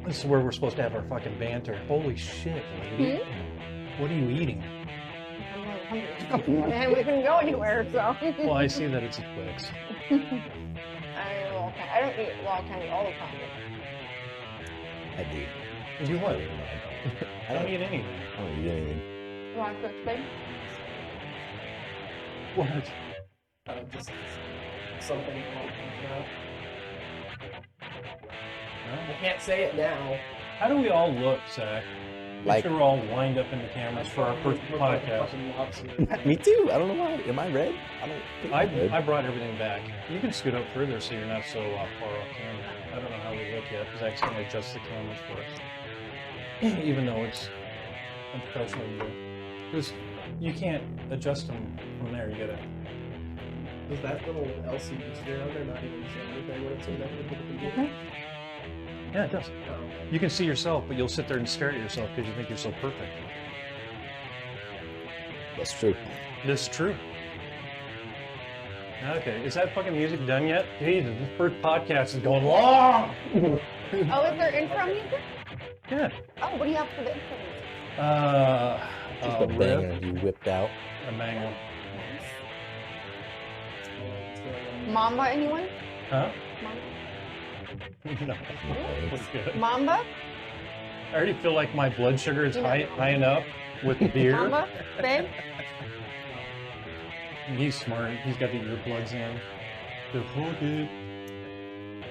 This is where we're supposed to have our fucking banter. Holy shit, lady. What are you eating? I'm really hungry. And we couldn't go anywhere, so. Well, I see that it's a Twix. I don't eat wild candy all the time. I do. You do what? I I don't eat anything. I don't eat anything. You want Twix, babe? What? Just something called, I can't say it now. How do we all look, Zach? Like- Make sure we're all lined up in the cameras for our first Look like a podcast. fucking lobster. Me too. I don't know why. Am I red? I don't think I'm red. I brought everything back. You can scoot up further so you're not so far off camera. I don't know how we look yet. Zach's going to adjust the cameras for us. Even though it's unprofessional to do. Because you can't adjust them from there. You gotta. Does that little LCD screen on there not even show anything when it's in there? Yeah, it does. You can see yourself, but you'll sit there and stare at yourself because you think you're so perfect. That's true. This is true. Okay, is that fucking music done yet? Jesus, this first podcast is going long! Oh, is there intro music? Yeah. Oh, what do you have for the intro music? Just a banger you whipped out. A banger. Mamba, anyone? Huh? Mamba? No. That's good. Mamba? I already feel like my blood sugar is high enough with the beer. Mamba? Babe? He's smart. He's got the earplugs in.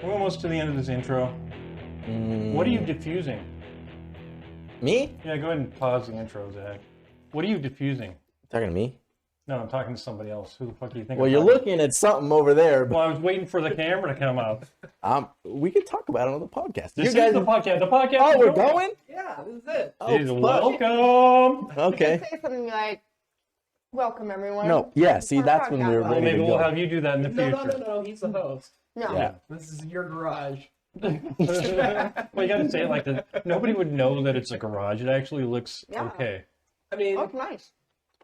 We're almost to the end of this intro. What are you diffusing? Me? Yeah, go ahead and pause the intro, Zach. What are you diffusing? Talking to me? No, I'm talking to somebody else. Who the fuck do you think? Well, I'm you're talking looking at something over there. to? Well, I was waiting for the camera to come up. We can talk about it on the podcast. This You is the podcast. The podcast. Oh, is we're going? Yeah, this is it. Oh, Jeez, fuck. welcome. Okay. Say something like, welcome everyone. No, yeah, see, that's when we were Well, ready maybe to we'll go. have you do that in the No, future. no, he's the host. No. Yeah. This is your garage. Well, you gotta say it like that. Nobody would know that it's a garage. It actually looks Yeah. okay. I mean, Oh, it's nice.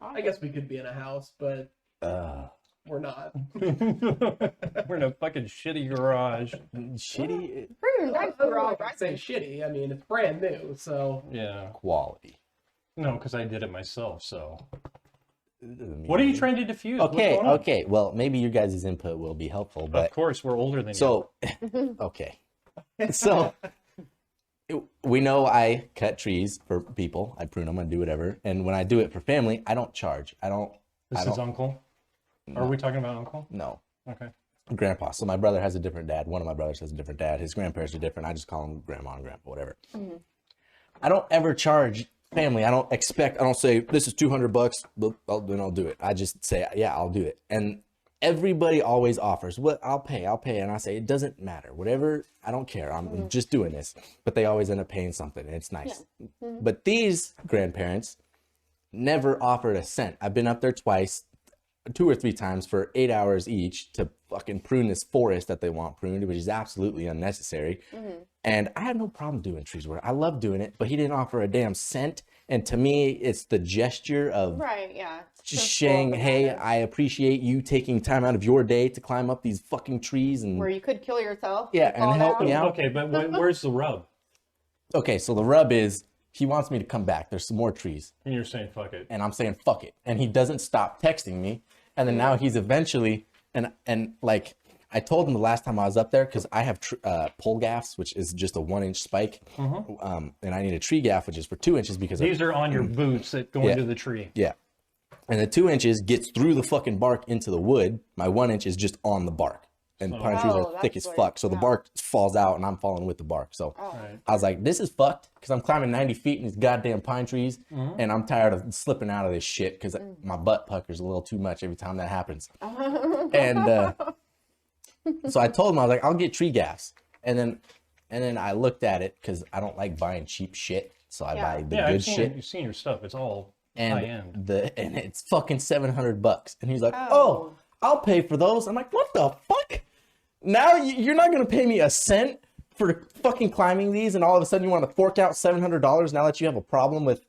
I guess we could be in a house, but we're not. We're in a fucking shitty garage. Shitty Pretty nice garage, I right? say shitty. I mean, it's brand new, so Yeah. quality. No, because I did it myself, so. It doesn't mean What are you anything. trying to diffuse? What's Okay, going on? okay. Well, maybe your guys' input will be helpful, but Of course, we're older than you. so okay. So we know I cut trees for people. I prune them. I do whatever. And when I do it for family, I don't charge. I don't. This is Uncle? Are we talking about Uncle? No. Okay. Grandpa. So my brother has a different dad. One of my brothers has a different dad. His grandparents are different. I just call them grandma and grandpa, whatever. I don't ever charge family. I don't say this is $200. Then I'll do it. I just say, yeah, I'll do it. And everybody always offers, "What? I'll pay." And I say, it doesn't matter. Whatever. I don't care. I'm just doing this. But they always end up paying something, and it's nice. But these grandparents never offered a cent. I've been up there twice, 2 or 3 times for 8 hours each to fucking prune this forest that they want pruned, which is absolutely unnecessary. And I have no problem doing trees work. I love doing it, but he didn't offer a damn cent. And to me, it's the gesture of Right, yeah. just saying, hey, I appreciate you taking time out of your day to climb up these fucking trees and Where you could kill yourself. Yeah, fall and help down. me out. Okay, but where's the rub? Okay, so the rub is he wants me to come back. There's some more trees. And you're saying fuck it. And I'm saying fuck it. And he doesn't stop texting me. And then now he's eventually and like I told him the last time I was up there, because I have pole gaffs, which is just a 1-inch spike, and I need a tree gaff, which is for 2 inches because These are on your boots that go into the tree. yeah. And the 2 inches gets through the fucking bark into the wood. My 1 inch is just on the bark. And pine trees are thick as that's fuck, so the yeah. bark falls out and I'm falling with the bark. So Right. I was like, this is fucked because I'm climbing 90 feet in these goddamn pine trees and I'm tired of slipping out of this shit because my butt puckers a little too much every time that happens. And so I told him, I was like, I'll get tree gaffs. And then I looked at it because I don't like buying cheap shit. So I buy the Yeah, good shit. You've seen your stuff. It's all high end. And it's fucking $700. And he's like, oh, I'll pay for those. I'm like, what the fuck? Now you're not gonna pay me a cent for fucking climbing these, and all of a sudden you want to fork out $700 now that you have a problem with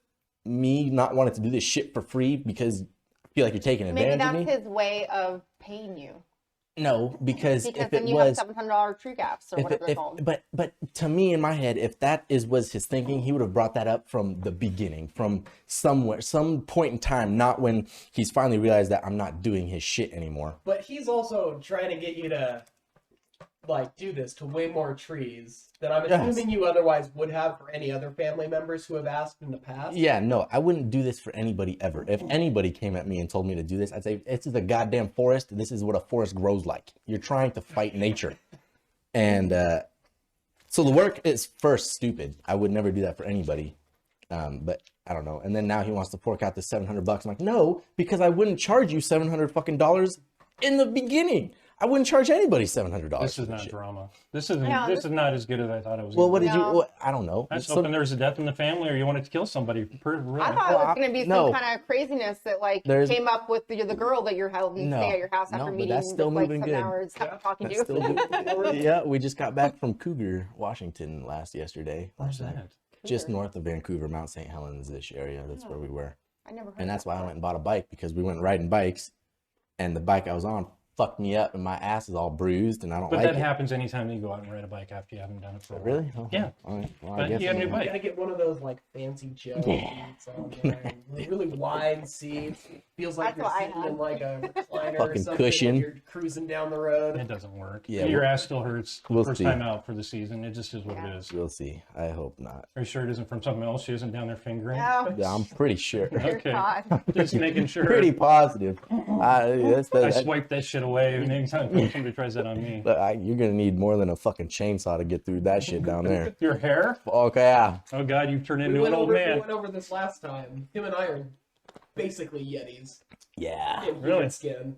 me not wanting to do this shit for free because I feel like you're taking Maybe advantage of that's me. his way of paying you. No, because Because if then it you have was, $700 tree gaps or whatever they're called. but to me in my head, if that was his thinking, he would have brought that up from the beginning, from somewhere, some point in time, not when he's finally realized that I'm not doing his shit anymore. But he's also trying to get you to like do this to way more trees than I'm assuming you otherwise would have for any other family members who have asked in the past. Yeah, no, I wouldn't do this for anybody ever. If anybody came at me and told me to do this, I'd say, this is a goddamn forest. This is what a forest grows like. You're trying to fight nature. And so the work is first stupid. I would never do that for anybody. But I don't know. And then now he wants to fork out the $700. I'm like, no, because I wouldn't charge you $700 fucking dollars in the beginning. I wouldn't charge anybody $700. This is not shit. drama. This isn't. No, this is not as good as I thought it was. Well, gonna what be. did you? No. What, I don't know. I just So- hoping there was a death in the family, or you wanted to kill somebody. Really. I thought it was going to be No. some kind of craziness that like There's- came up with the girl that you're helping No. stay at your house No, after but meeting that's still with like moving 7 good. hours talking to That's you. still yeah, we just got back from Cougar, Washington yesterday. Where's that? Just north of Vancouver, Mount St. Helens-ish area. That's where we were. I never heard And that's that why I before. went and bought a bike, because we went riding bikes and the bike I was on fucked me up and my ass is all bruised and I don't But like that it. happens anytime you go out and ride a bike after you haven't done it for a while. Really? Oh, Yeah. all right. Well, I But guess you have a new I'm- bike. You gotta get one of those like fancy gel seats on there. Like, really wide seats. Feels like That's you're what I sitting have. in like a recliner or Fucking something cushion. when you're cruising down the road. It doesn't work. Yeah, Your we'll- ass still hurts we'll first see. time out for the season. It just is what Yeah. it is. We'll see. I hope not. Are you sure it isn't from something else? She isn't down there fingering? No, Yeah, I'm pretty sure. dear Okay. God. Just making sure. Pretty positive. I swipe that shit away anytime somebody tries that on me. You're gonna need more than a fucking chainsaw to get through that shit down there. Your hair? Okay, yeah. Oh God, you've turned We into went, an old we man. went over this last time. Him and I are basically Yetis. Yeah. In Really? human skin.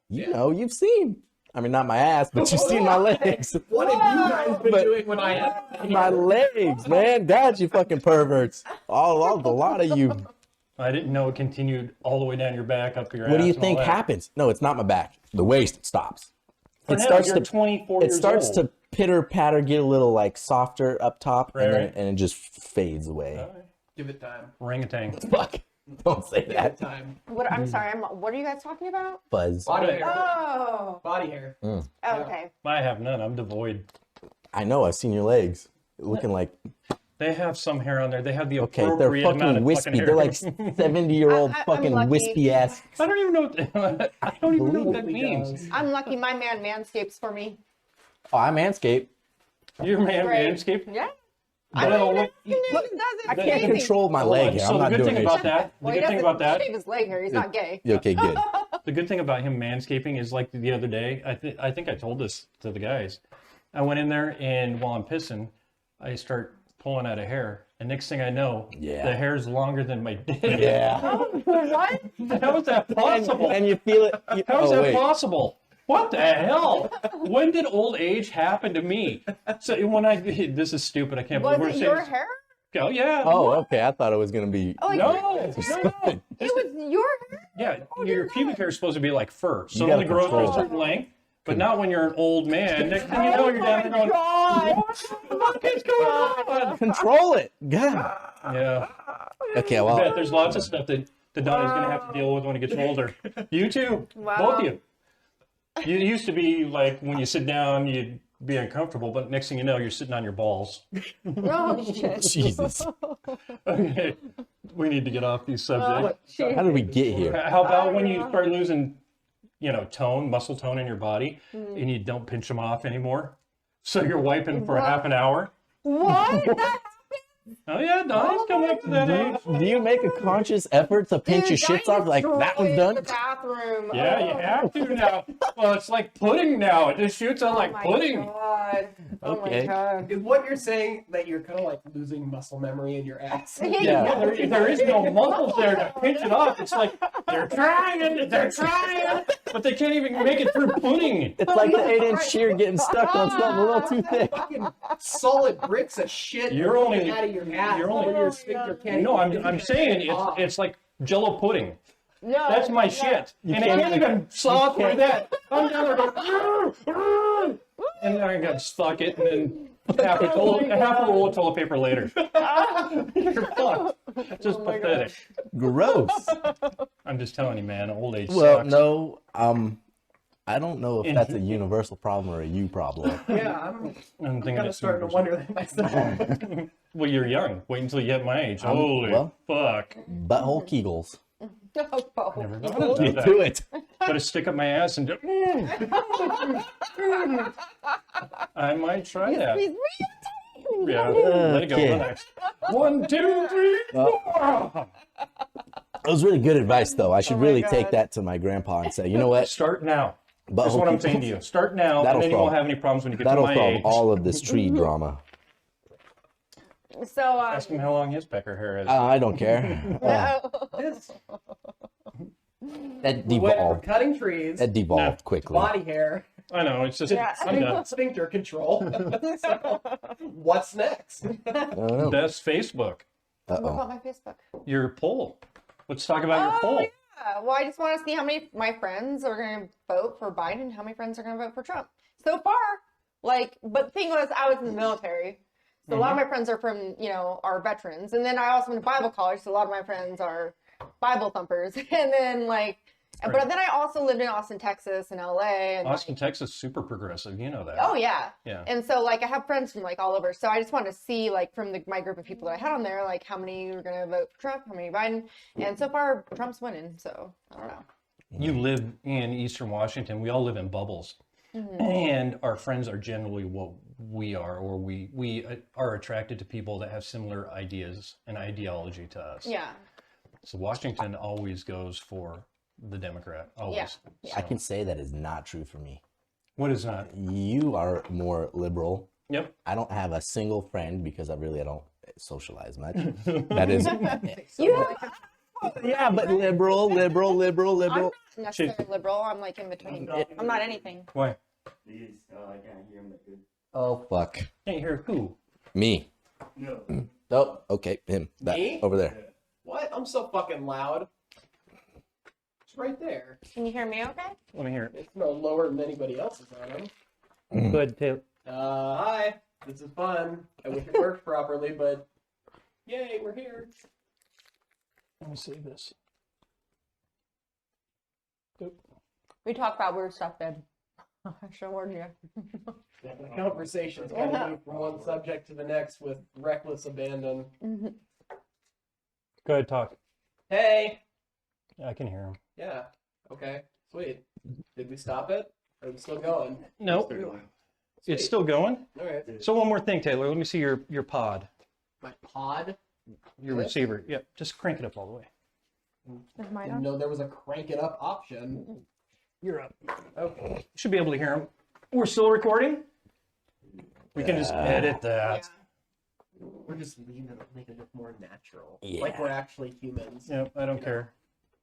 You know, you've seen. I mean, not my ass, but you've seen my legs. What have you guys been But- doing when I have My legs, man. God, you fucking perverts. A lot of you. I didn't know it continued all the way down your back, up your ass. What do you and all think that. happens? No, it's not my back. The waist stops. For It now, starts you're to 24 it years starts old. to pitter patter, get a little like softer up top, Right, and then right. and it just fades away. All right. Give it time. Orangutan. Fuck. Don't say Give it that. time. What? I'm sorry. What are you guys talking about? Buzz. Body Okay. hair. Oh. Body hair. Oh, okay. I have none. I'm devoid. I know. I've seen your legs. Looking like They have some hair on there. They have the okay, they're appropriate amount fucking of wispy. fucking hair. They're like 70-year-old I'm fucking lucky. wispy ass. I don't even know. What, I don't even know what that Totally means. does. I'm lucky. My man manscapes for me. Oh, I manscape. Your man Right. manscaped. Yeah. I don't know what. He does it. I It's can't amazing. control my leg hair. So I'm the not good doing thing this about shit. that. The Well, he good thing doesn't about that. shave his leg hair. He's not gay. Yeah, okay, good. The good thing about him manscaping is like the other day. I think I told this to the guys. I went in there and while I'm pissing, I start pulling out a hair, and next thing I know, Yeah. the hair's longer than my dick. Yeah. What? How is that possible? And you feel it. How is oh, that wait. possible? What the hell? When did old age happen to me? So when this is stupid. I can't Was believe we're it saying. your hair? Oh yeah. Oh, okay. I thought it was gonna be. Oh, like, No, It no. was your hair? Yeah, your pubic hair is supposed to be like fur, so You it gotta only grows to control a it. certain length. But not when you're an old man. Next thing you know, you're down there going, God. "What the fuck is going on?" Control it. God. Yeah. Okay. I bet Well. there's lots of stuff that Donnie's gonna have to deal with when he gets older. You too. Wow. Both of you. You used to be like when you sit down, you'd be uncomfortable, but next thing you know, you're sitting on your balls. Oh, shit. Jesus. Okay, we need to get off these subjects. How did we get here? How about when you start losing, tone, muscle tone in your body, Mm-hmm. and you don't pinch them off anymore? So you're wiping for half an hour? What? That Oh yeah, Donnie's coming up to that age. Do you make a conscious effort to pinch your shits off like that one's done? The bathroom. Yeah, you have to now. Well, it's like pudding now. It just shoots out like Oh my pudding. God. Oh my Okay. God. Is what you're saying that you're kind of like losing muscle memory in your ass? Yeah. There is no muscles there to pinch it off. It's like they're trying, but they can't even make it through pudding. It's like the 8-inch shear getting stuck on something a little too thick. Fucking solid bricks of shit You're are only- coming out of your ass. you're only- when your sphincter can't No, even I'm get saying shit off. it's like Jello pudding. No. That's my no. shit. And it can't can't even saw through that. I'm down there going, and then I got stuck it, and then half a roll of toilet paper later. You're fucked. Just Oh my pathetic. Gross. I'm just telling you, man. Old age Well, sucks. no. I don't know if that's a universal problem or a you problem. Yeah, I'm I'm thinking kind of it's starting to wonder that myself. Well, you're young. Wait until you get my age. Holy well- fuck. Butthole Kegels. Oh, Never boy. thought about Get that. to it. Put a stick up my ass and I might try that. He's real Yeah, tiny. let it go. Okay. Relax. 1, 2, 3, 4. That was really good advice, though. I should Oh my really take God. that to my grandpa and say, you know what? Start now. Butthole That's what I'm Kegels. saying to you. Start now, That'll and then you solve- won't have any problems when you get to That'll my solve age. all of this tree drama. So, Ask him how long his pecker hair is. I don't care. This That we went from devolved. cutting trees, That devolved to quickly. body hair, I know. It's just Yeah. I'm done. sphincter control. So, what's next? I don't know. Best Facebook. what Uh-oh. about my Facebook? Your poll. Let's talk about your poll. Yeah. Well, I just want to see how many my friends are going to vote for Biden and how many friends are going to vote for Trump. So far, but the thing was, I was in the military. So a lot of my friends are from, are veterans. And then I also went to Bible college. So a lot of my friends are Bible thumpers. And then but then I also lived in Austin, Texas and LA. And Austin, Texas, super progressive. You know that. oh yeah. Yeah. And so I have friends from all over. So I just wanted to see from my group of people that I had on there, how many were going to vote for Trump, how many Biden. And so far Trump's winning. So I don't know. You live in Eastern Washington. We all live in bubbles. And our friends are generally what we are, or we are attracted to people that have similar ideas and ideology to us. Yeah. So Washington always goes for the Democrat. Always. Yeah. I can say that is not true for me. What is not? You are more liberal. Yep. I don't have a single friend because I don't socialize much. That is, yeah, but liberal. I'm not necessarily liberal. I'm in between. I'm not anything. Why? Please, I can't hear him that good. Oh fuck, Can't hear who? me. No. Oh, okay, him. That Me? over there. What? I'm so fucking loud. It's right there. Can you hear me okay? Let me hear it. It's no lower than anybody else's on him. Good, Taylor. Hi. This is fun. I wish it worked properly, but yay, we're here. Let me save this. We talk about weird stuff, babe. I should warn you. The conversation's kind of moved from one subject to the next with reckless abandon. Go ahead, talk. Hey. Yeah, I can hear him. Yeah. Okay. Sweet. Did we stop it? Or are we still going? No, it's still going. All right. So one more thing, Taylor. Let me see your pod, My pod. your This? receiver. Yep, just crank it up all the way. Is mine Didn't on? know there was a crank it up option. You're up. Okay. Should be able to hear him. We're still recording. We can just edit that. We're just leaving it, make it look more natural. Yeah. Like we're actually humans. Yep, I don't care.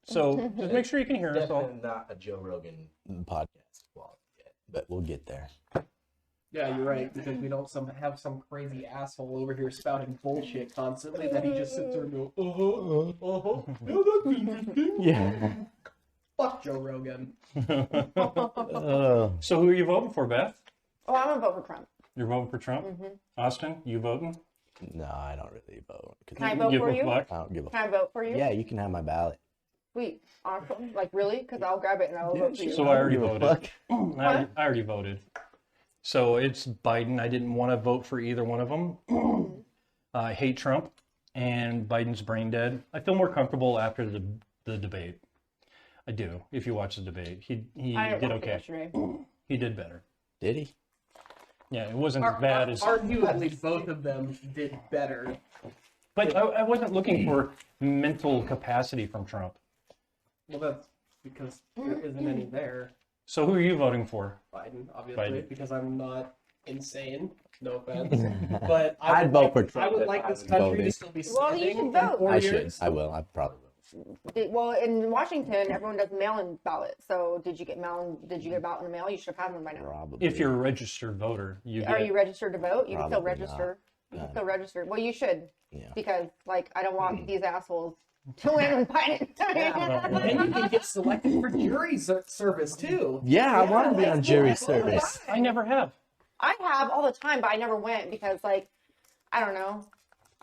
So just make sure you can hear us all. Definitely not a Joe Rogan podcast quality yet, but we'll get there. Yeah, you're right, because we don't have some crazy asshole over here spouting bullshit constantly that he just sits there and goes, yeah, that's interesting. Yeah. Fuck Joe Rogan. So who are you voting for, Beth? Oh, I'm gonna vote for Trump. You're voting for Trump? Austin, you voting? No, I don't really vote. 'Cause Can I vote Give for a you? fuck? I don't give a Can I vote for you? Yeah, you can have my ballot. Sweet. Awesome. Really? Because I'll grab it and I'll vote for you. So I already Give a voted. fuck. I already voted. So it's Biden. I didn't want to vote for either one of them. I hate Trump, and Biden's brain dead. I feel more comfortable after the debate. I do. If you watch the debate, he I did watched it okay. yesterday. He did better. Did he? Yeah, it wasn't as bad as. Arguably, both of them did better. But I wasn't looking for mental capacity from Trump. Well, that's because there isn't any there. So who are you voting for? Biden, obviously, Biden. because I'm not insane. No offense, but I'd would vote like, for I Trump would if like I this was country voting. to still be Well, you standing should in vote. 4 I years. should. I will. I probably will. Well, in Washington, everyone does mail-in ballot. So did you get a ballot in the mail? You should have had one by now. Probably. If you're a registered voter, you Are get. you registered to vote? You can still Probably register. not. You can still register. Well, you should. Yeah. Because I don't want these assholes to win and Biden. Yeah. And you can get selected for jury service too. Yeah, I want to be on that's jury cool. service. I never have. I have all the time, but I never went because I don't know.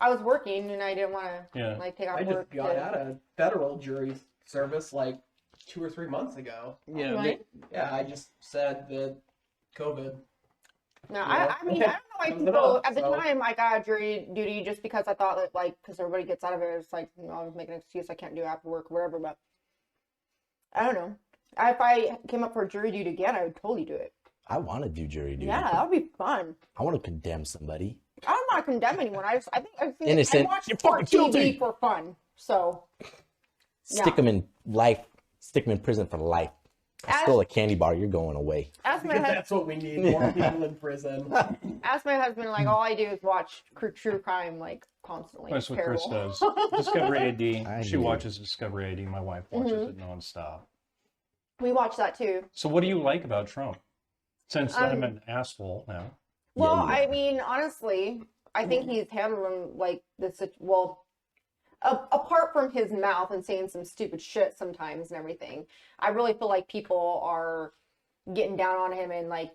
I was working and I didn't want to Yeah. take off I work. just got out of federal jury service like 2 or 3 months ago. Yeah, Right? Yeah, I just said that COVID. No, Yeah. I mean, I don't know why Sums it people, up, at the so. time, I got jury duty just because I thought that, like, because everybody gets out of it, it's like, I was making an excuse I can't do after work or whatever, but I don't know. If I came up for jury duty again, I would totally do it. I want to do jury duty. Yeah, that would be fun. I want to condemn somebody. I don't want to condemn anyone. I think Innocent. I watch You're sport fucking TV guilty. for fun. So, Stick Yeah. them in life. Stick them in prison for life. I As- stole a candy bar. You're going away. ask my Because husband. that's what we need, more people in prison. Ask my husband, like, all I do is watch true crime, like, constantly. that's It's what Chris terrible. does. Discovery AD. I She do. watches Discovery AD. My wife watches it nonstop. We watch that too. So what do you like about Trump? Since I'm Um, an asshole now. Well, Yeah, you I mean, honestly, I think he's handling like this. Well, apart from his mouth and saying some stupid shit sometimes and everything, I really feel like people are getting down on him and like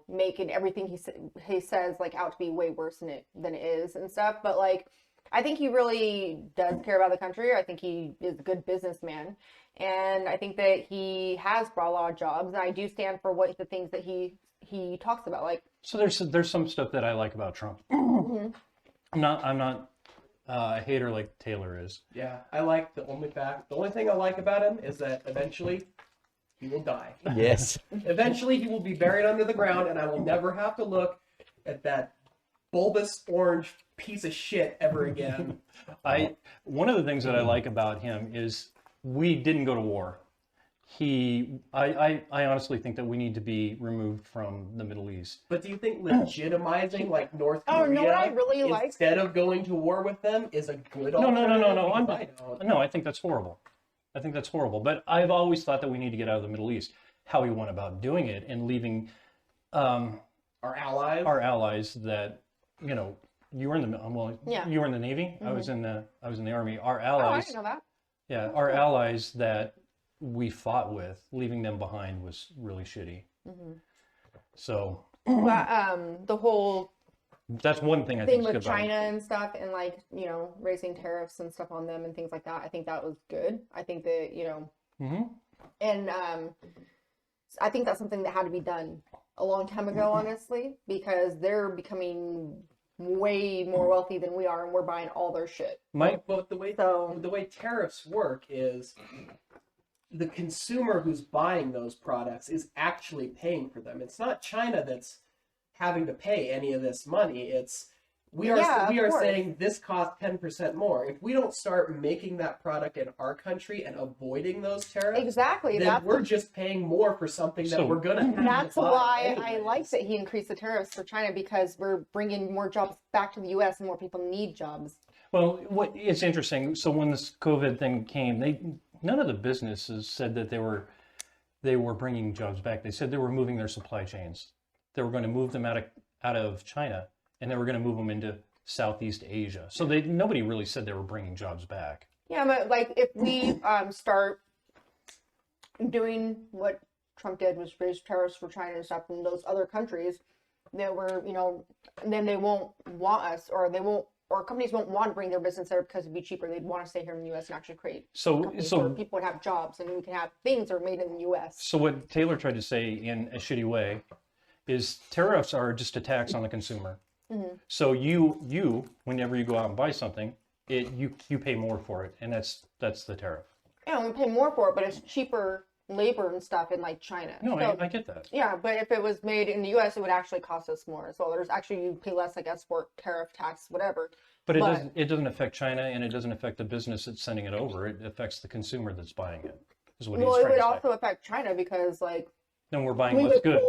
making everything he says like out to be way worse than it is and stuff. But like, I think he really does care about the country. I think he is a good businessman, and I think that he has brought a lot of jobs. And I do stand for what the things that he talks about, like. So there's some stuff that I like about Trump. I'm not a hater like Taylor is. Yeah, I like the only thing I like about him is that eventually he will die. Yes. Eventually he will be buried under the ground, and I will never have to look at that bulbous orange piece of shit ever again. One of the things that I like about him is we didn't go to war. I honestly think that we need to be removed from the Middle East. But do you think legitimizing like North Korea Oh, you know what I really like? instead of going to war with them is a good No. alternative? I don't. No, I think that's horrible. I think that's horrible. But I've always thought that we need to get out of the Middle East. How he went about doing it and leaving Our allies. our allies that you were in the Yeah. you were in the Navy. I was in the Army. Our Oh, I allies, didn't know that. yeah, our allies that we fought with, leaving them behind was really shitty. So But the whole that's one thing I thing think is with good about China him. and stuff, and like raising tariffs and stuff on them and things like that. I think that was good. I think that and I think that's something that had to be done a long time ago, honestly, because they're becoming way more wealthy than we are, and we're buying all their shit. But the way So- tariffs work is the consumer who's buying those products is actually paying for them. It's not China that's having to pay any of this money. It's we are Yeah, of course. saying this costs 10% more. If we don't start making that product in our country and avoiding those tariffs, Exactly. then we're just paying more for something that So- we're gonna have That's to buy why I anyways. like that he increased the tariffs for China, because we're bringing more jobs back to the U.S. and more people need jobs. Well, it's interesting. So when this COVID thing came, none of the businesses said that they were bringing jobs back. They said they were moving their supply chains. They were going to move them out of China, and they were going to move them into Southeast Asia. So nobody really said they were bringing jobs back. Yeah, but like if we start doing what Trump did, was raise tariffs for China and stuff in those other countries, that were then they won't want us, or companies won't want to bring their business there because it'd be cheaper. They'd want to stay here in the U.S. and actually create companies where people would have jobs, and we can have things that are made in the U.S. So what Taylor tried to say in a shitty way is tariffs are just a tax on the consumer. So you whenever you go out and buy something, you pay more for it, and that's the tariff. Yeah, we pay more for it, but it's cheaper labor and stuff in like China. No, So, I get that. yeah, but if it was made in the U.S., it would actually cost us more. So there's actually, you pay less, I guess, for tariff, tax, whatever. But But- it doesn't affect China, and it doesn't affect the business that's sending it over. It affects the consumer that's buying it. Is what Well, he's it trying would to say. also affect China because like Then we're buying we less would goods.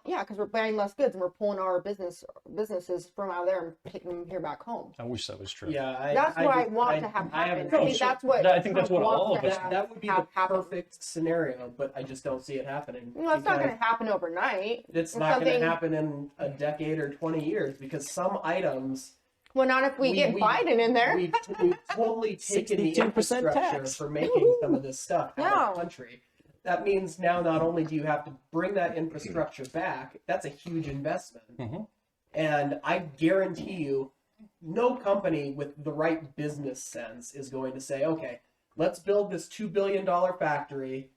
because we're buying less goods and we're pulling our businesses from out there and taking them here back home. I wish that was true. Yeah, That's what I want to have happen. I think that's what I think that's Trump what all wants of to us have- that would be the have happen. perfect scenario, but I just don't see it happening. No, it's not going because to happen overnight. It's It's not going something- to happen in a decade or 20 years because some items Well, not if we get Biden in there. We've totally taken the 62% infrastructure tax. for making some of this stuff out of Yeah. the country. That means now not only do you have to bring that infrastructure back, that's a huge investment. Mhm. And I guarantee you, no company with the right business sense is going to say, okay, let's build this $2 billion factory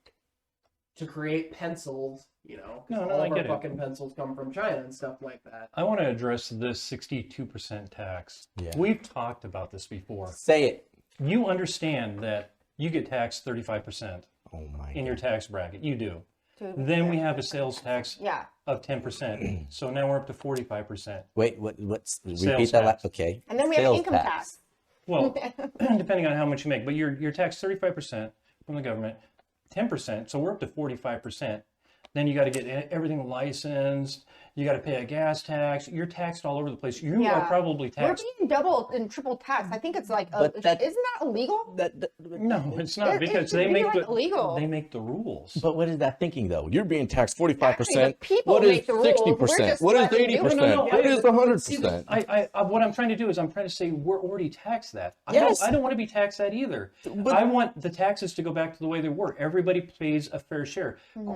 to create pencils, you know, 'cause No, all I of our get it. fucking pencils come from China and stuff like that. I want to address this 62% tax. Yeah. We've talked about this before. Say it. You understand that you get taxed 35% Oh my in your tax bracket. You do. Dude, Then we have a sales tax yeah. of 10%. So now we're up to 45%. Wait, what's Sales repeat that tax. okay. And then we have Sales income tax. Well, depending on how much you make, but you're taxed 35% from the government, 10%, so we're up to 45%. Then you got to get everything licensed. You got to pay a gas tax. You're taxed all over the place. You Yeah. are probably We're taxed. being double and triple taxed. I think it's like, But that- isn't that illegal? No, it's not It because should they be, make like, illegal. they make the rules. But what is that thinking though? You're being taxed 45%. Exactly, the people What is make the rules. We're 60%? just What is letting them do it. 80%? No, What is 100%? What I'm trying to do is I'm trying to say we're already taxed that. Yes. I don't want to be taxed that either. But- I want the taxes to go back to the way they were. Everybody pays a fair share. Mm-hmm.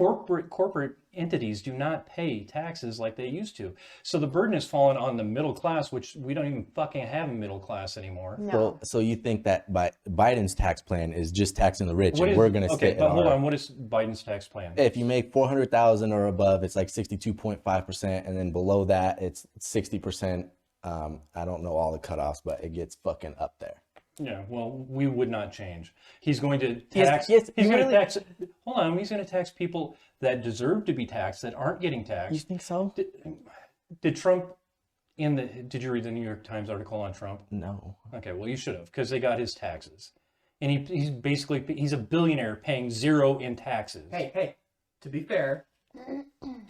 Corporate entities do not pay taxes like they used to. So the burden is falling on the middle class, which we don't even fucking have a middle class anymore. No. So you think that Biden's tax plan is just taxing the rich, What and is- we're going to okay, stay but hold on. What is Biden's tax plan? If you make 400,000 or above, it's like 62.5%, and then below that, it's 60%. I don't know all the cutoffs, but it gets fucking up there. Yeah, well, we would not change. He's going to Yes, tax. yes, he's going to really? tax. Hold on, he's going to tax people that deserve to be taxed that aren't getting You taxed. think so? Did Trump? Did you read the New York Times article on Trump? No. Okay, well, you should have, because they got his taxes, and he's basically he's a billionaire paying zero in taxes. Hey, to be fair,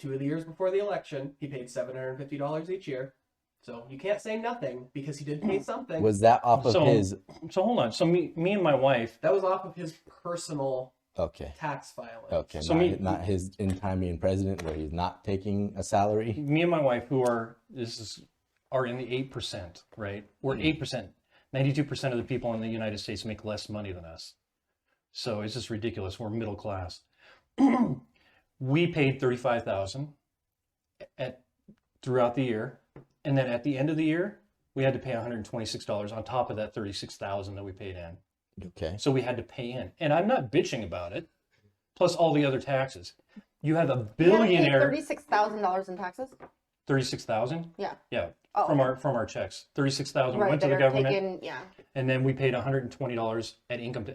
2 of the years before the election, he paid $750 each year. So you can't say nothing because he did pay something. Was that off of So- his? So hold on. So me and my wife. That was off of his personal Okay. tax filing. Okay. So not his in time being president, where he's not taking a salary. Me and my wife, who are in the 8%, right? We're 8%. 92% of the people in the United States make less money than us. So it's just ridiculous. We're middle class. We paid $35,000 throughout the year, and then at the end of the year, we had to pay $126 on top of that $36,000 that we paid in. Okay. So we had to pay in, and I'm not bitching about it. Plus all the other taxes. You have a You had to pay billionaire. $36,000 in taxes? 36,000. Yeah. Yeah. Oh. From our checks, 36,000 Right, went to that the are government, taken, yeah. and then we paid $120 at income.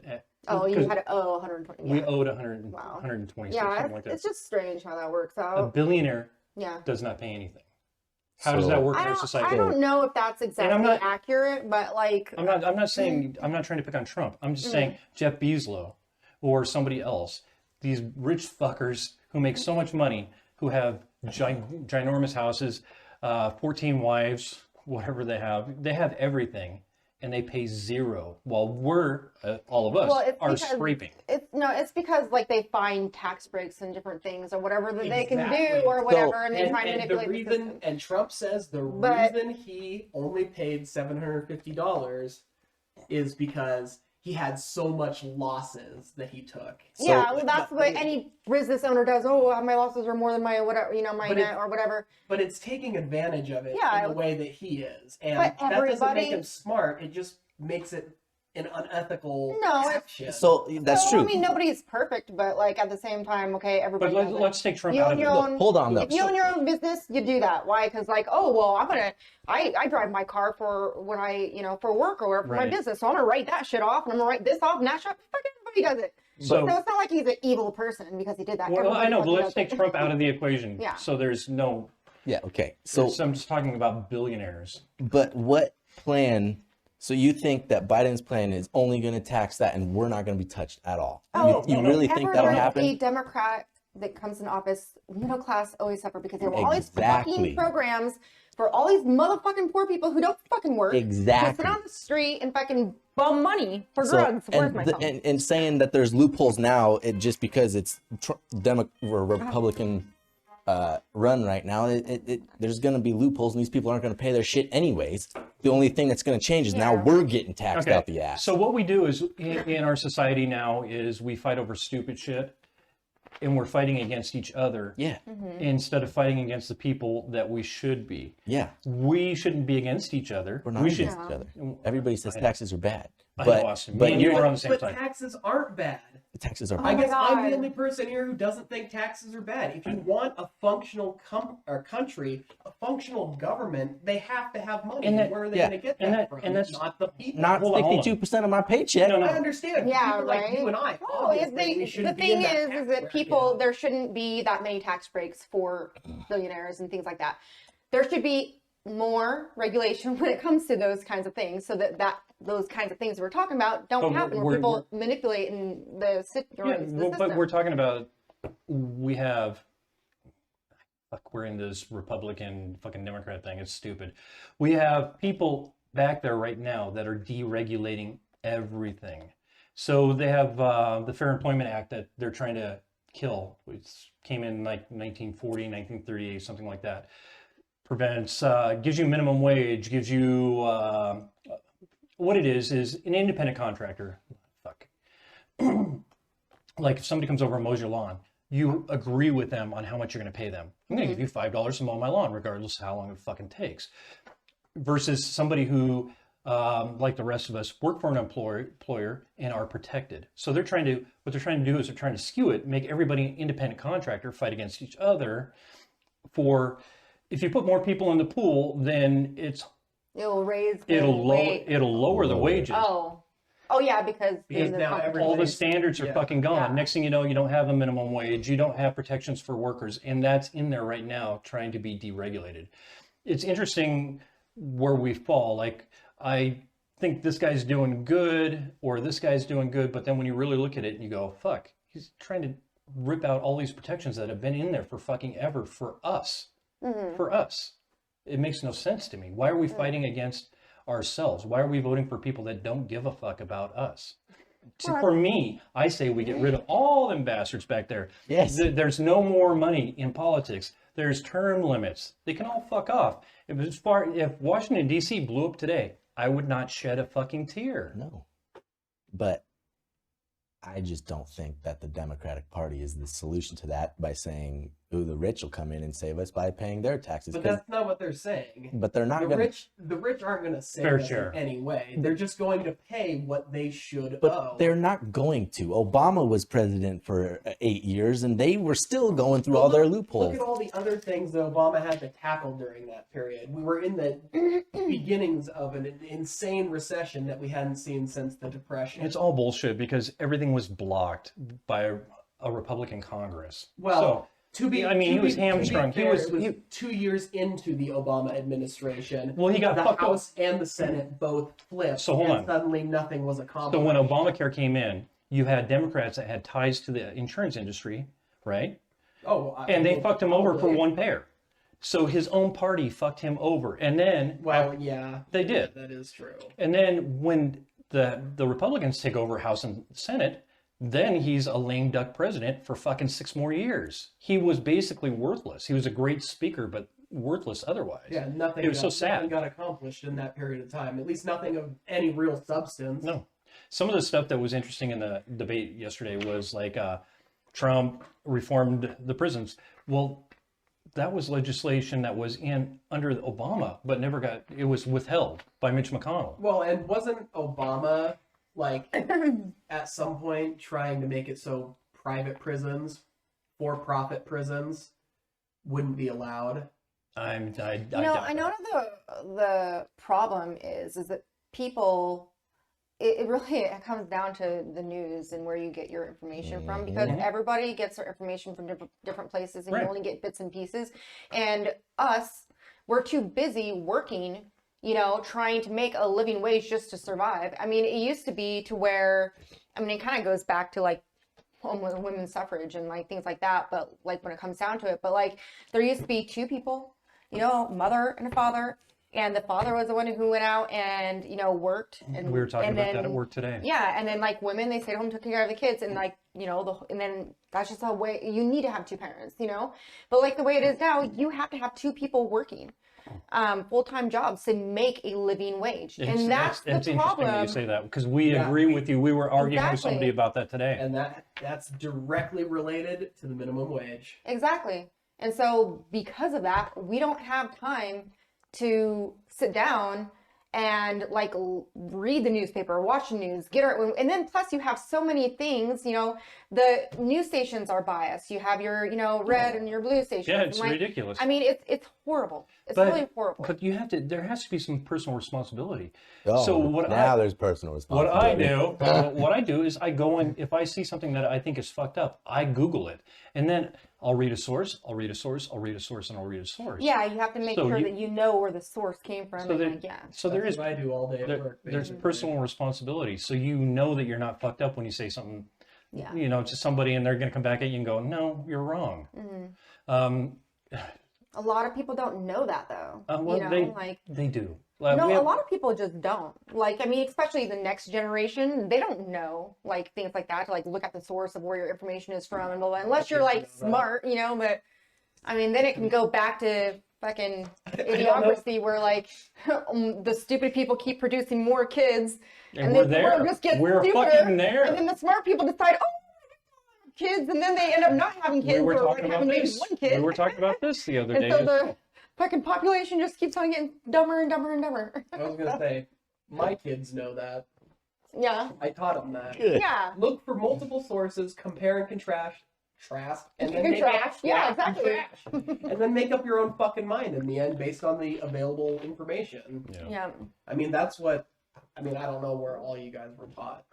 Oh, you 'cause had to owe 120. We Yeah, owed 100, Wow. 126, yeah something like that. it's just strange how that works A out. billionaire Yeah. does not pay anything. How does that work in our I society? don't know if that's exactly not- accurate, but like, I'm not saying, I'm not trying to pick on Trump. I'm just saying Jeff Bezos or somebody else, these rich fuckers who make so much money, who have ginormous houses, 14 wives, whatever they have everything, and they pay zero, while we're, all of us, well, it's are because, scraping. it's because like they find tax breaks and different things or whatever that they can do Exactly. or whatever, and they And, try to and the manipulate the reason, system. and Trump says the But- reason he only paid $750 is because he had so much losses that he took. Yeah, well, that's what any business owner does. Oh, my losses are more than my whatever, my But net or whatever. But it's taking advantage of it Yeah, in the way that he is. And but that doesn't everybody- make him smart. It just makes it an unethical No, it's- action. So that's Well, true. I mean, nobody's perfect, but like at the same time, okay, But everybody. does it. let's take Trump You out own of it. your own. Hold on, though. If you own your own business, you do that. Why? Because like, oh well, I drive my car for when for work or for my Right. business, so I'm gonna write that shit off, and I'm gonna write this off, and that shit. Fuck, everybody does it. So- So it's not like he's an evil person because he did that. Well, Everybody I know, but fucking let's does take it. Trump out of the equation. Yeah. So there's no, Yeah. Okay. So, I'm just talking about billionaires. but what plan? So you think that Biden's plan is only going to tax that, and we're not going to be touched at all? Oh, you really think Ever that'll there's happen? A Democrat that comes in office, middle class always suffer because there were all these Exactly. fucking programs for all these motherfucking poor people who don't fucking work. Exactly. Who sit on the street and fucking bum money for So, drugs. Where's my and, phone? and saying that there's loopholes now, it just because it's or Republican run right now, there's going to be loopholes, and these people aren't going to pay their shit anyways. The only thing that's going to change is now Yeah. we're getting taxed out the ass. So what we do is in our society now is we fight over stupid shit, and we're fighting against each other yeah, instead of fighting against the people that we should be. yeah, We shouldn't be against each other. we're not we against should. each other. Everybody says taxes are bad, I but know, Austin. Me but and you you're are on the same But side. taxes aren't bad. Taxes are Oh bad. I my guess I'm God. the only person here who doesn't think taxes are bad. If you want a functional country, a functional government, they have to have money. And that- Where are they yeah. going to get And that that- from? and that's- Not the people. Not Hold on, hold on. 62% of my paycheck. No, no. I understand. Yeah, People like right. you and I, No, obviously, we the shouldn't be thing in that is tax that bracket. people, there shouldn't be that many tax breaks for billionaires and things like that. There should be more regulation when it comes to those kinds of things, so that those kinds of things we're talking about don't But happen, where we're- people manipulating the, Yeah, the well, but system. we're talking about, we have, fuck, we're in this Republican fucking Democrat thing. It's stupid. We have people back there right now that are deregulating everything. So they have the Fair Employment Act that they're trying to kill, which came in like 1940, 1938, something like that. Prevents, gives you minimum wage, gives you, what it is an independent contractor. Fuck. Like if somebody comes over and mows your lawn, you agree with them on how much you're going to pay them. I'm going to give you $5 to mow my lawn, regardless of how long it fucking takes. Versus somebody who, like the rest of us, work for an employer and are protected. So they're trying to, what they're trying to do is they're trying to skew it, make everybody an independent contractor, fight against each other. For, if you put more people in the pool, then It'll raise the it'll lower the wages. Oh yeah, because Because there's now competition. All the everybody's- standards are yeah. fucking gone. Yeah. Next thing you know, you don't have a minimum wage, you don't have protections for workers, and that's in there right now, trying to be deregulated. It's interesting where we fall. Like, I think this guy's doing good, or this guy's doing good, but then when you really look at it, you go, fuck, he's trying to rip out all these protections that have been in there for fucking ever for us. For us. It makes no sense to me. Why are we fighting against ourselves? Why are we voting for people that don't give a fuck about us? So for me, I say we get rid of all them bastards back there. Yes. There's no more money in politics. There's term limits. They can all fuck off. If Washington, D.C. blew up today, I would not shed a fucking tear. No. But I just don't think that the Democratic Party is the solution to that by saying, ooh, the rich will come in and save us by paying their taxes. But 'cause- that's not what they're saying. but they're not The going to. rich aren't going to save Fair us share. in any way. They're just going to pay what they should But owe. they're not going to. Obama was president for 8 years, and they were still going through But all their Look loopholes. at all the other things that Obama had to tackle during that period. We were in the beginnings of an insane recession that we hadn't seen since the Depression. It's all bullshit because everything was blocked by a Republican Congress. Well, to be, I mean, to he was be- to be hamstrung. fair, He was 2 years into the Obama administration. Well, he got the fucked up. House and the Senate both flipped, So hold and on. suddenly nothing was accomplished. So when Obamacare came in, you had Democrats that had ties to the insurance industry, right? And they fucked him over for probably. one payer. So his own party fucked him over. And then Well, yeah, they did. that is true. And then when the Republicans take over House and Senate, then he's a lame duck president for fucking 6 more years. He was basically worthless. He was a great speaker, but worthless otherwise. Yeah, nothing. It was so nothing sad. got accomplished in that period of time. At least nothing of any real substance. No. Some of the stuff that was interesting in the debate yesterday was like Trump reformed the prisons. Well, that was legislation that was in under Obama, but never got, it was withheld by Mitch McConnell. Well, and wasn't Obama like at some point trying to make it so private prisons, for-profit prisons, wouldn't be allowed? I You know, doubt I know that. the problem is that people, it really it comes down to the news and where you get your information from, because everybody gets their information from different places, and Right. you only get bits and pieces. And us, we're too busy working, you know, trying to make a living wage just to survive. I mean, it used to be to where, I mean, it kind of goes back to like women's suffrage and like things like that, but like when it comes down to it, but like there used to be 2 people, you know, mother and a father, and the father was the one who went out and, you know, worked. And We were talking and about that then- at work today. Yeah, and then like women, they stayed home, took care of the kids, and like, you know, and then that's just the way you need to have 2 parents, you know. But like the way it is now, you have to have 2 people working full-time jobs to make a living wage, and that's it's the interesting that problem. you say that because we Yeah, agree with you. We were arguing with somebody Exactly. about that today. And that's directly related to the minimum wage. Exactly. And so because of that, we don't have time to sit down and like read the newspaper, watch the news, and then plus you have so many things, you know, the news stations are biased. You have your, you know, red and your blue stations. Yeah, it's and, like, ridiculous. I mean, it's horrible. It's But- really horrible. But you have to. There has to be some personal responsibility. Oh, So what now I- there's personal What I responsibility. do, what I do is I go and if I see something that I think is fucked up, I Google it, and then I'll read a source, I'll read a source, I'll read a source, and I'll read a source. Yeah, you have to make So sure you- that you know where the source came from. So and there, like, yeah. so there That's is what I do all day at work. there's basically. personal responsibility. So you know that you're not fucked up when you say something, Yeah. you know, to somebody, and they're going to come back at you and go, "No, you're wrong." A lot of people don't know that though. Well, you know, they like they do. no, We a have- lot of people just don't. Like, I mean, especially the next generation, they don't know like things like that to like look at the source of where your information is from and blah, blah, unless you're like smart, you know. But I mean, then it can go back to fucking idiocracy where like the stupid people keep producing more kids, And then we're the world there. just gets We're stupider, fucking there. and then the smart people decide, oh, kids, and then they end up not having kids we were or like talking about having maybe this. one kid. We were talking about this the other And day. so the fucking population just keeps on getting dumber and dumber and dumber. I was gonna say, my kids know that. Yeah. I taught them that. Good. Yeah. Look for multiple sources, compare and contrast, and then Contrast. Yeah, exactly. and then make up your own fucking mind in the end based on the available information. Yeah. Yeah. I mean, that's what. I mean, I don't know where all you guys were taught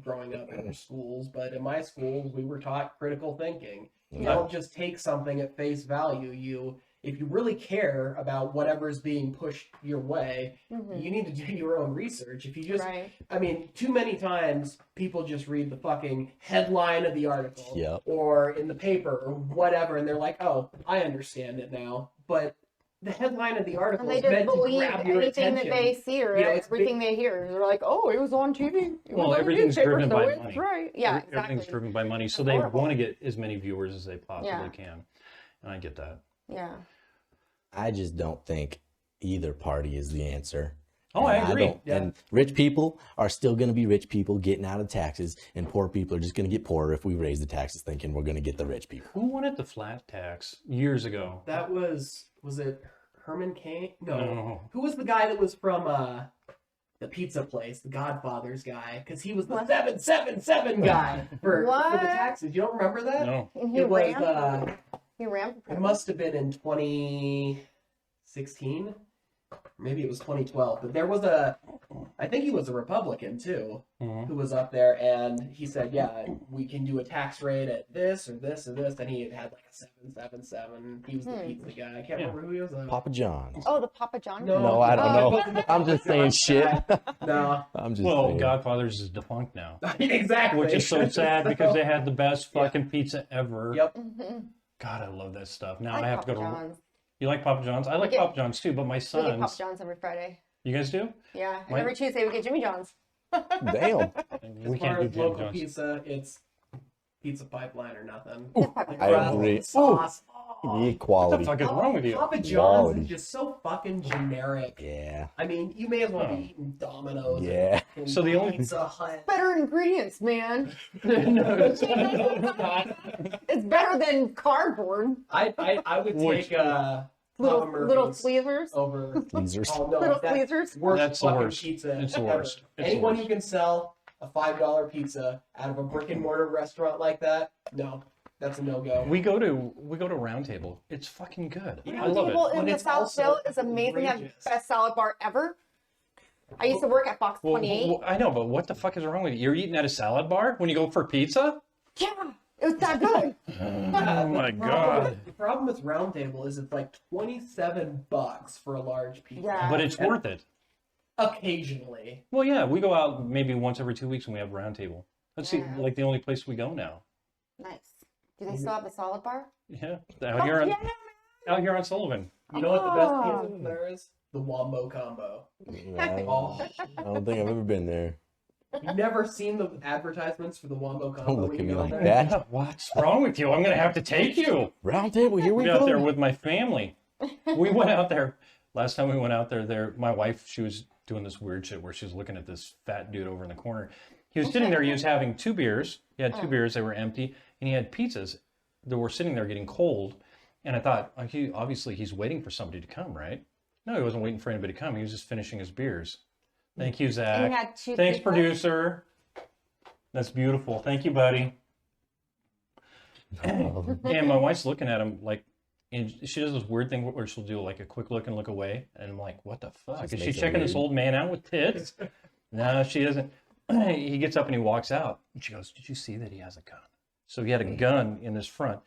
growing up in your schools, but in my schools, we were taught critical thinking. You don't just take something at face value. If you really care about whatever's being pushed your way, you need to do your own research. If you just, Right. I mean, too many times people just read the fucking headline of the article Yep. or in the paper or whatever, and they're like, "Oh, I understand it now." But the headline of the article And they is just meant to believe grab your anything attention. that they see or You know, it's everything they hear. They're like, oh, it was on TV. It Well, was on the everything's newspaper, driven so by it's money. right. Yeah, Everything's exactly. driven by money, so That's they horrible. want to get as many viewers as they possibly Yeah. can, and I get that. Yeah. I just don't think either party is the answer. Oh, And I agree. don't- And rich people are still going to be rich people getting out of taxes, and poor people are just going to get poorer if we raise the taxes thinking we're going to get the rich people. Who wanted the flat tax years ago? That was it Herman Cain? No. Who was the guy that was from the pizza place, the Godfather's guy? Because he was the 777 guy for the What? taxes. You don't remember that? No. And he It was. ran. He ran for It president. must have been in 2016. Maybe it was 2012. But there was I think he was a Republican too, Mhm. who was up there, and he said, "Yeah, we can do a tax rate at this or this or this." And he had like a 777. He was the pizza guy. I can't remember who he was. Papa John's. Oh, the Papa John. No, I don't know. Oh. I'm just saying shit. No, I'm just Well, saying. Godfather's is defunct now, exactly. which is so sad because they had the best fucking pizza ever. Yep. God, I love that stuff. Now I I, like have to Papa go to. John's. You like Papa John's? I like get- Papa John's too, but my We get Papa sons. John's every Friday. You guys do? Yeah. And My- every Tuesday we get Jimmy John's. Damn. We As can't far do as Jim local John's. pizza, it's Pizza Pipeline or nothing. I agree. Sauce. The What the quality. fuck is wrong with you? Papa John's Quality. is just so fucking generic. Yeah. I mean, you may as well be eating Domino's. Yeah. And So the only- Pizza Hut. Better ingredients, man. No, it's I It's better than cardboard. would Which- take Little Papa little Murphy's tweezers. over. Tweezers. Oh no, Little that's tweezers. worst That's the fucking worst. pizza It's the ever. worst. It's the Anyone worst. who can sell a $5 pizza out of a brick and mortar restaurant like that, no, that's a no go. We go to Round Table. It's fucking good. Yeah. I love Table it. in But the it's South also Hill is amazing. They have the outrageous. best salad bar ever. I used to work at Fox Well, 28. I know, but what the fuck is wrong with you? You're eating at a salad bar when you go for pizza? Yeah, it was that good. Oh my god. The problem with Round Table is it's like $27 for a large pizza. Yeah. But it's worth it. Occasionally. Well, yeah, we go out maybe once every 2 weeks when we have Round Table. That's Yeah. like the only place we go now. Nice. Do they still have the salad bar? Yeah, out here on, yeah, out here on Sullivan. You know what the best Oh. pizza there is? The Wombo Combo. I Oh, don't think I've ever been there. you've never seen the advertisements for the Wombo Combo? Don't look when at you me go like there? that. Yeah, what's wrong with you? I'm gonna have to take you. Round table, here we Be out there go. with my family. We went out there last time we went out there. My wife, she was doing this weird shit where she was looking at this fat dude over in the corner. He was sitting there. He was having 2 beers. He had 2 beers. They were empty, and he had pizzas that were sitting there getting cold. And I thought, obviously, he's waiting for somebody to come, right? No, he wasn't waiting for anybody to come. He was just finishing his beers. Thank you, And Zach. you had two Thanks, people? producer. That's beautiful. Thank you, buddy. And my wife's looking at him like, and she does this weird thing where she'll do like a quick look and look away. And I'm like, what the fuck? Just Is she makes it checking this weird. old man out with tits? No, she doesn't. He gets up and he walks out. And she goes, did you see that he has a gun? So he had a gun in his front.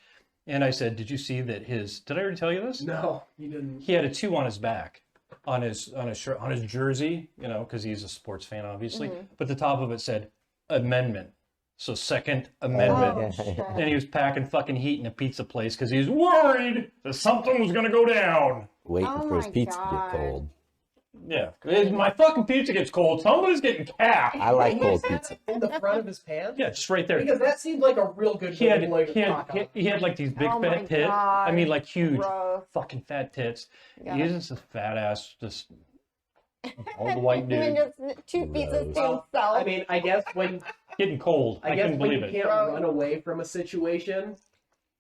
And I said, did you see that did I already tell you this? No, you didn't. He had a 2 on his back, on his shirt, on his jersey, because he's a sports fan, obviously. But the top of it said amendment. So Second Amendment. Oh, shit. And he was packing fucking heat in a pizza place because he was worried that something was gonna go down. Waiting Oh for his my pizza to God. get cold. Yeah, if my fucking pizza gets cold, somebody's getting capped. I like cold pizza. In the front of his pants? Yeah, just right there. Because that seemed like a real good He had, way to he had, talk on. he had like these big Oh my fat tits. I God. mean, like huge, Gross. fucking fat tits. Yeah. He's just a fat ass, just old white And dude. just 2 pizzas to Well, himself. I mean, I guess when Getting cold. I guess couldn't when believe you it. can't Bro. run away from a situation,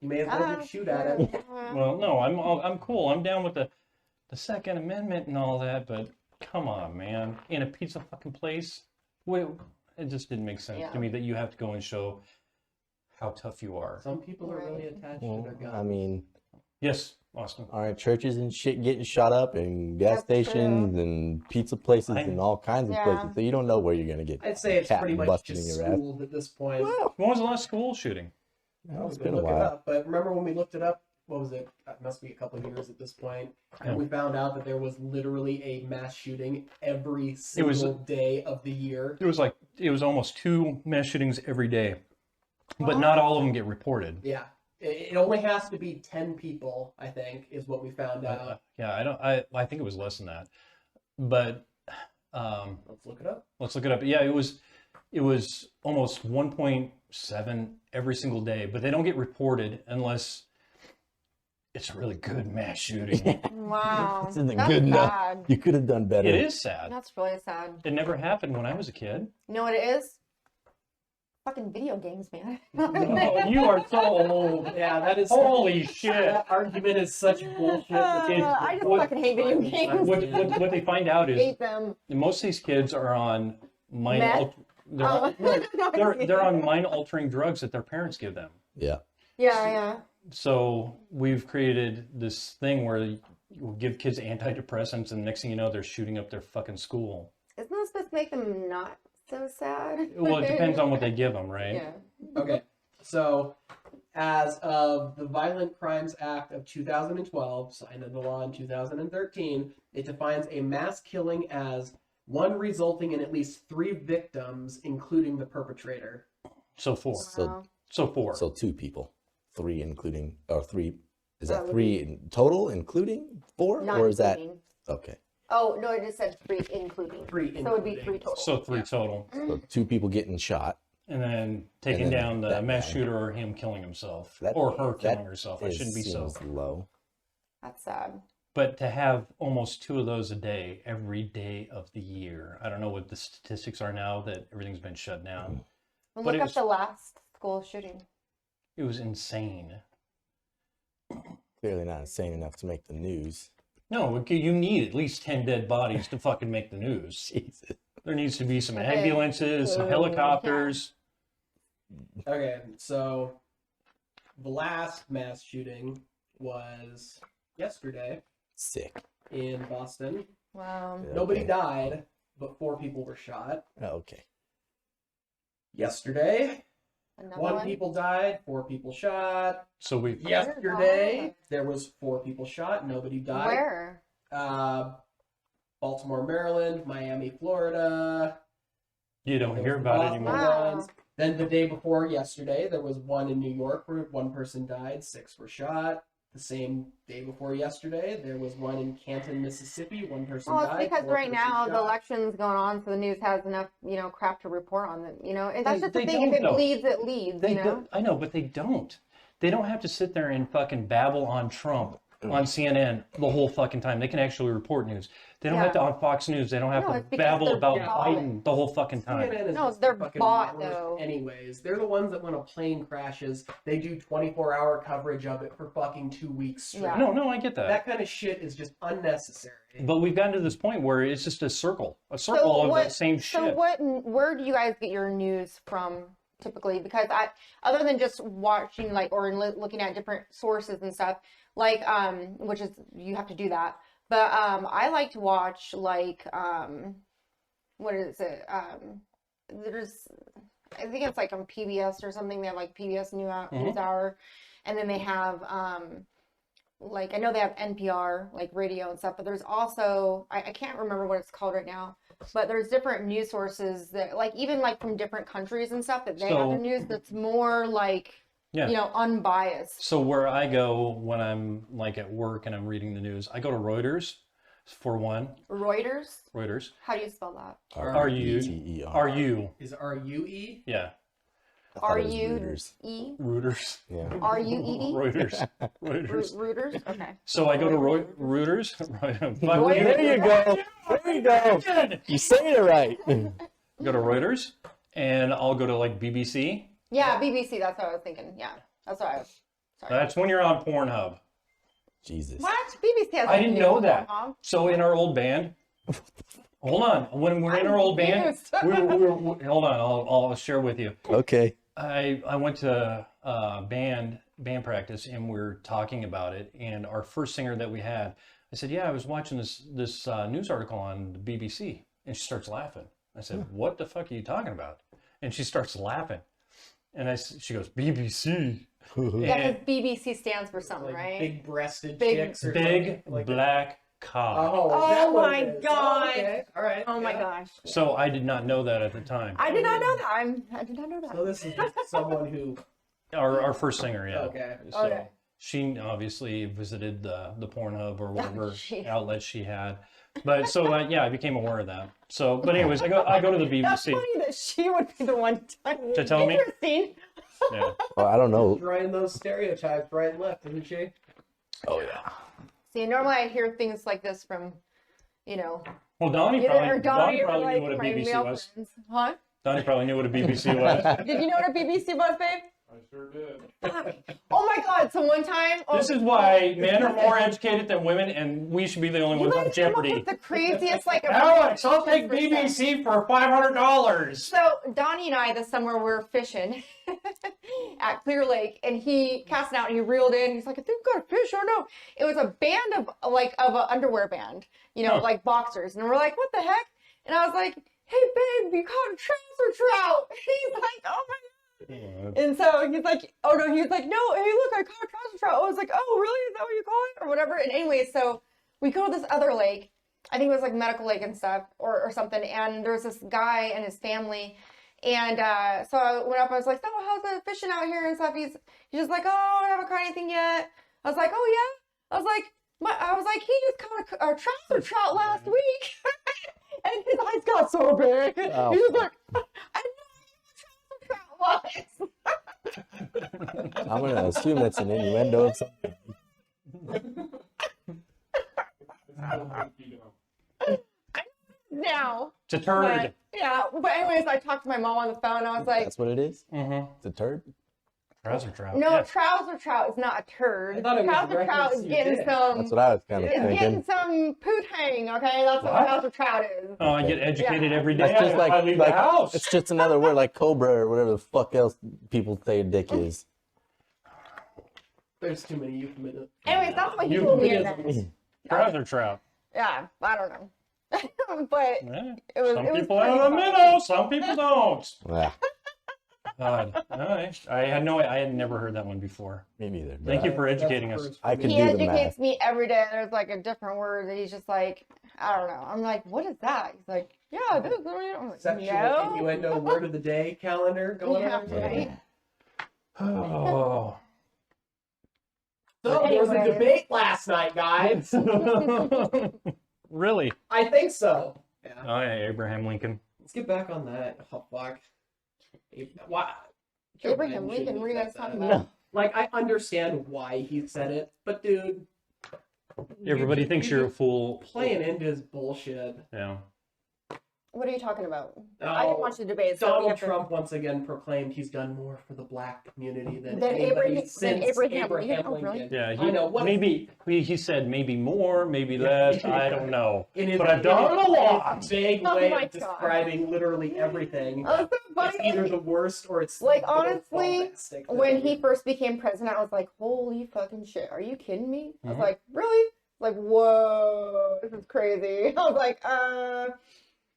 you may as well just shoot at it. Well, no, I'm cool. I'm down with the Second Amendment and all that, but come on, man. In a pizza fucking place, wait, it just didn't make sense Yeah. to me that you have to go and show how tough you are. Some people are really attached to their guns. I mean, Yes, Austin. all right, churches and shit getting shot up, and gas That's stations, and pizza places, I- and all kinds of Yeah. places. So you don't know where you're gonna get. I'd say it's cat pretty much busted just in your ass. schools at this point. When was the last school shooting? Well, it's We been a look it while. up, but remember when we looked it up? What was it? It must be a couple of years at this point. Yeah. And we found out that there was literally a mass shooting every single day of the year. It was almost 2 mass shootings every day, but not all of them get reported. Yeah. It only has to be 10 people, I think, is what we found out. Yeah, I think it was less than that, but Let's look it up. let's look it up. Yeah, it was almost 1.7 every single day, but they don't get reported unless it's a really good mass shooting. Wow. This isn't That's good enough. sad. You could have done better. It is sad. That's really sad. It never happened when I was a kid. You know what it is? Fucking video games, man. Oh, you are so old. Yeah, that is. Holy shit. That argument is such bullshit. I just what- fucking hate video games. What they find out is Hate them. most of these kids are on mind Meth? they're, Oh. they're on mind altering drugs that their parents give them. Yeah. Yeah. So we've created this thing where you give kids antidepressants, and next thing you know, they're shooting up their fucking school. Isn't that supposed to make them not so sad? Well, it depends on what they give them, right? Yeah. Okay, so as of the Violent Crimes Act of 2012, signed into law in 2013, it defines a mass killing as one resulting in at least 3 victims, including the perpetrator. So 4. Wow. So 4. So 2 people, 3 including, or 3. Is That that would 3 in total, including 4, Not or is that including. okay? Oh, no, it just said 3 including. 3 So it would be including. 3 total. So 3 total. So 2 people getting shot. And then taking And then down the that mass guy. shooter or him killing himself. That- or her that killing herself. I It shouldn't be so. seems low. That's sad. But to have almost 2 of those a day, every day of the year. I don't know what the statistics are now that everything's been shut down. Well, But look it up was- the last school shooting. It was insane. Clearly not insane enough to make the news. No, you need at least 10 dead bodies to fucking make the news. Jesus. There needs to be some Okay. ambulances, some Yeah. helicopters. Okay, so the last mass shooting was yesterday Sick. in Boston. Wow. Yeah, Nobody okay. died, but 4 people were shot. Oh, okay. Yesterday, Another 1 one? people died, 4 people shot. So we Yesterday, there was 4 people shot. Nobody died. Where? Baltimore, Maryland, Miami, Florida. you don't There hear was about it Boston anymore. Wow. ones. Then the day before yesterday, there was 1 in New York where 1 person died, 6 were shot. The same day before yesterday, there was 1 in Canton, Mississippi, 1 person Well, it's died. because 4 right persons now the shot. election's going on, so the news has enough, crap to report on them. And that's just the They thing. don't, If it though. bleeds, it leads. They don't, I know, but they don't. They don't have to sit there and fucking babble on Trump on CNN the whole fucking time. They can actually report news. They don't have to on Fox News. They don't have No, to it's because babble they're about bought. Biden the whole fucking time. CNN is No, just they're the fucking bought, worst though. anyways. They're the ones that when a plane crashes, they do 24-hour coverage of it for fucking 2 weeks straight. Yeah. No, I get that. That kind of shit is just unnecessary. But we've gotten to this point where it's just a circle of the same So shit. where do you guys get your news from typically? Because other than just watching or looking at different sources and stuff, which is, you have to do that. But I like to watch what is it? There's, I think it's on PBS or something. They have PBS News Hour, and then they have I know they have NPR radio and stuff. But there's also I can't remember what it's called right now. But there's different news sources that even from different countries and stuff that they have their news that's more unbiased. So where I go when I'm at work and I'm reading the news, I go to Reuters for one. Reuters? How do you spell that? R-U-T-E-R. R-U. Is R-U-E? Yeah. R-U-E? Reuters. Yeah. R-U-E-E? Reuters. Reuters? Okay. So I go to Reuters. There you go. There you go. You say it right. Go to Reuters, and I'll go to BBC. Yeah, BBC. That's what I was thinking. Yeah, that's what I was. Sorry. That's when you're on Pornhub. What? Jesus. BBC has. I didn't know that. Pornhub. So in our old band, hold on. When we're in our old band, we're hold on. I'll share with you. Okay. I went to band practice, and we're talking about it. And our first singer that we had, I said, "Yeah, I was watching this news article on the BBC," and she starts laughing. I said, "What the fuck are you talking about?" And she starts laughing, and she goes, "BBC." Yeah, because BBC stands for something, right? Big-breasted Big- chicks or Big something black cock. Oh, is that Oh what my it is? God. Okay. All right. Oh my yeah. gosh. So I did not know that at the time. I did not know that. I did not know So that. this is just someone who. Our first singer, yeah. Okay. So Okay. she obviously visited the Pornhub or whatever Jeez. outlet she had. But so I became aware of that. So, but anyways, I go to the That's BBC. funny that she would be the one To tell me? Interesting. Yeah. Well, I don't know. Trying those stereotypes right and left, isn't she? Oh, yeah. See, normally I hear things like this from, Well, Donnie either probably, or Donnie or knew what a my BBC male was. friends. Huh? Donnie probably knew what a BBC was. Did you know what a BBC was, babe? I sure did. Oh my God! So one time, This is why men are more educated than women, and we should be the only you ones on guys come up Jeopardy. with the craziest Alex, I'll take BBC for $500. So Donnie and I this summer were fishing at Clear Lake, and he cast it out and he reeled in. He's like, "I think I've got a fish." Oh no! It was a band of an underwear band, Huh. like boxers, and we're like, "What the heck?" And I was like, "Hey babe, you caught a trouser trout." He's like, "Oh my." And so he's like, oh no, he was like, no, hey, look, I caught a trouser trout. I was like, oh, really? Is that what you call it? Or whatever. And anyway, so we go to this other lake. I think it was Medical Lake and stuff or something. And there was this guy and his family. And so I went up. I was like, so how's the fishing out here and stuff? He's just like, oh, I haven't caught anything yet. I was like, oh, yeah. I was like, he just caught a trouser trout last week. And his eyes got so big. Oh. He's just like, I was. I'm going to assume that's an innuendo of something. Now. It's a turd. But, yeah. But anyways, I talked to my mom on the phone. I was like, That's what it is? Mm-hmm. It's a turd? Trouser trout. no, Yeah. trouser trout is not a turd. I thought it was Trouser a trout reference is to getting dick. some. That's what I was kind of It's getting thinking. some poot hang, okay? That's what What? trouser trout is. Oh, I get educated Yeah. every day. That's just like, I leave the house. it's just another word like cobra or whatever the fuck else people say dick is. There's too many euphemisms. Anyways, that's what he told me. Euphemisms. Trouser trout. Yeah, I don't know. But Yeah. it was. Some it was people pretty have a funny. minnow, some people don't. Yeah, God. All right. I had never heard that one before. me neither. but Thank you for That's educating the us. first I for could me. He do the educates math. me every day. There's like a different word that he's just like, I don't know. I'm like, what is that? He's like, yeah, this is what I'm like, Sexual no. innuendo word of the day calendar going Yeah, on. right. Oh. So there was a Anyways. debate last night, guys. Really? I think so. Yeah. Oh, yeah, Abraham Lincoln. Let's get back on that. Oh, fuck. Why? Abraham Joe Biden Lincoln, shouldn't what are you have guys said talking that. about? Like, I understand why he said it, but dude, Everybody thinks you're a just fool. playing into his bullshit. Yeah. What are you talking about? I didn't watch the debate. So we Donald have to- Trump once again proclaimed he's done more for the black community than Than anybody Abraham- since than Abraham Abraham Lincoln? Oh, Lincoln. really? Yeah, I know. What he said maybe more, maybe less. I don't know. in his, But I've done a lot. in his vague Oh way my of describing literally everything. Oh, so funny. It's either the worst or it's Like, the most honestly, bombastic when thing. he first became president, I was like, holy fucking shit, are you kidding me? I was Mhm. like, really? Like, whoa, this is crazy. I was like,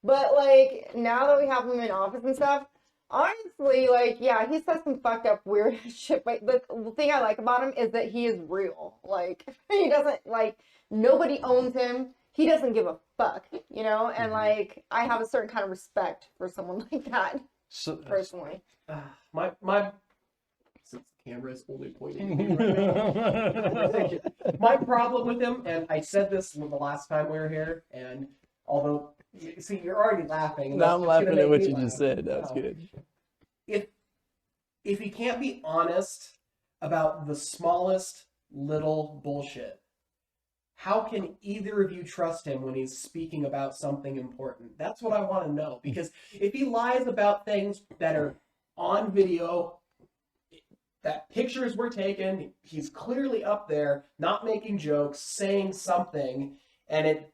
but like, now that we have him in office and stuff, honestly, like, yeah, he says some fucked up weird shit, but the thing I like about him is that he is real. Like, he doesn't, like, nobody owns him. He doesn't give a fuck, you know? And like, I have a certain kind of respect for someone like that, So, personally. My since the camera is only pointing at me right now. My problem with him, and I said this the last time we were here, and although see you're already laughing. Now I'm that's gonna laughing at make what me you laugh. just said. That was No. good. If he can't be honest about the smallest little bullshit, how can either of you trust him when he's speaking about something important? That's what I want to know. Because if he lies about things that are on video, that pictures were taken, he's clearly up there, not making jokes, saying something, and it,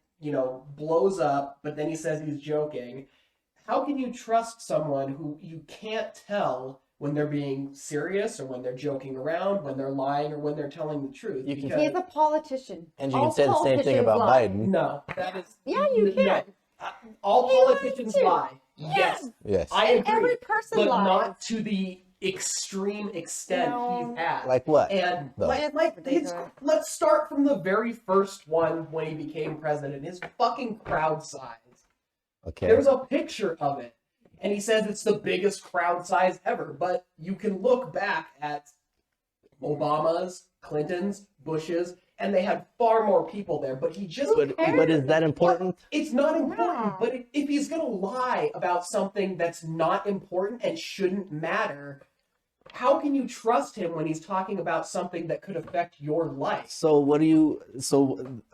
blows up, but then he says he's joking. How can you trust someone who you can't tell when they're being serious or when they're joking around, when they're lying or when they're telling the truth? You can- Because- He's a politician. And you All can say the same thing politicians about lie. Biden. No, that is... Yeah, you no. can. All He lies politicians too. lie. Yes, Yes. I And agree. every person but lies. not to the extreme extent No. he's at. Like what? And though? let's start from the very first one when he became president. His fucking crowd size. Okay. There's a picture of it, and he says it's the biggest crowd size ever. But you can look back at Obama's, Clinton's, Bush's, and they had far more people there. But he just But is that important? it's not important. No. But if he's gonna lie about something that's not important and shouldn't matter, how can you trust him when he's talking about something that could affect your life? So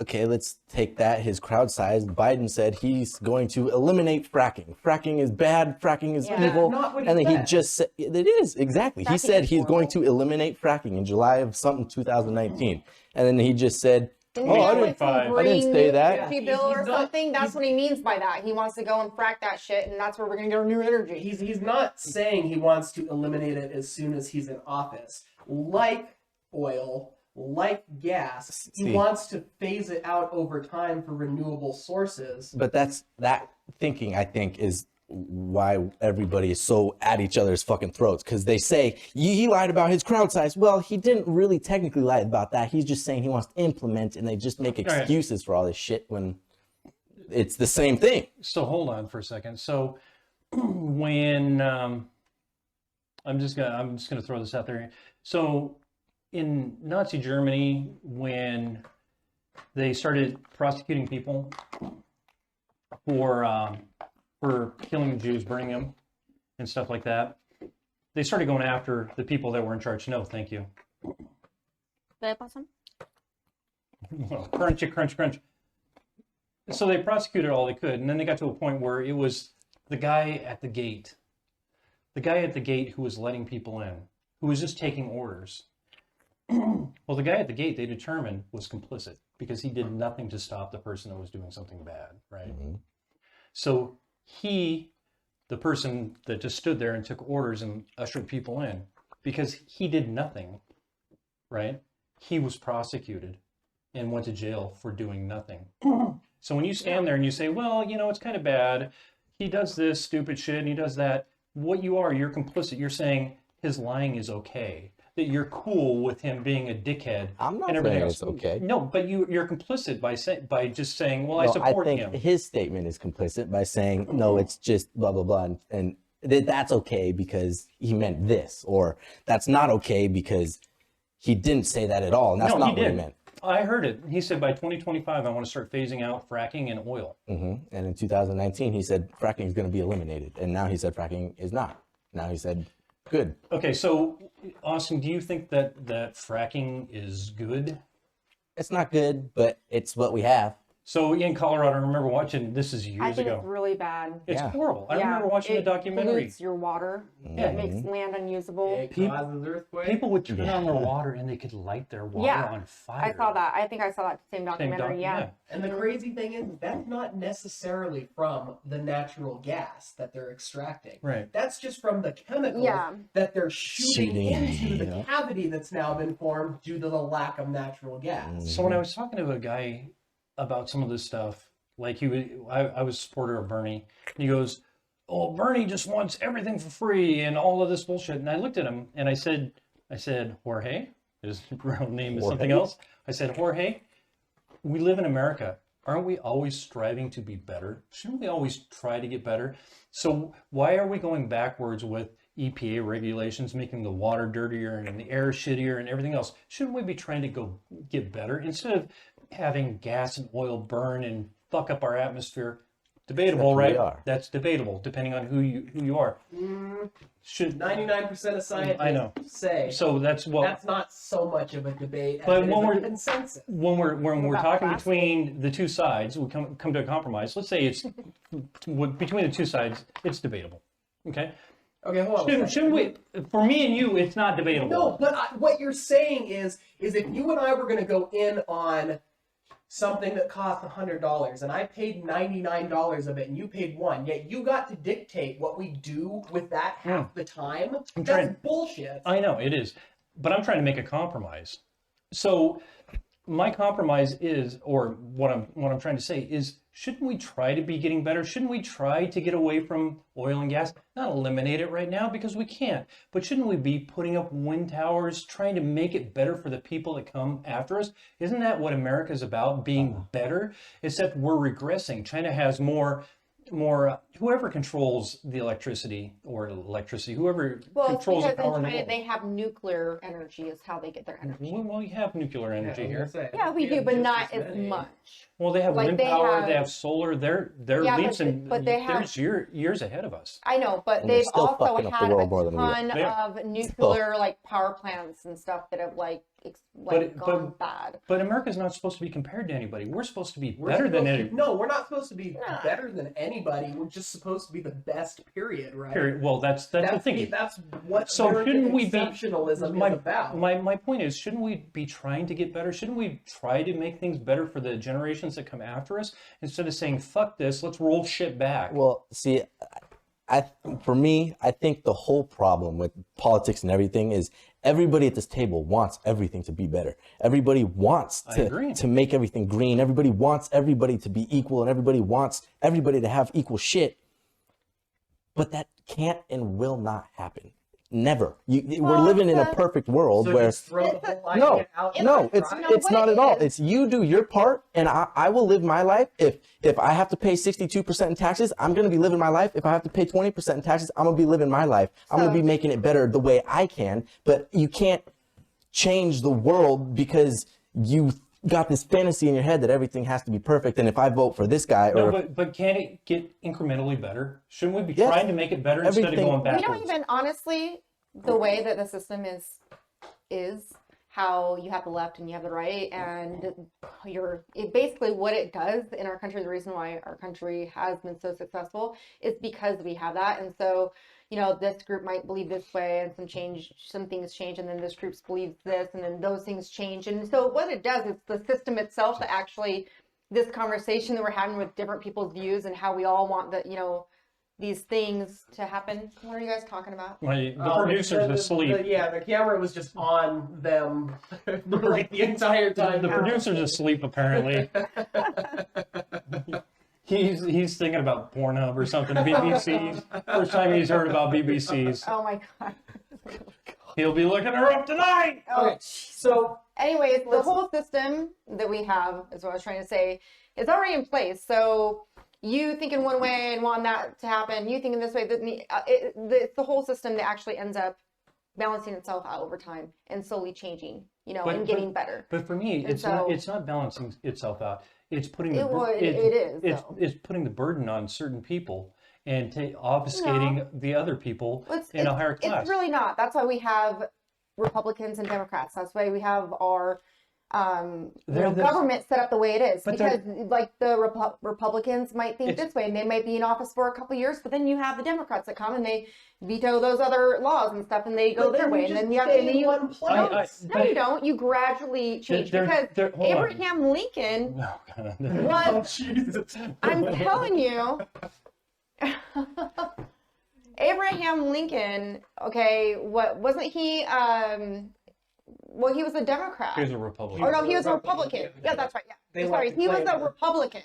okay, let's take that. His crowd size. Biden said he's going to eliminate fracking. Fracking is bad. Fracking is Yeah. evil. That's not what he And then he said. just said, it is, exactly. He Fracking said is he's going to horrible. eliminate fracking in July of something 2019. And then he just said, Didn't oh, he I have, didn't, like, some I didn't green say new that. energy Yeah, bill he's or not- something? That's he's- what he means by that. He wants to go and frack that shit, and that's where we're gonna get our new energy. He's not saying he wants to eliminate it as soon as he's in office. Like oil, like gas, he See. wants to phase it out over time for renewable sources. but that thinking, I think, is why everybody is so at each other's fucking throats, because they say he lied about his crowd size. Well, he didn't really technically lie about that. He's just saying he wants to implement, and they just make right. excuses for all this shit when it's the same thing. So hold on for a second. So when I'm just gonna throw this out there. So in Nazi Germany, when they started prosecuting people for killing Jews, burning them, and stuff like that, they started going after the people that were in charge. No, thank you. Crunch it, crunch, crunch. So they prosecuted all they could, and then they got to a point where it was the guy at the gate who was letting people in, who was just taking orders. Well, the guy at the gate, they determined, was complicit because he did nothing to stop the person that was doing something bad, right? So the person that just stood there and took orders and ushered people in, because he did nothing, right? He was prosecuted and went to jail for doing nothing. So when you stand there and you say, well, it's kind of bad, he does this stupid shit and he does that, you're complicit. You're saying his lying is okay, that you're cool with him being a dickhead. I'm not and everything saying else. it's okay. No, but you're complicit by just saying, well, I No, support I think him. his statement is complicit by saying, no, it's just blah, blah, blah. And that's okay because he meant this, or that's not okay because he didn't say that at all. And that's No, not he what he did. meant. I heard it. He said by 2025, I want to start phasing out fracking and oil. And in 2019, he said fracking is going to be eliminated. And now he said fracking is not. Now he said, good. Okay, so Austin, do you think that fracking is good? It's not good, but it's what we have. So in Colorado, I remember watching, this is I years think ago. it's really bad. It's Yeah. horrible. I remember watching a it documentary. pollutes your water. Yeah. It makes land unusable. It Peop- causes earthquakes. People would turn Yeah. on their water and they could light their water Yeah, on fire. I saw that. I think I saw that same Same documentary. Yeah. And the crazy thing is, that's not necessarily from the natural gas that they're extracting. Right. That's just from the chemicals Yeah. that they're shooting Shooting, into the yeah. cavity that's now been formed due to the lack of natural gas. So when I was talking to a guy about some of this stuff, like I was a supporter of Bernie, and he goes, "Oh, Bernie just wants everything for free and all of this bullshit." And I looked at him and I said, Jorge, his real name is something else. I said, Jorge, we live in America. Aren't we always striving to be better? Shouldn't we always try to get better? So why are we going backwards with EPA regulations, making the water dirtier and the air shittier and everything else? Shouldn't we be trying to go get better instead of having gas and oil burn and fuck up our atmosphere? Debatable, That's what we right? are. That's debatable, depending on who you are. Should 99% of scientists I know. say so that's what. that's not so much of a debate as But it when is a we're- consensus. when we're about talking plastic? between the two sides, we come to a compromise. Let's say it's between the two sides, it's debatable. Okay, Okay, hold on. a second. shouldn't we? For me and you, it's not debatable. No, but what you're saying is if you and I were going to go in on something that cost $100 and I paid $99 of it and you paid $1, yet you got to dictate what we do with that half the time, that's trying- bullshit. I know it is, but I'm trying to make a compromise. So my compromise is, or what I'm trying to say is, shouldn't we try to be getting better? Shouldn't we try to get away from oil and gas? Not eliminate it right now because we can't, but shouldn't we be putting up wind towers, trying to make it better for the people that come after us? Isn't that what America's about, being better? Except we're regressing. China has more whoever controls the electricity, whoever Well, it's controls the because power in in the China world. they have nuclear energy is how they get their energy. Well, we have nuclear energy here. Yeah, we do, but not as much. Well, they have Like, wind they power, they have- have solar. They're Yeah, leaps but- and but they have- there's years ahead of us. I know, but And they're they've still also fucking up the had a world more than we are. ton They are. of nuclear like power plants and stuff that have But- gone bad. But America's not supposed to be compared to anybody. We're supposed to be We're better than supposed any. to- No, we're not supposed to be better than anybody. We're just supposed to be the best, period, right? Period. Well, that's the thing. That's what So American shouldn't we be? exceptionalism My, is about. my point is, shouldn't we be trying to get better? Shouldn't we try to make things better for the generations that come after us instead of saying fuck this, let's roll shit back? Well, see, for me, I think the whole problem with politics and everything is everybody at this table wants everything to be better. Everybody wants agree. to make everything green. Everybody wants everybody to be equal, and everybody wants everybody to have equal shit. But that can't and will not happen. Never. We're Well, living in a it's a- perfect world So where just throw the whole idea no, out. no, there, it's right? it's what not it at all. is- It's you do your part, and I will live my life. If I have to pay 62% in taxes, I'm gonna be living my life. If I have to pay 20% in taxes, I'm gonna be living my life. I'm gonna So- be making it better the way I can. But you can't change the world because you got this fantasy in your head that everything has to be perfect. And if I vote for this guy, No, or but can it get incrementally better? Shouldn't we be Yes. trying to make it better instead of Everything- going We backwards? don't even honestly the way that the system is how you have the left and you have the right, and basically what it does in our country. The reason why our country has been so successful is because we have that. And so, this group might believe this way, and some things change, and then this group believes this, and then those things change. And so what it does is the system itself that actually, this conversation that we're having with different people's views and how we all want these things to happen. What are you guys talking about? The Oh, producer's the- asleep. the camera was just on them like the entire time. The producer's asleep apparently. He's thinking about Pornhub or something. BBC's first time he's heard about BBC's. Oh my god. He'll be looking her up tonight. Okay, so Anyways, the whole system that we have, is what I was trying to say, is already in place. So you think in one way and want that to happen, you think in this way. It's the whole system that actually ends up balancing itself out over time and slowly changing, and getting better. But for me, And it's not balancing itself out. It's putting It is, though. it's putting the burden on certain people and obfuscating the other people in a higher class. It's really not. That's why we have Republicans and Democrats. That's why we have our They're the- government set up the way it is, But they're- because like the Republicans might think It's- this way, and they might be in office for a couple years, but then you have the Democrats that come and they veto those other laws and stuff, and they go But their then way, you and just then you have stay and in you one place. no, you don't. You gradually change because hold on. Abraham Lincoln No, God. Oh, was. Jesus. I'm telling you. Abraham Lincoln, okay, what wasn't he? Well, he was a Democrat. He was a Republican. Oh no, he was a Republican. Republican. Yeah, that's right. Yeah, They sorry, like to he was claim a that. Republican,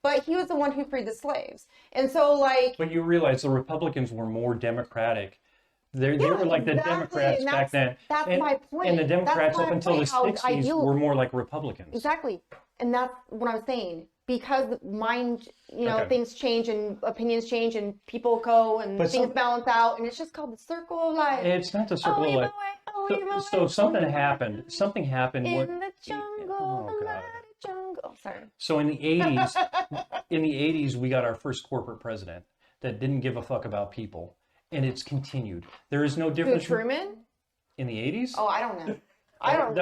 but he was the one who freed the slaves. And so, like, But you realize the Republicans were more democratic. They yeah, were like the exactly, Democrats and back then. That's and, my point. And the That's Democrats my up until the point, how 60s ideal- were more like Republicans. Exactly, and that's what I'm saying. Because mind, Okay. things change and opinions change and people go and But things some- balance out, and it's just called the circle of life. It's not the circle of Leave life. away, leave So away. something happened. Something happened. In the jungle, Oh, the God. mighty jungle. Oh, sorry. So in the 80s, we got our first corporate president that didn't give a fuck about people, and it's continued. There is no Who, difference Truman? in the 80s. Oh, I don't know. I don't.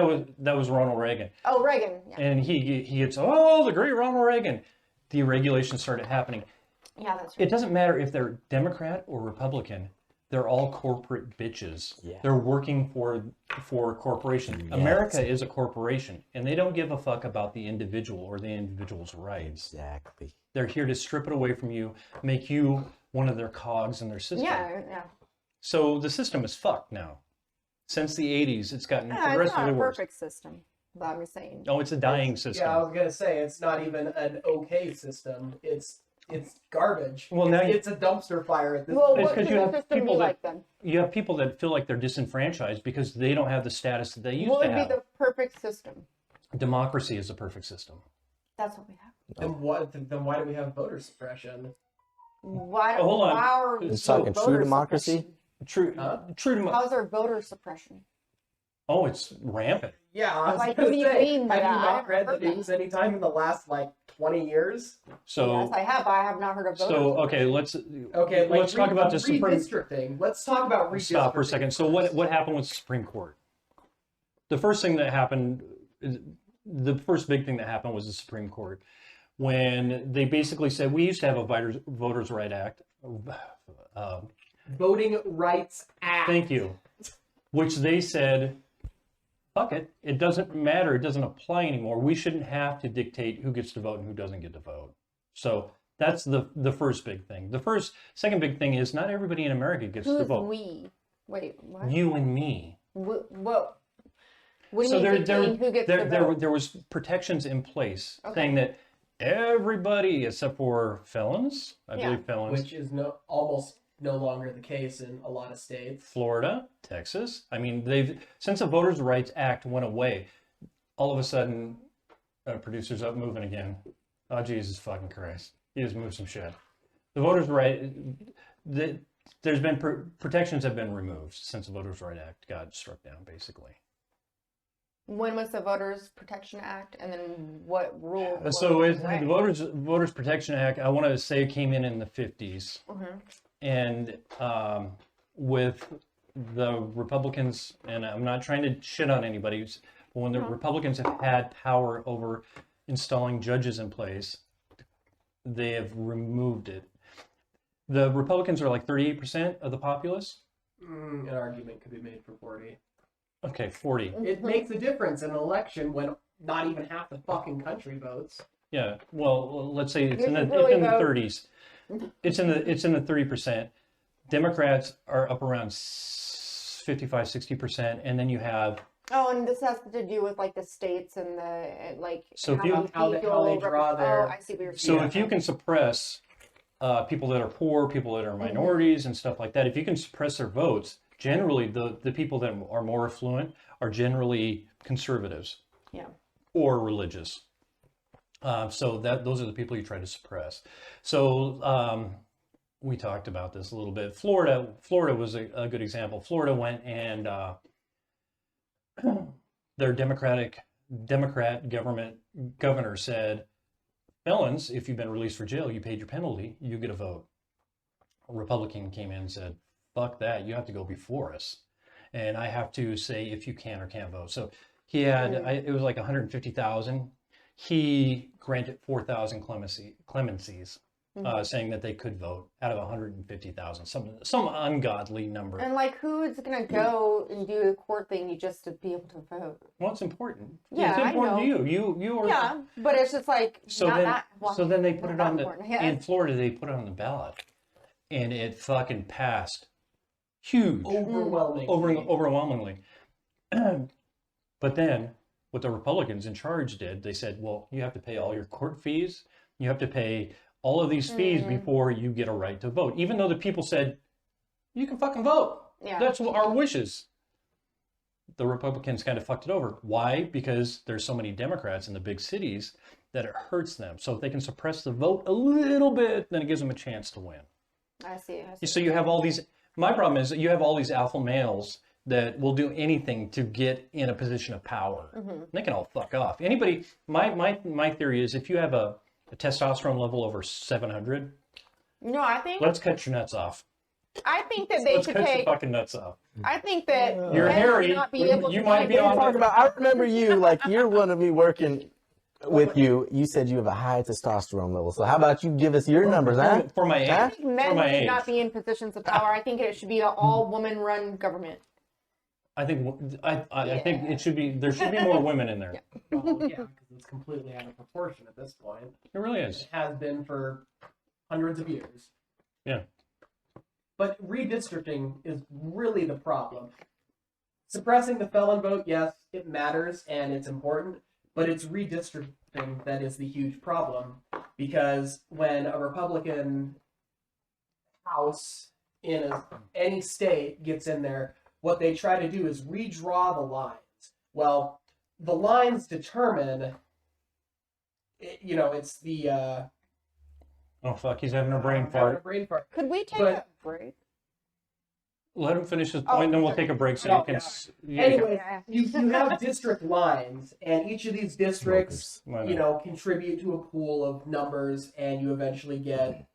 That was Ronald Reagan, Oh, Reagan. Yeah, and he gets the great Ronald Reagan. Deregulation started happening. yeah, that's right. It doesn't matter if they're Democrat or Republican. They're all corporate bitches. Yeah. They're working for a corporation. Yes. America is a corporation, and they don't give a fuck about the individual or the individual's rights. Exactly. They're here to strip it away from you, make you one of their cogs in their system. Yeah. So the system is fucked now. Since the 80s, it's gotten Yeah, it's not progressively a worse. perfect system, but I'm just saying. Oh, it's a dying system. Yeah, I was gonna say it's not even an okay system. It's garbage. Well, now it's a dumpster fire at this Well, point. It's what 'cause should you the have system be people that- like then? You have people that feel like they're disenfranchised because they don't have the status that they used What to would have. be the perfect system? Democracy is a perfect system. That's what we have. Then why do we have voter suppression? Why? Oh, hold on. Why are You're talking true voter democracy? suppression? True, Huh? true to. How's our voter suppression? Oh, it's rampant. Yeah, I was Like, gonna what do you say, mean by have you that? I not haven't read the heard that. news anytime in the last 20 years? So, Yes, I have, but I have not heard of voter. so okay, let's Okay, like let's talk about the Supreme. redistricting. Let's talk about redistricting. Stop for a second. So what happened with the Supreme Court? The first thing that happened, the first big thing that happened was the Supreme Court, when they basically said we used to have a Voters' Right Act. Voting Rights Act. Thank you. Which they said, fuck it, it doesn't matter, it doesn't apply anymore. We shouldn't have to dictate who gets to vote and who doesn't get to vote. So that's the first big thing. Second big thing is not everybody in America gets to Who's vote. we? Wait, what? You and me. What? What do you So mean dictating who gets to vote? there was protections in place Okay. saying that everybody except for felons, I Yeah. believe felons, Which is almost no longer the case in a lot of states. Florida, Texas. I mean, since the Voters' Rights Act went away, all of a sudden, producer's up moving again. Oh, Jesus fucking Christ. He just moved some shit. The voters' right, there's been protections have been removed since the Voters' Right Act got struck down, basically. When was the Voters Protection Act, and then what rule? So was the away? Voters Protection Act, I want to say, came in the 50s. Mhm. And with the Republicans, and I'm not trying to shit on anybody, but when the Republicans have had power over installing judges in place, they have removed it. The Republicans are like 38% of the populace. An argument could be made for 40. Okay, 40. It makes a difference in an election when not even half the fucking country votes. Yeah. Well, let's say it's You in the should really vote. 30s. It's in the 30%. Democrats are up around 55, 60%, and then you have Oh, and this has to do with like the states and like So if you- How they draw their- Oh, I see what you're So saying. if you can suppress people that are poor, people that are minorities and stuff like that, if you can suppress their votes, generally the people that are more affluent are generally conservatives Yeah. or religious. So those are the people you try to suppress. So we talked about this a little bit. Florida was a good example. Florida went and their Democrat governor said, felons, if you've been released for jail, you paid your penalty, you get a vote. A Republican came in and said, fuck that, you have to go before us. And I have to say if you can or can't vote. So He had it was like 150,000. He granted 4,000 clemencies, saying that they could vote out of 150,000. Some ungodly number. And like, who's gonna go and do a court thing just to be able to vote? Well, it's important. Yeah, It's I important to know. you are. Yeah, but it's just like So not then, that. Well, so then they put not it that on the important. Yeah. in Florida. They put it on the ballot, and it fucking passed, huge, overwhelmingly. But then, what the Republicans in charge did, they said, "Well, you have to pay all your court fees. You have to pay all of these fees before you get a right to vote." Even though the people said, "You can fucking vote. Yeah. That's what our wishes." The Republicans kind of fucked it over. Why? Because there's so many Democrats in the big cities that it hurts them. So if they can suppress the vote a little bit, then it gives them a chance to win. I see. So you have all these. My problem is that you have all these alpha males that will do anything to get in a position of power. They can all fuck off. Anybody. My theory is if you have a testosterone level over 700, No, I think let's cut your nuts off. that they Let's should cut your take. fucking nuts off. I think that You're men hairy. should not be able You to might take be on Talk about, I remember you, like, you're one of me working with you. You said you have a high testosterone level. So how about you give us your numbers, huh? For my age. Huh? I think men For my should age. not be in positions of power. I think it should be an all-woman run government. I think it should be. There should be more women in there. Well, yeah, because it's completely out of proportion at this point. It really is. It has been for hundreds of years. Yeah. But redistricting is really the problem. Suppressing the felon vote, yes, it matters and it's important, but it's redistricting that is the huge problem. Because when a Republican House in any state gets in there, what they try to do is redraw the lines. Well, the lines determine, it's the... Oh fuck, he's having a brain I'm having a fart. brain fart. Could we take But- a break? Let him finish his point, then we'll take a break so No, you can. yeah. Anyway, you have district lines, and each of these districts, Smokers. contribute to a pool of numbers, and you eventually get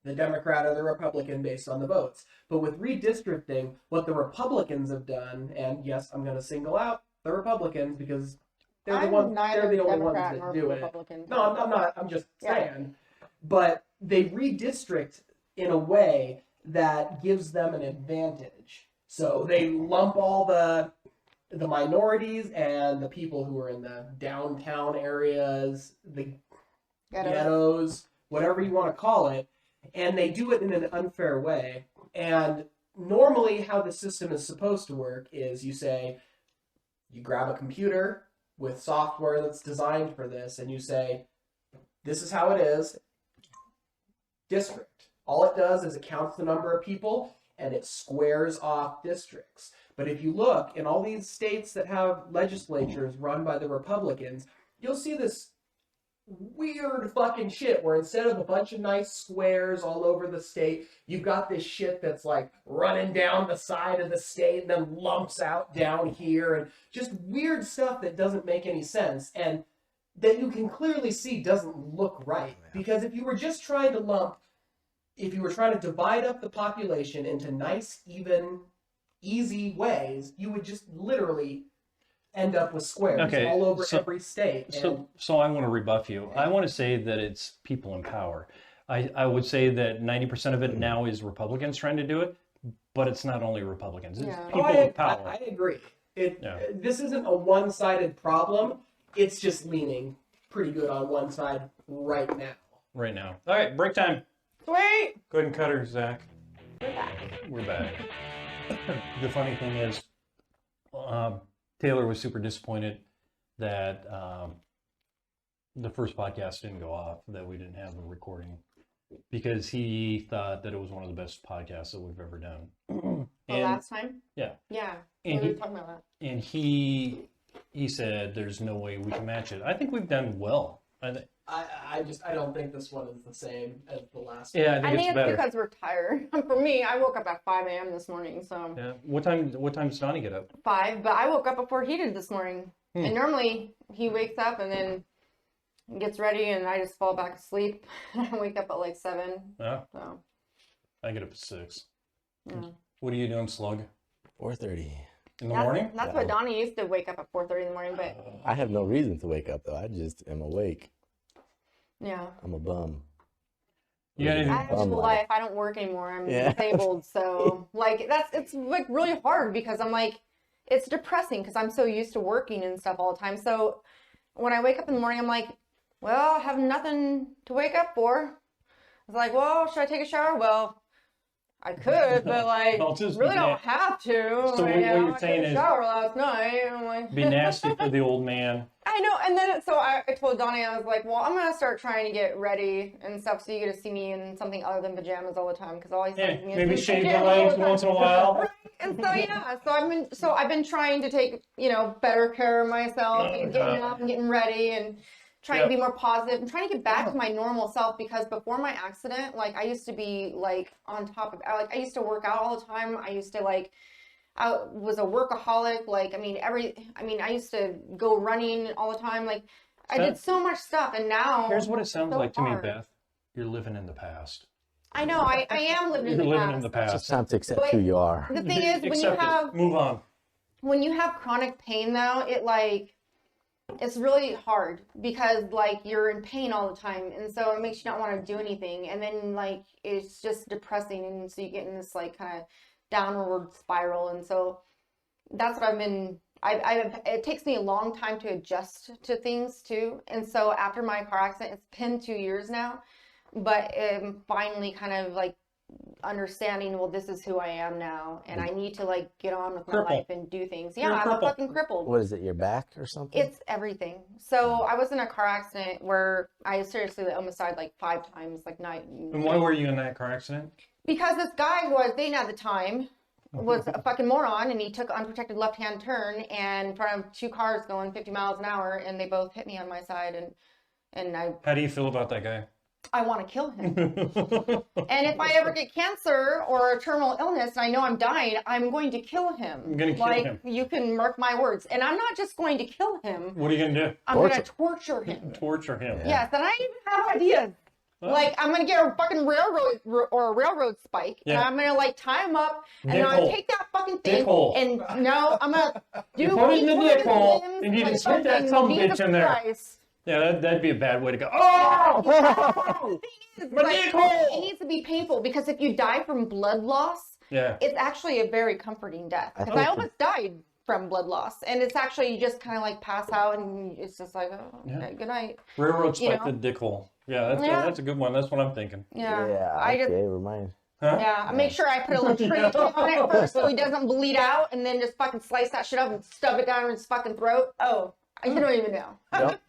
the Democrat or the Republican based on the votes. But with redistricting, what the Republicans have done, and yes, I'm going to single out the Republicans because they're the ones, they're the only ones Democrat that nor do it. Republican. No, I'm not. I'm just Yeah. saying. But they redistrict in a way that gives them an advantage. So they lump all the minorities and the people who are in the downtown areas, the ghettos, whatever you want to call it, and they do it in an unfair way. And normally how the system is supposed to work is you grab a computer with software that's designed for this, and you say, this is how it is, district. All it does is it counts the number of people and it squares off districts. But if you look in all these states that have legislatures run by the Republicans, you'll see this weird fucking shit where instead of a bunch of nice squares all over the state, you've got this shit that's like running down the side of the state and then lumps out down here, and just weird stuff that doesn't make any sense and that you can clearly see doesn't look right. Because if you were just trying to divide up the population into nice, even, easy ways, you would just literally end up with squares all over every state. So I want to rebuff you. I want to say that it's people in power. I would say that 90% of it now is Republicans trying to do it, but it's not only Republicans. It's people in power. I agree. This isn't a one-sided problem. It's just leaning pretty good on one side right now. Right now. All right, break time. Sweet. Go ahead and cut her, Zach. We're back. We're back. The funny thing is, Taylor was super disappointed that the first podcast didn't go off, that we didn't have a recording, because he thought that it was one of the best podcasts that we've ever done. Last time? Yeah. Yeah. And We were talking about that. And he said there's no way we can match it. I think we've done well. I don't think this one is the same as the last Yeah, one. I I think think it's it's better. because we're tired. For me, I woke up at 5 a.m. this morning, so Yeah. What time does Donnie get up? 5. But I woke up before he did this morning. Hmm. And normally he wakes up and then gets ready, and I just fall back asleep. I wake up at like 7. Yeah. So I get up at 6. yeah. What are you doing, Slug? 4:30. In the morning? That's what Donnie used to wake up at 4:30 in the morning, but I have no reason to wake up though. I just am awake. yeah. I'm a bum. You got I anything? have a Bum full life. life. I don't work anymore. I'm Yeah. disabled, so like it's like really hard because I'm like it's depressing because I'm so used to working and stuff all the time. So when I wake up in the morning, I'm like, well, I have nothing to wake up for. It's like, well, should I take a shower? Well, I could, but like, I'll just really be don't have to. So what you're I saying took a is- shower last night. I'm like, Be nasty for the old man. I know, and then so I told Donnie, I was like, well, I'm gonna start trying to get ready and stuff, so you get to see me in something other than pajamas all the time, because all he Yeah, sees me maybe is shave the pajamas all legs the time. once in a while. And so yeah, so I've been trying to take better care of myself and getting up and getting ready and trying to be more positive and trying to get back to my normal self, because before my accident, like I used to be like on top of like I used to work out all the time. I used to like I was a workaholic. Like I used to go running all the time. Like I did so much stuff, and now Here's what it sounds so like to me, hard. Beth. You're living in the past. I know I am living You're in the living past. in the It's past. time to accept But who you are. The thing is, Accept it. Move on. when you have chronic pain though, it's really hard because like you're in pain all the time, and so it makes you not want to do anything, and then like it's just depressing, and so you get in this like kind of downward spiral. And so that's what I've been it takes me a long time to adjust to things too. And so after my car accident, it's been 2 years now, but I'm finally kind of like understanding, well, this is who I am now, and I need to like get on with my Crippled. life and do things. You're Yeah, I'm a crippled. fucking crippled. What is it? Your back or something? It's everything. So I was in a car accident where I seriously almost died like 5 times, like night. And why were you in that car accident? Because this guy who I was dating at the time was a fucking moron, and he took an unprotected left-hand turn and in front of 2 cars going 50 miles an hour, and they both hit me on my side, and How do you feel about that guy? I want to kill him. And if I ever get cancer or a terminal illness and I know I'm dying, I'm going to kill him. I'm gonna kill him. You can mark my words. And I'm not just going to kill him. What are you gonna do? I'm going to torture him. Torture him. Yeah. Yes, and I even have ideas. Well, Like I'm gonna get a fucking railroad spike, and Yeah. I'm gonna like tie him up, and Dick I'm gonna hole. take that fucking Dick thing, hole. and no, I'm gonna do. You put it in the each one dick of his hole, limbs and you like just hit that fucking some Jesus bitch in there. Christ. Yeah, that'd be a bad way to go. Oh! It's My like, dick hole! it needs to be painful, because if you die from blood loss, Yeah. it's actually a very comforting death. I Because I think- almost died from blood loss, and it's actually you just kind of like pass out, and it's just like, oh, okay, Yeah. good night. Railroad You spike know? the dick hole. Yeah, that's a good one. That's what I'm thinking. Yeah, I just okay, remind. Huh? yeah, I make sure I put a little tray on it first so he doesn't bleed out, and then just fucking slice that shit up and stuff it down his fucking throat. Oh, you don't even know.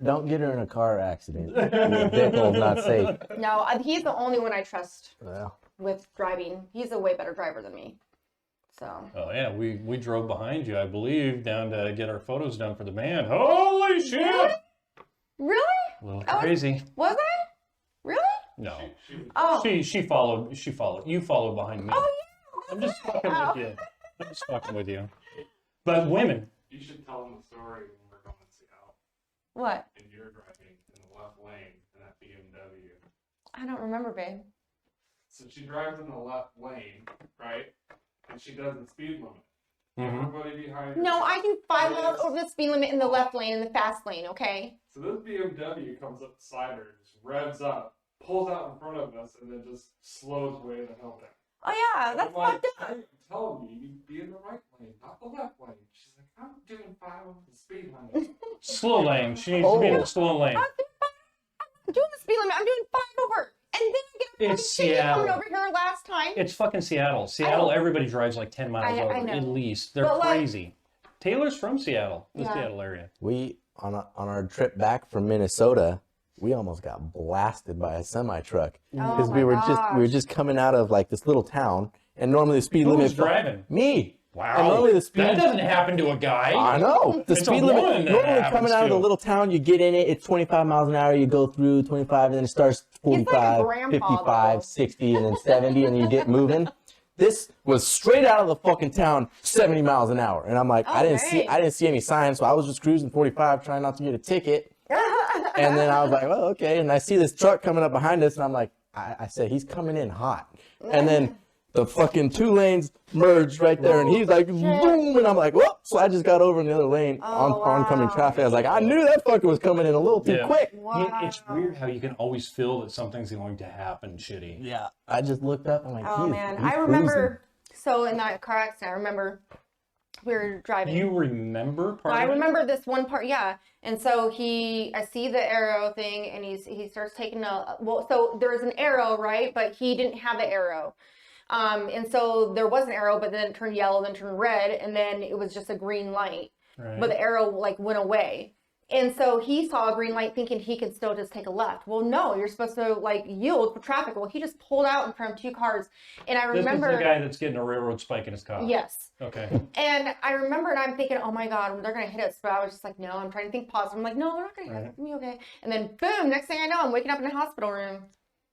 Don't get her in a car accident. Your dick hole's not safe. No, he's the only one I trust Well, with driving. He's a way better driver than me. So. Oh yeah, we drove behind you, I believe, down to get our photos done for the band. Holy shit! Really? A little I was- crazy. Was I? Really? No. Oh. She followed. You followed behind me. Oh yeah. I'm just fucking Oh. with you. I'm just fucking with you. But women. You should tell them the story when we're going to Seattle What? and you're driving in the left lane in that BMW. I don't remember, babe. So she drives in the left lane, right? And she does the speed limit. Mhm. Everybody behind her. No, I do 5 miles Yes. over the speed limit in the left lane, in the fast lane. Okay. So this BMW comes up beside her, just revs up, pulls out in front of us, and then just slows way the hell down. Oh yeah, And that's I'm like, fucked up. I'm telling you, you be in the right lane, not the left lane. She's like, I'm doing 5 over the speed limit. Slow lane. She needs to be in the slow lane. I'm doing the speed limit. I'm doing 5 over, and then I get a It's fucking ticket coming Seattle. over here last time. It's fucking Seattle. Seattle, everybody drives like 10 miles I over know. at least. They're But, like- crazy. Taylor's from Seattle, the Yeah. Seattle area. we on our trip back from Minnesota, we almost got blasted by a semi truck Oh because my we were gosh. just coming out of like this little town, and normally the speed Who limit was driving? me. And Wow. normally the speed That doesn't happen to a guy. I know. The It's a speed limit, woman that normally happens coming out of the to. little town, you get in it, it's 25 miles an hour, you go through 25, and then it starts He's like a 45, grandpa, 55, though. 60, and then 70, and you get moving. This was straight out of the fucking town, 70 miles an hour. And I'm like, I didn't see any signs, so I was just cruising 45, trying not to get a ticket. And then I was like, well, okay. And I see this truck coming up behind us, and I'm like, I said, he's coming in hot. And then the fucking 2 lanes merged right there, and he's like, boom, and I'm like, whoop. So I just got over in the other lane on oncoming traffic. I was like, I knew that fucker was coming in a little too Yeah. quick. It's weird how you can always feel that something's going to happen shitty. Yeah, I just looked up. I'm like, Oh he's man, he's I remember. So in that car accident, I remember we were driving. You remember part I of it? remember this one part, yeah. And so I see the arrow thing, and he starts taking so there's an arrow, right? But he didn't have the arrow. And so there was an arrow, but then it turned yellow, then turned red, and then it was just a green light. Right. But the arrow like went away. And so he saw a green light thinking he could still just take a left. Well, no, you're supposed to like yield for traffic. Well, he just pulled out in front of 2 cars. And I remember. This is the guy that's getting a railroad spike in his car. Yes. Okay. And I remember, and I'm thinking, oh my God, they're going to hit us. But I was just like, no, I'm trying to think positive. I'm like, no, they're not going to hit us. It's gonna be okay. And then boom, next thing I know, I'm waking up in a hospital room.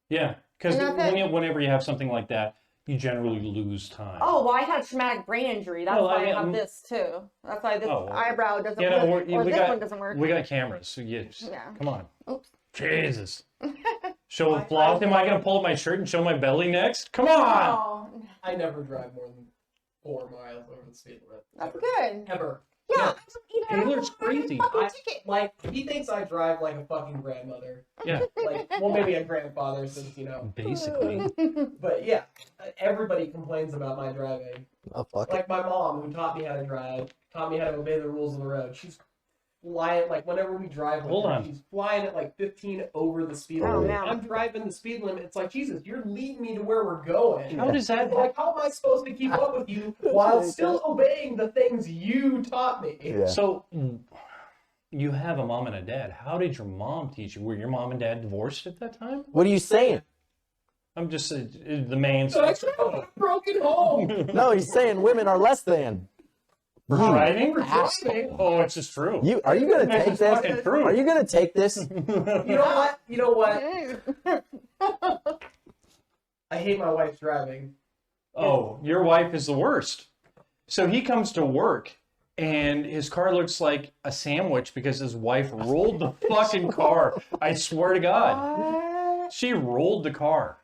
Yeah, because And that's it. whenever you have something like that, you generally lose time. Oh, well, I had a traumatic brain injury. That's Well, why I mean, I have this too. That's why this Oh, eyebrow doesn't you know, work. Or we this got one doesn't work. we got cameras, so yeah, come on. Oops. Jesus. Show the flaws. Am I gonna pull up my shirt and show my belly next? Come on. Oh, I never drive more than 4 miles over the speed limit. that's Ever. good. Ever. Yeah. Taylor's crazy. Like, he thinks I drive like a fucking grandmother. Yeah, Like, well, maybe a grandfather since, basically. But yeah, everybody complains about my driving. Oh, fuck it. Like my mom, who taught me how to drive, taught me how to obey the rules of the road. She's flying, like whenever we drive with Hold her, on. she's flying at like 15 over the speed Oh, limit. man. I'm driving the speed limit. It's like, Jesus, you're leading me to where we're going. How does that? It's like, how am I supposed to keep up with you while still obeying the things you taught me? Yeah. So, you have a mom and a dad. How did your mom teach you? Were your mom and dad divorced at that time? What are you saying? I'm just the main. So I grew up in a broken home. No, he's saying women are less than. Driving? Oh, it's just true. Are you gonna take It's this? fucking true. Are you gonna take this? You know what? I hate my wife's driving. Oh, your wife is the worst. So he comes to work and his car looks like a sandwich because his wife rolled the fucking car. I swear to God. What? She rolled the car.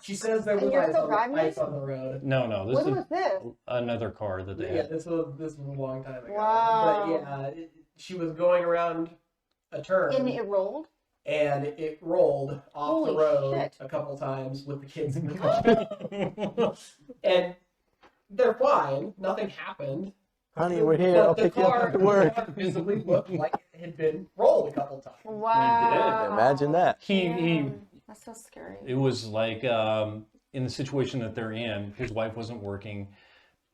She says there And was you're ice still on, driving ice it? on the road. No, this When is was this? another car that they Yeah, had. this was a long time ago. Wow. But yeah, she was going around a turn And it rolled? and it rolled off Holy the road shit. a couple times with the kids in the car. And they're fine. Nothing happened. Honey, we're here. But I'll the pick you up car after work. visibly looked like it had been rolled a couple times. Wow. Imagine that. He Damn. That's so scary. it was like in the situation that they're in, his wife wasn't working.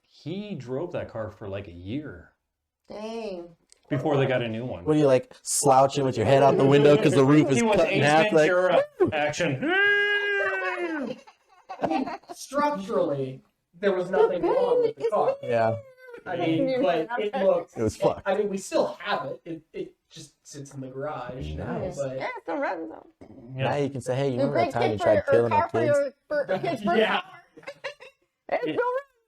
He drove that car for like a year Dang. before they got a new one. What are you like slouching with your head out the window because the roof is He was cut in Ace half? Like, Ventura action. I mean, structurally, there was nothing wrong with the car. yeah, I mean, but it looked. it was fucked. I mean, we still have it. It just sits in the garage now. Nice. But Yeah, it's a rent though. Now you can say, hey, you The remember that great time you kid for tried your killing car our for kids? your kids first Yeah. car. It's It- still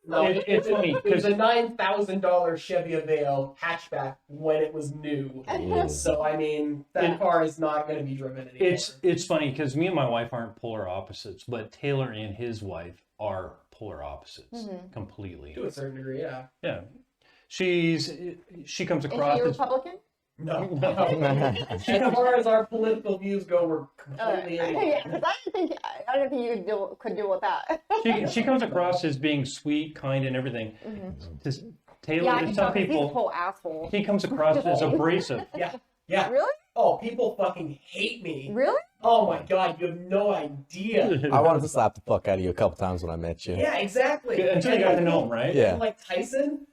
no, It's funny It was because a $9,000 Chevy Aveo hatchback when it was new. Yeah. So I mean, that car is not going to be driven anymore. it's funny because me and my wife aren't polar opposites, but Taylor and his wife are polar opposites completely. to a certain degree, yeah. Yeah, she comes Is across he as Republican? No. As far as our political views go, we're completely Yeah, in. 'cause I don't think you could deal with that. she comes across as being sweet, kind, and everything. Taylor, Yeah, I to can some tell 'cause he's a people, whole asshole. he comes across as abrasive. Yeah. Really? Oh, people fucking hate me. Really? Oh my god, you have no idea. I wanted to slap the fuck out of you a couple times when I met you. Yeah, exactly. Until you got to know him, right? Yeah. Like Tyson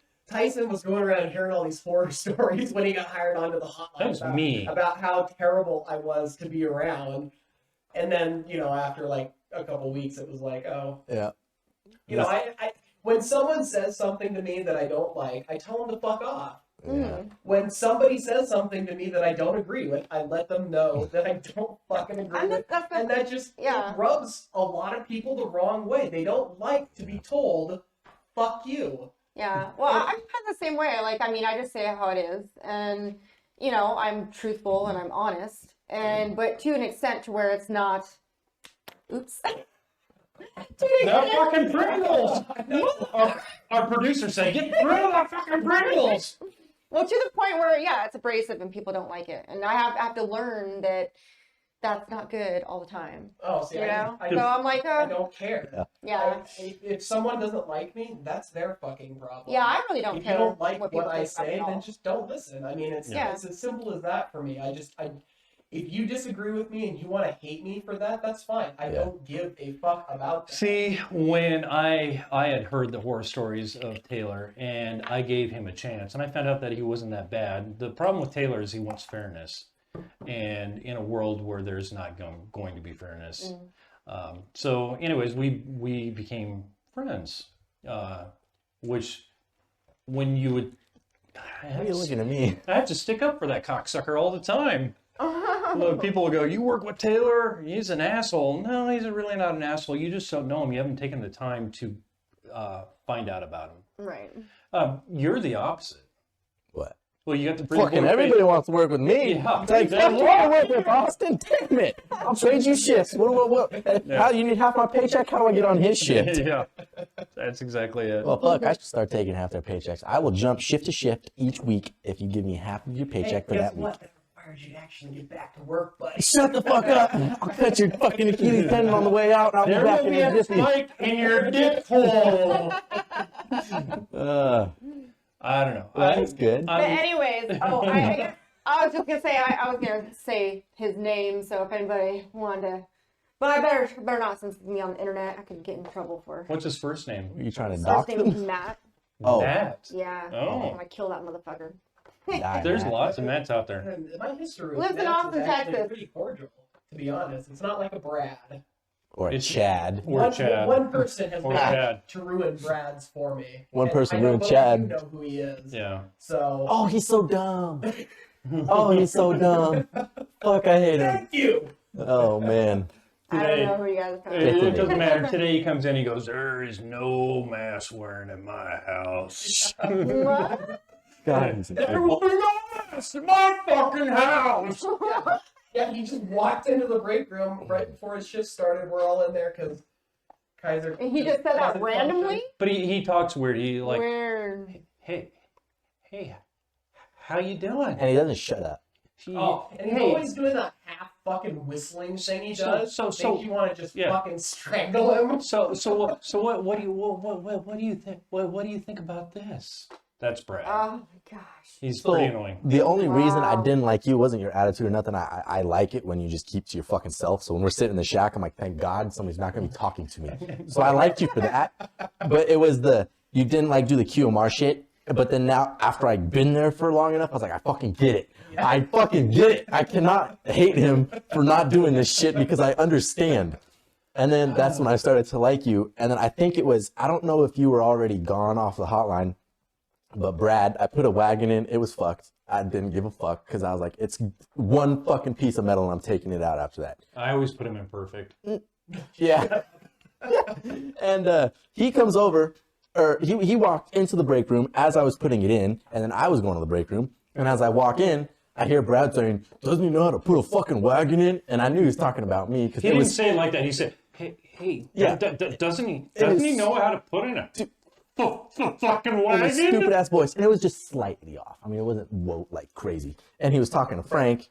was going around hearing all these horror stories when he got hired onto the hotline. That was me. About how terrible I was to be around. And then, after like a couple weeks, it was like, oh. Yeah. I when someone says something to me that I don't like, I tell them to fuck off. Yeah. When somebody says something to me that I don't agree with, I let them know that I don't fucking agree with. And that just Yeah. it rubs a lot of people the wrong way. They don't like to be told, fuck you. Yeah. Well, I'm kind of the same way. Like, I mean, I just say how it is, and I'm truthful and I'm honest, but to an extent to where it's not. Oops. That fucking Pringles! Our producer said, get rid of that fucking Pringles! Well, to the point where, yeah, it's abrasive and people don't like it. And I have to learn that that's not good all the time. Oh, see, You know? I So I'm like, I don't care. yeah. If someone doesn't like me, that's their fucking problem. Yeah, I really don't If care you don't like what what people I think about me say, at then all. just don't listen. I mean, it's Yeah. it's as simple as that for me. If you disagree with me and you want to hate me for that, that's fine. I don't give a fuck about that. See, when I had heard the horror stories of Taylor, and I gave him a chance, and I found out that he wasn't that bad. The problem with Taylor is he wants fairness, and in a world where there's not going to be fairness. So, anyways, we became friends, which when you would, Why are you looking at me? I had to stick up for that cocksucker all the time. Look, people will go, you work with Taylor? He's an asshole. No, he's really not an asshole. You just don't know him. You haven't taken the time to find out about him. Right. You're the opposite. What? Well, you got the pretty Fucking boy everybody face. wants to work with me. Yeah, It's like, fuck, exactly. you want to work with Austin? Damn it. I'll trade you shifts. What? How, you need half my paycheck? How do I get on his shift? Yeah, that's exactly it. Well, fuck, I should start taking half their paychecks. I will jump shift to shift each week if you give me half of your paycheck for Hey, that guess week. what? That requires you to actually get back to work, buddy. Shut the fuck up. I'll cut your fucking Achilles tendon on the way out, and I'll be There back will in be a the jiffy. spike in your dick hole. I don't know. That's good. But anyways, I was just gonna say I was gonna say his name, so if anybody wanted to, but I better not, since it's me on the internet, I could get in trouble for. What's his first name? Are you trying to His dox first name is them? Matt. Oh. Matt. Yeah. Oh. I'm gonna kill that motherfucker. Die, There's Matt. lots of Matts out there. And my history Lives with in Matt's Austin, is actually Texas. pretty cordial, to be honest. It's not like a Brad. Or a It's- Chad. Or Chad. One person has Or managed Chad. to ruin Brad's for me. One And person I know ruined both Chad. of you know who he is. Yeah. So. Oh, he's so dumb. Oh, he's so dumb. Fuck, I hate him. Thank you. Oh, man. I Today- don't know who you guys are talking It about. doesn't matter. Today he comes in, he goes, there is no mask wearing in my house. What? God, he's a There dick. will be no mask in my fucking house. Yeah, he just walked into the break room right before his shift started. We're all in there because Kaiser. And he just said that hasn't randomly? functioned. But he talks weird. He like, Where? hey, how you doing? And he doesn't shut up. Oh, and he's always doing that half fucking whistling thing he does. So- Makes you want to just yeah. fucking strangle him. So what do you think? What do you think about this? That's Brad. Oh my gosh. He's So, pretty annoying. The only reason I Wow. didn't like you wasn't your attitude or nothing. I like it when you just keep to your fucking self. So when we're sitting in the shack, I'm like, thank God somebody's not going to be talking to me. So I liked you for that. But it was you didn't like do the QMR shit. But then now, after I'd been there for long enough, I was like, I fucking get it. I fucking get it. I cannot hate him for not doing this shit because I understand. And then that's when I started to like you. And then I think it was, I don't know if you were already gone off the hotline, but Brad, I put a wagon in. It was fucked. I didn't give a fuck because I was like, it's one fucking piece of metal and I'm taking it out after that. I always put him in perfect. Yeah. And he comes over, or he walked into the break room as I was putting it in, and then I was going to the break room. And as I walk in, I hear Brad saying, doesn't he know how to put a fucking wagon in? And I knew he was talking about me because He it didn't was say it like that. He said, "Hey, Yeah. doesn't he? It Doesn't was- he know how to put in a fucking in a wagon?" stupid ass voice, and it was just slightly off. I mean, it wasn't like crazy. And he was talking to Frank,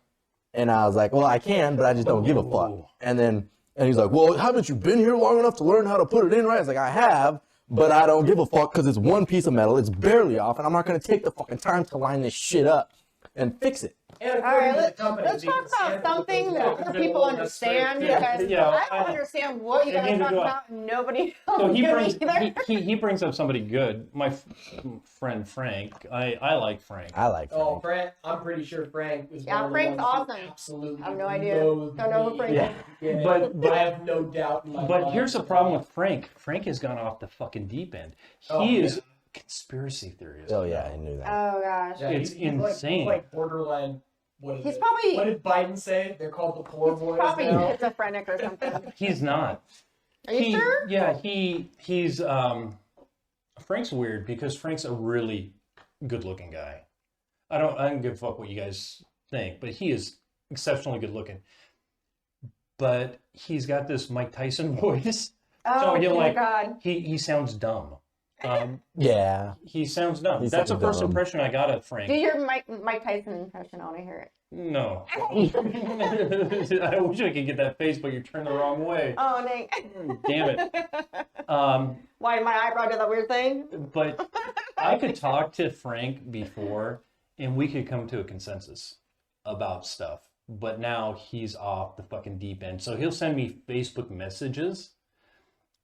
and I was like, "Well, I can, but I just don't give a fuck." And he's like, "Well, haven't you been here long enough to learn how to put it in right?" I was like, "I have, but I don't give a fuck because it's one piece of metal. It's barely off, and I'm not gonna take the fucking time to line this shit up and fix it." And All right, according to the let's companies, he talk can stand about for something those that walking other in people the middle of the street. understand Yeah, because yeah, I don't understand what you and guys neither talk do I. about and nobody else So he does brings either. he brings up somebody good. My friend Frank. I like Frank. I like Oh, Frank. Frank! I'm pretty sure Frank is Yeah, one of Frank's the ones who awesome. absolutely I have no idea. loathe Don't know who me. Frank Yeah. Yeah, But- I have no doubt in my But mind here's the that- problem with Frank. Frank has gone off the fucking deep end. He Oh, is yeah. a conspiracy theorist. Oh yeah, I knew that. Oh gosh. Yeah, It's he's insane. like borderline. What is He's it? probably- What did Biden say? They're called the poor boys Probably now. schizophrenic or something. He's not. Are you sure? Yeah, he's Frank's weird because Frank's a really good-looking guy. I don't give a fuck what you guys think, but he is exceptionally good-looking. But he's got this Mike Tyson voice. Oh, you're dear like, God. he sounds dumb. Yeah. He sounds dumb. He That's the sounds first dumb. impression I got of Frank. Do your Mike Tyson impression. I want to hear it. No. I wish I could get that face, but you turned the wrong way. Oh, dang. Damn it. Why did my eyebrow do that weird thing? But I could talk to Frank before, and we could come to a consensus about stuff. But now he's off the fucking deep end. So he'll send me Facebook messages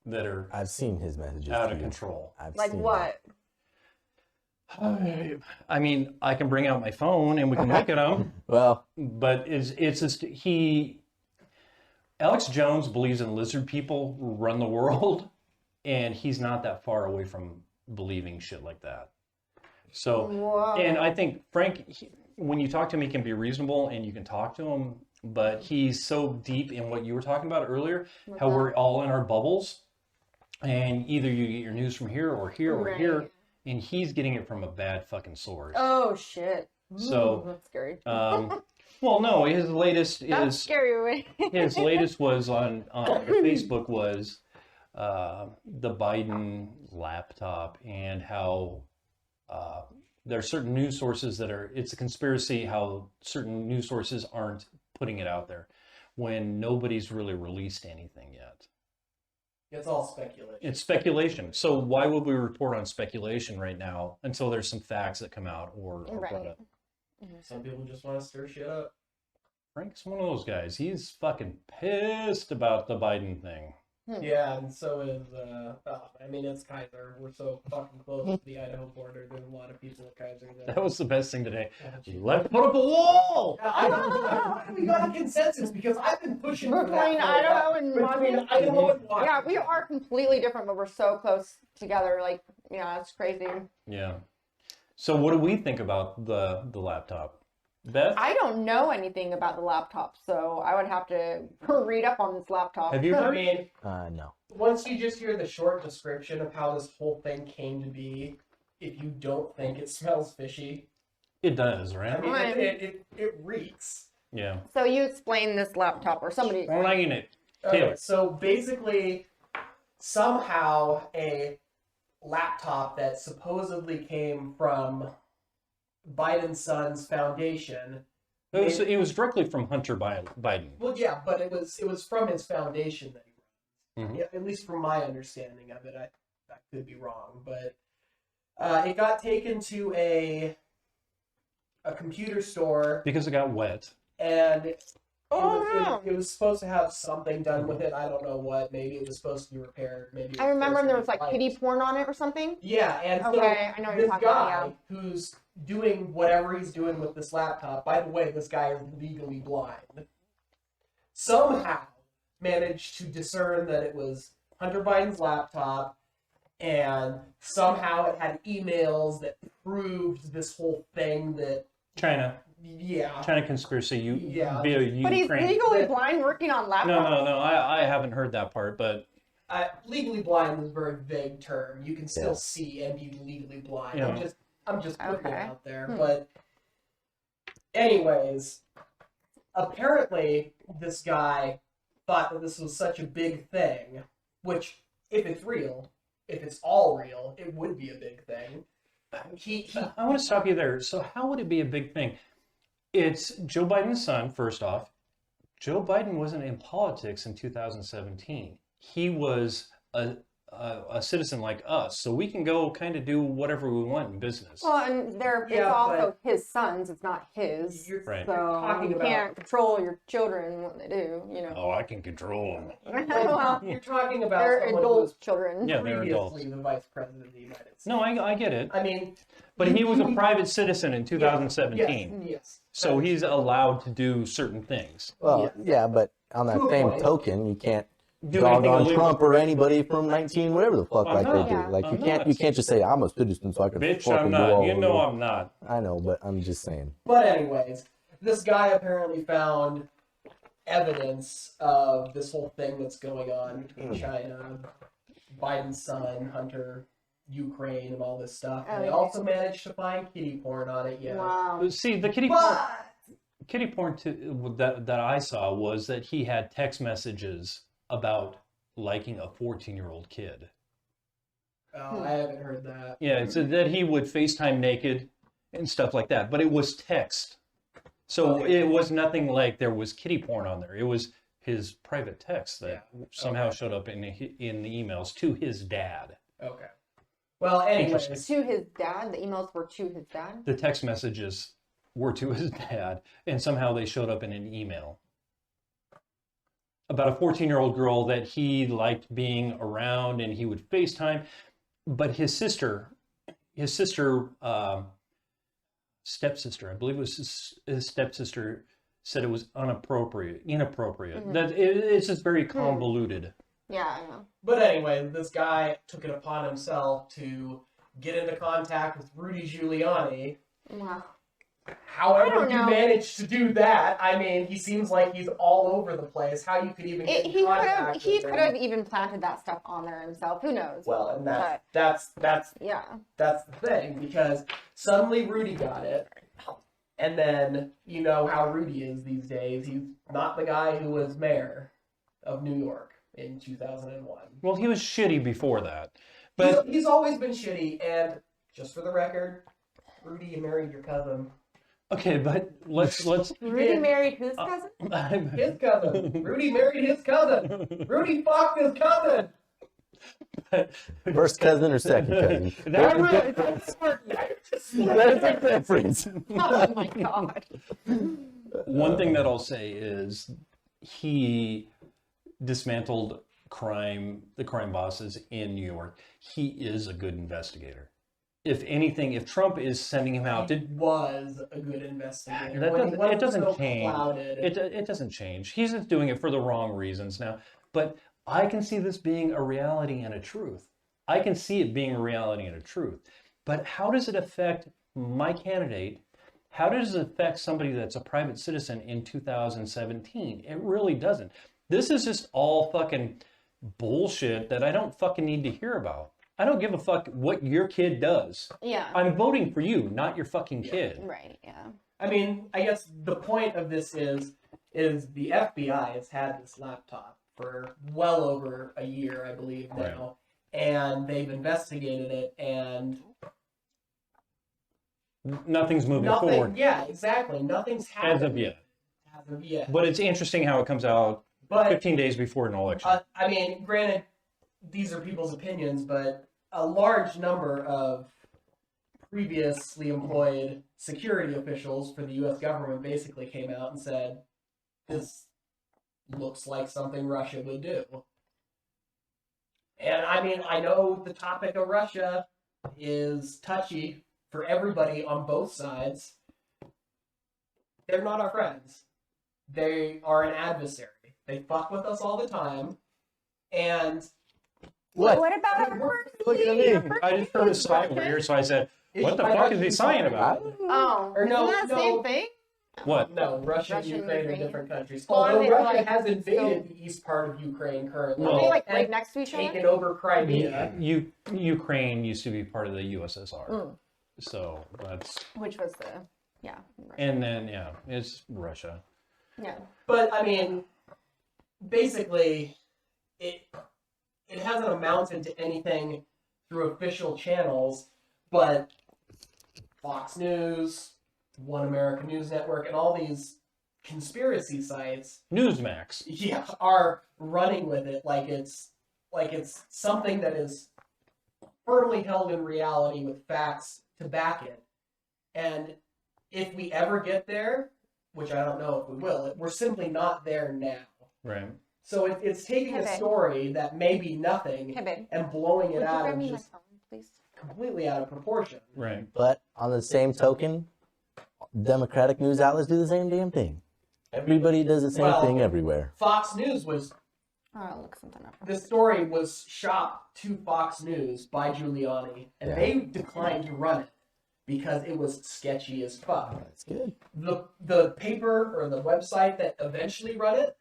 that are I've seen his messages. out to of you. control. I've Like seen what? I mean, I can bring out my phone and we can look at them. them. Well, But it's just Alex Jones believes in lizard people run the world, and he's not that far away from believing shit like that. So, Whoa. and I think Frank, when you talk to him, he can be reasonable and you can talk to him, but he's so deep in what you were talking about earlier, how we're all in our bubbles, and either you get your news from here or here or here, Right. and he's getting it from a bad fucking source. Oh, shit. So, That's scary. Well, no, his latest That's is scary. his latest was on Facebook was the Biden laptop and how there are certain news sources that are, it's a conspiracy how certain news sources aren't putting it out there when nobody's really released anything yet. It's all speculation. It's speculation. So why would we report on speculation right now until there's some facts that come out or Right. brought up? Some people just want to stir shit up. Frank's one of those guys. He's fucking pissed about the Biden thing. Yeah, and so is, I mean, it's Kaiser. We're so fucking close to the Idaho border. There's a lot of people at Kaiser that. That was the best thing today. Let's put up a wall! I don't know why we got a consensus because I've been pushing for that Between for a Idaho while. and Between Montana. Idaho and Washington. Yeah, we are completely different, but we're so close together. Like, yeah, it's crazy. Yeah. So what do we think about the laptop? Beth? I don't know anything about the laptop, so I would have to read up on this laptop. Have you I heard? mean, no. once you just hear the short description of how this whole thing came to be, if you don't think it smells fishy, It does, I right? mean, Right. it reeks. Yeah. So you explain this laptop, or somebody. I'm liking it. Okay, Taylor. so basically, somehow a laptop that supposedly came from Biden's son's foundation. It was directly from Hunter Biden. Well, yeah, but it was from his foundation that he runs. Mhm. Yeah, at least from my understanding of it. I could be wrong, but it got taken to a computer store, Because it got wet. and Oh, it was supposed to have something done with it. I don't know what. Maybe it was supposed to be repaired. Maybe it I was remember supposed there to was be like light. kitty porn on it or something. Yeah, and Okay, I so know what this you're talking about, guy who's doing whatever he's doing with this laptop. By the way, this guy is legally blind. Somehow managed to discern that it was Hunter Biden's laptop, and somehow it had emails that proved this whole thing. That China yeah, conspiracy. Yeah. Via Ukraine. But he's legally blind working on laptops. No. I haven't heard that part, but legally blind is a very vague term. You can still Yeah. see and be legally blind. Yeah. I'm just putting it Okay. out there. Hmm. But anyways, apparently this guy thought that this was such a big thing, which if it's real, if it's all real, it would be a big thing. He I want to stop you there. So how would it be a big thing? It's Joe Biden's son, first off. Joe Biden wasn't in politics in 2017. He was a citizen like us, so we can go kind of do whatever we want in business. Well, and it's Yeah, also his sons. It's not his. You're- Right. So talking you about- can't control your children what they do. You know. Oh, I can control him. Well, you're talking about they're someone who adult was children. Yeah, they're adults. previously the vice president of the United States. No, I get it. I mean, But he was a you- private citizen in 2017. Yes. So he's allowed to do certain things. Well, yeah, but on that To a same point. token, you can't Do dog anything on illegal. Trump or anybody from 19 whatever the fuck I'm like not. they do. Yeah. Like I'm you can't not. just say I'm a citizen so I can Bitch, fucking I'm do not. all You of know it. I'm not. I know, but I'm just saying. But anyways, this guy apparently found evidence of this whole thing that's going on between China, Biden's son, Hunter, Ukraine, and all this stuff. And they Okay. also managed to find kitty porn on it, yeah. Wow. See, the kitty porn that I saw was that he had text messages about liking a 14-year-old kid. Oh, I haven't heard that. Yeah, it said that he would FaceTime naked and stuff like that, but it was text. So Okay. it was nothing like there was kiddie porn on there. It was his private text that somehow showed up in the emails to his dad. Okay. Well, anyways, To his dad? The emails were to his dad? The text messages were to his dad, and somehow they showed up in an email about a 14-year-old girl that he liked being around, and he would FaceTime. But his stepsister, I believe it was his stepsister, said it was inappropriate. That it's just very convoluted. Yeah, I know. but anyway, this guy took it upon himself to get into contact with Rudy Giuliani. Wow. However, don't you know. managed to do that. I mean, he seems like he's all over the place. How you could even get in contact He with could him. have even planted that stuff on there himself. Who knows? Well, and But- that's Yeah. the thing, because suddenly Rudy got it, and then you know how Rudy is these days. He's not the guy who was mayor of New York in 2001. Well, he was shitty before that. But He's always been shitty, and just for the record, Rudy, you married your cousin. okay, but let's Rudy did. married whose cousin? His cousin. Rudy married his cousin. Rudy fucked his cousin. First cousin or second cousin? That's That's a preference. Oh my god. one thing that I'll say is he dismantled the crime bosses in New York. He is a good investigator. If anything, if Trump is sending him out, He was a good investigator. That When he doesn't- wasn't it doesn't so change. clouded. it doesn't change. He's just doing it for the wrong reasons now. But I can see this being a reality and a truth. I can see it being a reality and a truth. But how does it affect my candidate? How does it affect somebody that's a private citizen in 2017? It really doesn't. This is just all fucking bullshit that I don't fucking need to hear about. I don't give a fuck what your kid does. Yeah. I'm voting for you, not your fucking kid. Right, yeah. I mean, I guess the point of this is the FBI has had this laptop for well over a year, I believe now, and they've investigated it, and Nothing's moving nothing. forward Yeah, exactly. Nothing's happened as of yet. As of yet. But it's interesting how it comes out But 15 days before an election. I mean, granted, these are people's opinions, but a large number of previously employed security officials for the U.S. government basically came out and said, this looks like something Russia would do. And I mean, I know the topic of Russia is touchy for everybody on both sides. They're not our friends. They are an adversary. They fuck with us all the time. And What? What about our Look at me. I just heard a sigh over here, so I said, what the fuck is he sighing about? Oh, Or no, isn't that the no. same thing? What? no, Russia and Russia and Ukraine are Ukraine. different countries. Well, Although they Russia like- has invaded so- the east part of Ukraine currently. Well, Are they like and right next to each taken other? over Crimea. Ukraine used to be part of the USSR. Mm. So that's, Which was the, yeah. Russia. and then, yeah, it's Russia. Yeah. But I mean, basically, it hasn't amounted to anything through official channels, but Fox News, One American News Network, and all these conspiracy sites, Newsmax. yeah, are running with it like it's something that is firmly held in reality with facts to back it. And if we ever get there, which I don't know if we will, we're simply not there now. Right. So it's taking Hey, a babe. story that may be nothing Hey, babe. and blowing Would it you out grab of me my just phone, please? completely out of proportion. Right. But on the same token, Democratic news outlets do the same damn thing. Everybody does the same Well- thing everywhere. Fox News was Oh, I'll look something up. the story was shot to Fox News by Giuliani, and Yeah. they declined to run it because it was sketchy as fuck. That's good. The paper or the website that eventually run it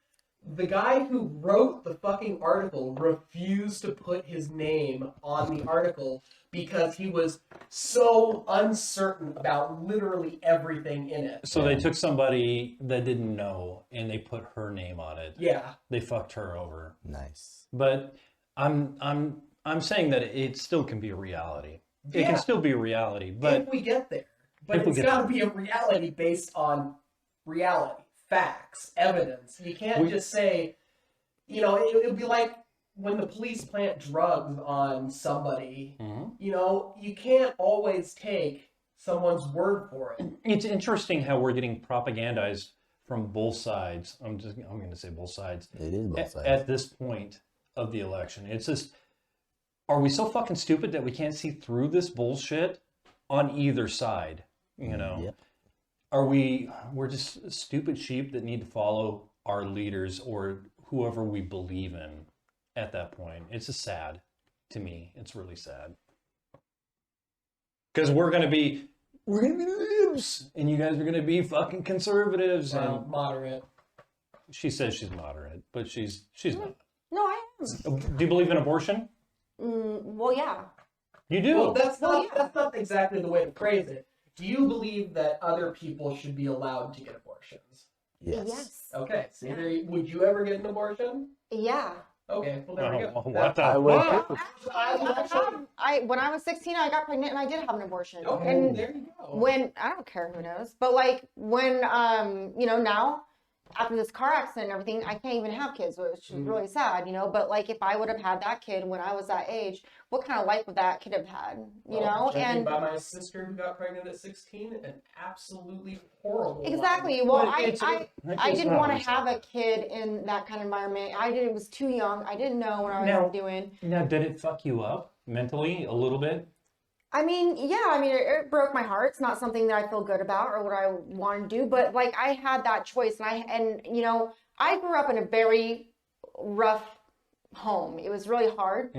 The guy who wrote the fucking article refused to put his name on the article because he was so uncertain about literally everything in it. So they took somebody that didn't know and they put her name on it. Yeah. They fucked her over. Nice. But I'm saying that it still can be a reality. It Yeah. can still be a reality, but If we get there. But If we it's get got to there. be a reality based on reality, facts, evidence. You can't just say, you know, it would be like when the police plant drugs on somebody, Mhm. you know, you can't always take someone's word for it. It's interesting how we're getting propagandized from both sides. I'm going to say both sides. It is both sides. At this point of the election. It's just, are we so fucking stupid that we can't see through this bullshit on either side? You know, Yep. we're just stupid sheep that need to follow our leaders or whoever we believe in at that point. It's just sad to me. It's really sad. Because we're gonna be libs, and you guys are gonna be fucking conservatives. Well, And moderate. she says she's moderate, but she's not. No, I am. Do you believe in abortion? Well, yeah. You do. Well, that's Well, not that's not exactly the way to phrase it. Do you believe that other people should be allowed to get abortions? Yes. Okay. See, would you ever get an abortion? Yeah. Okay. Well, there we Oh, go. what the I would fuck? too. When I was 16, I got pregnant and I did have an abortion. Okay. And There you go. when I don't care who knows, but like when you know, now after this car accident and everything, I can't even have kids, which is really sad, you know. But like if I would have had that kid when I was that age, what kind of life would that kid have had, you know? Judging And by my sister who got pregnant at 16, an absolutely horrible. life. exactly. Well, But it's didn't not want to really have a kid in that kind of environment. It was too young. I didn't know what I was Now- doing. Now, did it fuck you up mentally a little bit? I mean, yeah, I mean, it broke my heart. It's not something that I feel good about or what I want to do, but like I had that choice and you know, I grew up in a very rough home. It was really hard.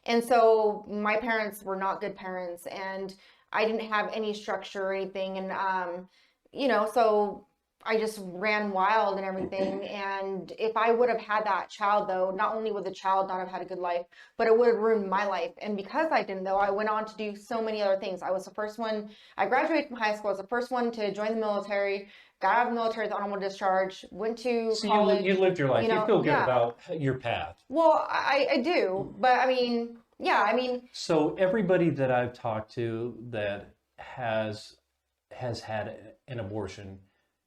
And so my parents were not good parents and I didn't have any structure or anything. And, you know, so I just ran wild and everything. And if I would have had that child, though, not only would the child not have had a good life, but it would have ruined my life. And because I didn't, though, I went on to do so many other things. I was the first one, I graduated from high school. I was the first one to join the military, got out of the military with honorable discharge, went to So college. you lived your life. you You, know, feel good yeah. about your path. Well, I do. But I mean, yeah, I mean, So everybody that I've talked to that has had an abortion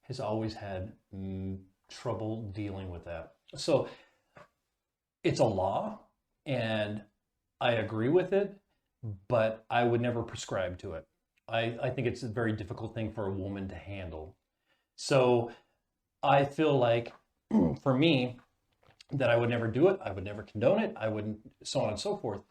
has always had trouble dealing with that. So it's a law, and I agree with it, but I would never prescribe to it. I think it's a very difficult thing for a woman to handle. So I feel like for me that I would never do it. I would never condone it. I wouldn't, so on and so forth.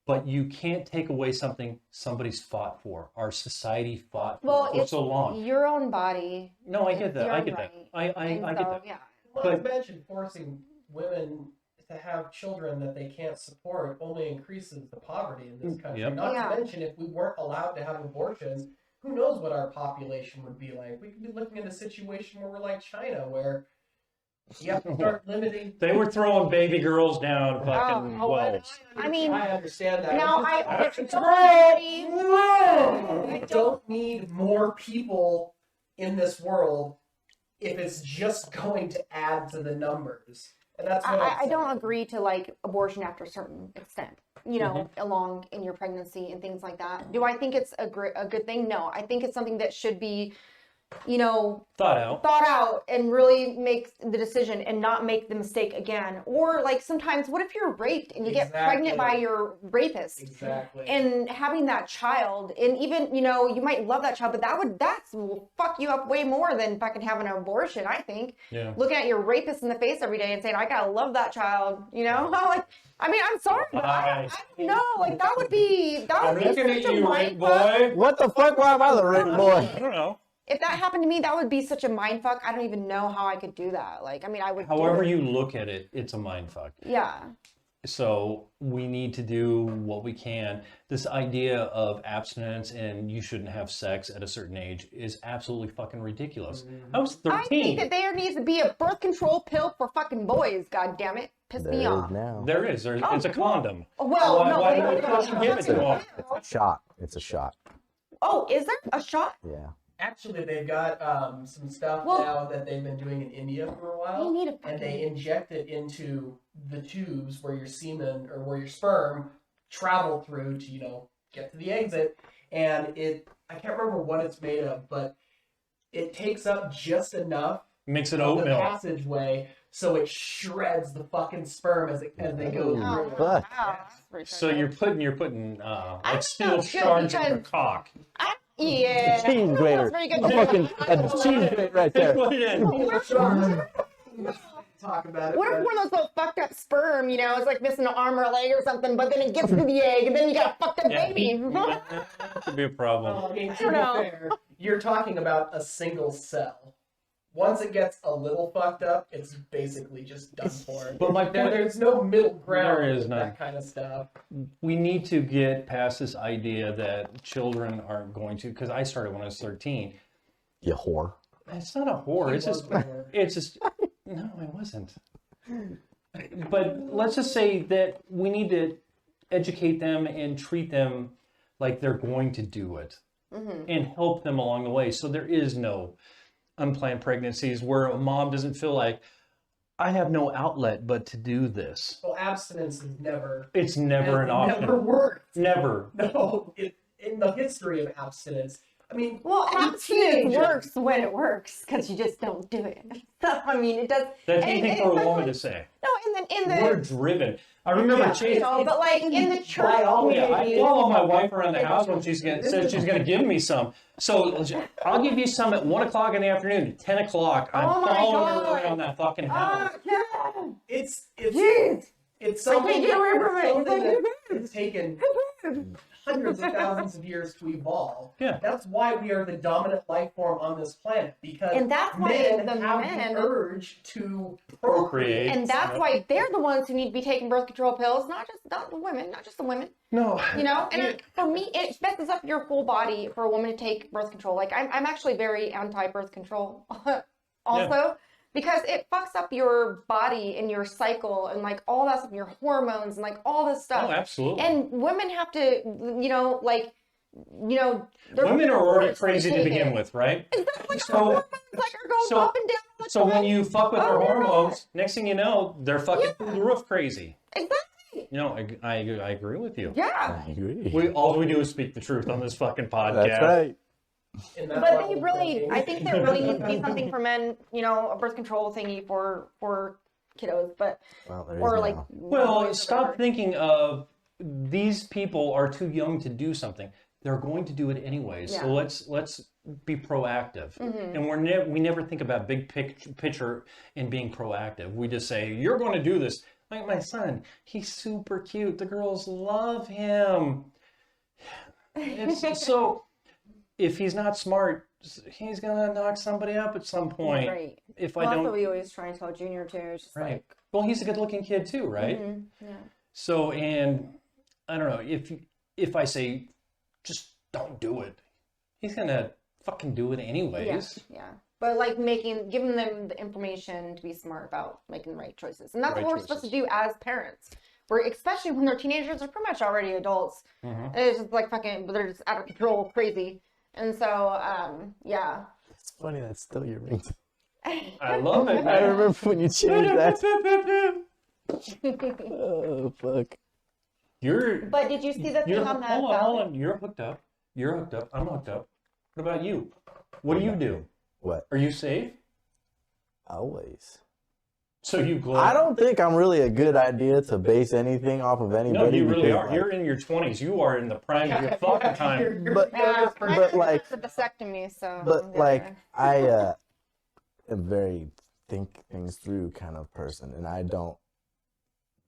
But you can't take away something somebody's fought for. Our society fought for it's so long. your own body. No, I get It's that. your I own get that. right. I And get so, that. yeah. Not But- to mention forcing women to have children that they can't support only increases the poverty in this country. Yep. Not Yeah. to mention, if we weren't allowed to have abortions, who knows what our population would be like? We could be looking at a situation where we're like China, where you have to start limiting. They were throwing baby girls down fucking walls. I mean, I understand that. now I don't need more people in this world if it's just going to add to the numbers. And that's what I I'm don't saying. agree to like abortion after a certain extent, you know, along in your pregnancy and things like that. Do I think it's a good thing? No, I think it's something that should be, you know, Thought out. thought out and really make the decision and not make the mistake again. Or like sometimes, what if you're raped and you get pregnant by Exactly. your rapist? Exactly. And having that child, and even, you know, you might love that child, but that will fuck you up way more than fucking having an abortion, I think. Yeah. Looking at your rapist in the face every day and saying, I gotta love that child, you know? Like, I mean, I'm sorry, but I don't know. Like, that would be such a mind fuck. What the fuck? Why am I the ring boy? I don't know. If that happened to me, that would be such a mind fuck. I don't even know how I could do that. Like, I mean, I would. However do it. you look at it, it's a mind fuck. Yeah. So we need to do what we can. This idea of abstinence and you shouldn't have sex at a certain age is absolutely fucking ridiculous. I was I think 13. that there needs to be a birth control pill for fucking boys. God damn it, piss There me is off. now. There is. It's a condom. Well, Why- no, why they don't don't you give it to them? A shot. It's a shot. Oh, is there a shot? Yeah. Actually, they've got some stuff Well- now that they've been doing in India for a while, They need a and they fucking- inject it into the tubes where your semen or where your sperm travel through to, get to the exit. And I can't remember what it's made of, but it takes up just enough Makes it of the oatmeal. passageway so it shreds the fucking sperm as they go Ooh. through. Oh, Fuck. wow. That's pretty So fucking- you're putting I like don't steel know, it's good shards in your because- cock. Yeah. A cheese grater. That's very good. A fucking a cheese grater right there. Put it in. Talk about it. What if but- one of those little fucked up sperm, it's like missing an arm or a leg or something, but then it gets to the egg and then you got a fucked up Yeah. baby. That could be a problem. Well, I mean, to don't be know. fair, you're talking about a single cell. Once it gets a little fucked up, it's basically just done for. But my point, There's no middle ground There is with none. that kind of stuff. we need to get past this idea that children aren't going to, because I started when I was 13. You whore. It's not a whore. He It's was just, more- it's just, no, I wasn't. But let's just say that we need to educate them and treat them like they're going to do it and help them along the way. So there is no unplanned pregnancies where a mom doesn't feel like, I have no outlet but to do this. Well, abstinence is never. It's never an option. Never worked. Never. No, in the history of abstinence. I mean, Well, any abstinence teenager- works when it works because you just don't do it. So, I mean, it does. That's and- easy and for a especially- woman to say. No, in the We're driven. I remember Chase. but like in the church Oh yeah, I community, follow my wife around the house when said she's gonna give me some. So I'll give you some at 1 o'clock in the afternoon. At 10 o'clock, I'm Oh my following her God. around that fucking house. yeah. It's Jeez. it's something, get away from it. something It's like- that it's taken hundreds of thousands of years to evolve. Yeah. That's why we are the dominant life form on this planet, because And that's why men the have men- the urge to Procreate. And that's Yep. why they're the ones who need to be taking birth control pills, not the women, not just the women. No. And for me, it messes up your full body for a woman to take birth control. Like I'm actually very anti-birth control, also, because it fucks up your body and your cycle and like all that stuff, your hormones and like all this stuff. Oh, absolutely. And women have to, they're Women are already forced to crazy to take begin it. with, right? Exactly. So- Our hormones like are going so- up and down. all the So when time. you fuck with their Oh, yeah. hormones, next thing you know, they're fucking through the roof crazy. Exactly. You know, I agree with you. Yeah. I agree. All we do is speak the truth on this fucking podcast. That's right. in that But level they of really, thinking. I think there really needs to be something for men, a birth control thingy for kiddos, but Well, there is or now. like. Well, boys or stop whatever. thinking of these people are too young to do something. They're going to do it anyway. So Yeah. let's be proactive. Mm-hmm. And we never think about big picture and being proactive. We just say you're going to do this. Like my son, he's super cute. The girls love him. So if he's not smart, he's gonna knock somebody up at some point. Right. If Well, I that's don't, what we always try and tell Junior too. It's just right. Well, he's a good-looking kid too, right? yeah. So, and I don't know if I say just don't do it, he's gonna fucking do it anyways. Yeah. But like giving them the information to be smart about making the right choices, and that's Right what we're supposed to choices. do as parents. We're especially when they're teenagers, they're pretty much already adults. Mhm. It's just like fucking, they're just out of control, crazy. And so, yeah. It's funny that's still your ringtone. I love it. I Man. remember when you changed that. Oh fuck. You're But did you see the thing on that? hold on. You're hooked up. You're hooked up. I'm hooked up. What about you? What do you do? What? Are you safe? Always. So you glow. I don't think I'm really a good idea to base anything off of anybody. No, you really because, are. like, You're in your 20s. You are in the prime of your fucking time. But- Yeah, but, like- the vasectomy, so. But yeah. like I am very think things through kind of person, and I don't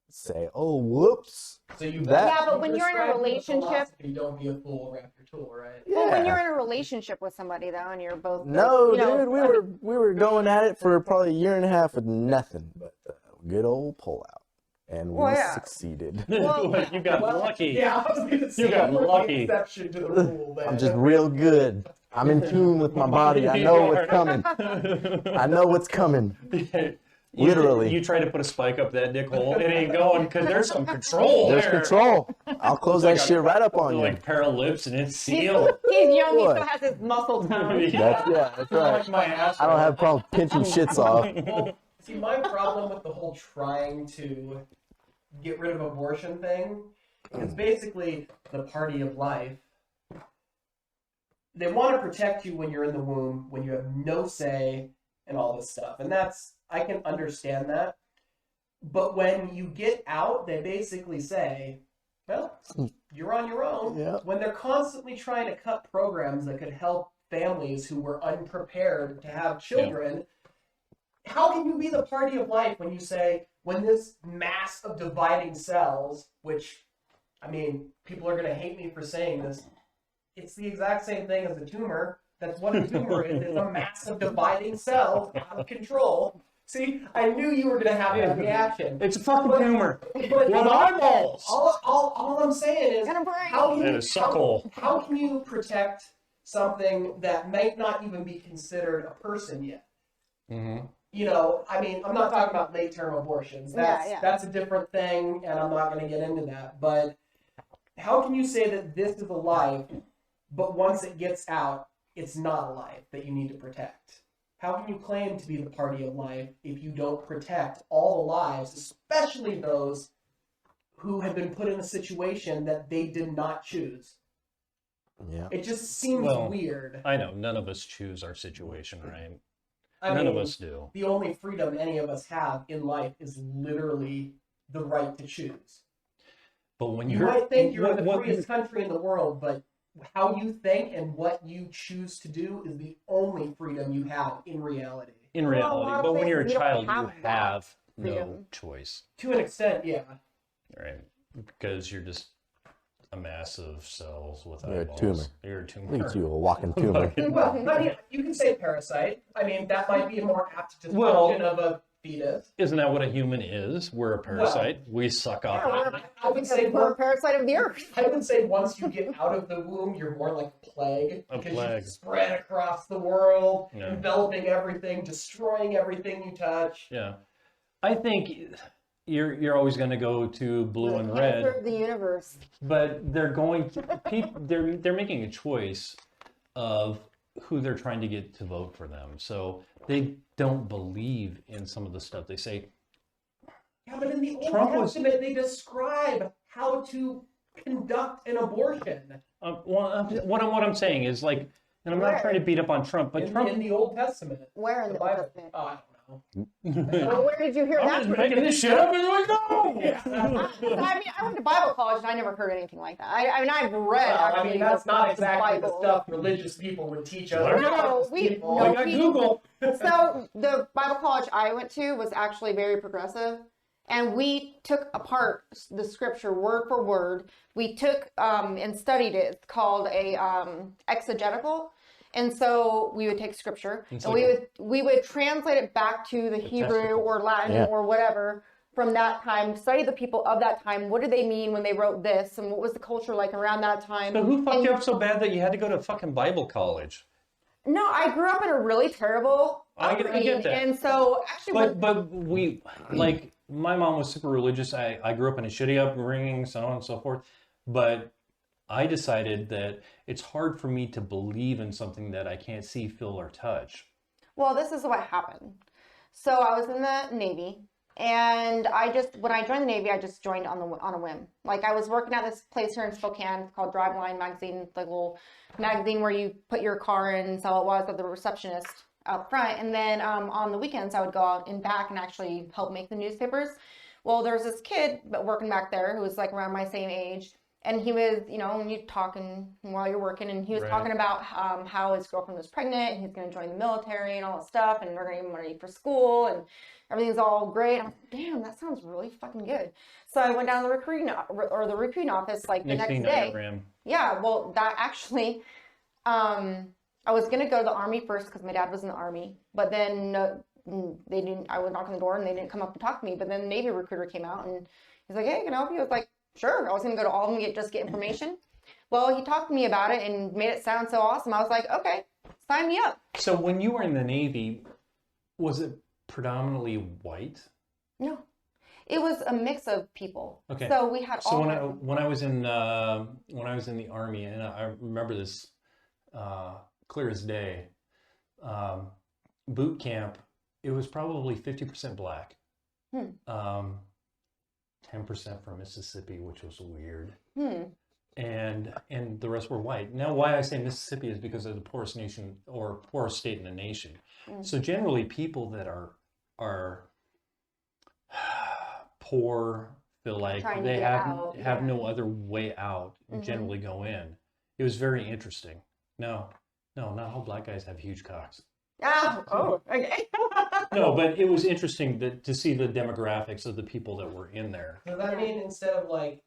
say, "Oh, whoops." So you That- Yeah, but when you're in a prescribe the relationship- philosophy, don't be a fool, wrap your tool, right? Well, when Yeah. you're in a relationship with somebody though, and you're both. No, you know, dude, we were going at it for probably a year and a half with nothing but good old pullout. And we Well, yeah. succeeded. Well, you got Well, lucky. Yeah, I was gonna say, You got we're the lucky. exception to the rule there. I'm just real good. I'm in tune with my body. I know what's coming. I know what's coming. Literally. You try to put a spike up that dick hole, it ain't going because there's some control There's there. control. I'll close that shit right up on you. Like pair of lips and it's he's sealed. young. He Boy. still has his muscle tone. That's right. Like my ass. I don't have a problem pinching shits off. Well, see, my problem with the whole trying to get rid of abortion thing is basically the party of life. They want to protect you when you're in the womb, when you have no say, and all this stuff. And I can understand that. But when you get out, they basically say, well, you're on your own. Yeah. When they're constantly trying to cut programs that could help families who were unprepared to have children, how can you be the party of life when you say, when this mass of dividing cells, which, I mean, people are going to hate me for saying this, it's the exact same thing as a tumor. That's what a tumor is. It's a mass of dividing cells out of control. See, I knew you were going to have that reaction. It's a fucking tumor. But With eyeballs. all I'm saying is, And a brain. And a suckle. how can you protect something that might not even be considered a person yet? Mm-hmm. You know, I mean, I'm not talking about late-term abortions. That's a different thing, and I'm not going to get into that. But how can you say that this is a life, but once it gets out, it's not a life that you need to protect? How can you claim to be the party of life if you don't protect all the lives, especially those who have been put in a situation that they did not choose? Yeah. It just seems weird. I know, none of us choose our situation, right? I None of mean, us do. the only freedom any of us have in life is literally the right to choose. But when You you're might think you're in the what- freest country in the world, but how you think and what you choose to do is the only freedom you have in reality. in Well, a reality, lot of but when you're a places you don't child, you have that have no freedom. choice, To an extent, yeah. right? Because you're just a mass of cells with You're a eyeballs. tumor. You're a I tumor. think it's you, a walking tumor. Well, I mean, you can say parasite. I mean, that might be a more apt description Well- of a fetus. Isn't that what a human is? We're a parasite. We suck off. I would say we're a parasite of the earth. I would say once you get out of the womb, you're more like a plague. A Because plague. you spread across the world, Yeah. enveloping everything, destroying everything you touch. Yeah, I think you're always going to go to blue The and cancer red, of the universe. but they're going to they're making a choice of who they're trying to get to vote for them. So they don't believe in some of the stuff they say. Yeah, but in the Old Trump was- Testament, they describe how to conduct an abortion. What I'm saying is like, and I'm not Where? trying to beat up on Trump, but Trump. In the Old Testament. Where in The the Old Bible. Testament? Oh, I don't know. Well, where did you hear I'm that just from? making this shit up as we go. I mean, I went to Bible college and I never heard anything like that. I mean, I've read. Well, I actually mean, that's the not exactly the Bible. stuff religious people would teach us. No, we people. no, I got we- Google. So the Bible college I went to was actually very progressive, and we took apart the scripture word for word. We took and studied it. It's called a exegetical. And so we would take scripture It's and like we would translate it back to the Hebrew testicle. or Latin Yeah. or whatever from that time. Study the people of that time. What did they mean when they wrote this, and what was the culture like around that time? So who fucked And- you up so bad that you had to go to fucking Bible college? No, I grew up in a really terrible I get upbringing, that. and so actually, But we, like, my mom was super religious. I grew up in a shitty upbringing, so on and so forth. But I decided that it's hard for me to believe in something that I can't see, feel, or touch. well, this is what happened. So I was in the Navy, and when I joined the Navy, I just joined on a whim. Like I was working at this place here in Spokane called Driveline Magazine, like a little magazine where you put your car in and sell it. Was at the receptionist out front, and then on the weekends I would go out and back and actually help make the newspapers. Well, there's this kid working back there who was like around my same age. And he was, when you're talking while you're working, and he was Right. talking about how his girlfriend was pregnant, and he's going to join the military and all that stuff, and they're going to give him money for school, and everything's all great. I'm like, damn, that sounds really fucking good. So I went down to the recruiting office like the Next next thing day. I ran. Yeah, well, that actually, I was going to go to the Army first because my dad was in the Army, but then they didn't. I would knock on the door and they didn't come up and talk to me. But then the Navy recruiter came out and he's like, "Hey, can I help you?" I was like, "Sure." I was gonna go to all of them and get information. Well, he talked to me about it and made it sound so awesome. I was like, "Okay, sign me up." So when you were in the Navy, was it predominantly white? No, it was a mix of people. Okay. So we had So all. when I was in the Army, and I remember this clear as day, boot camp, it was probably 50% black, 10% from Mississippi, which was weird, and the rest were white. Now, why I say Mississippi is because of the poorest nation or poorest state in the nation. So generally, people that are poor feel like Trying to they get have out, have yeah. no other way out and generally go in. It was very interesting. No, not all black guys have huge cocks. Okay. No, but it was interesting to see the demographics of the people that were in there. Does that mean instead of like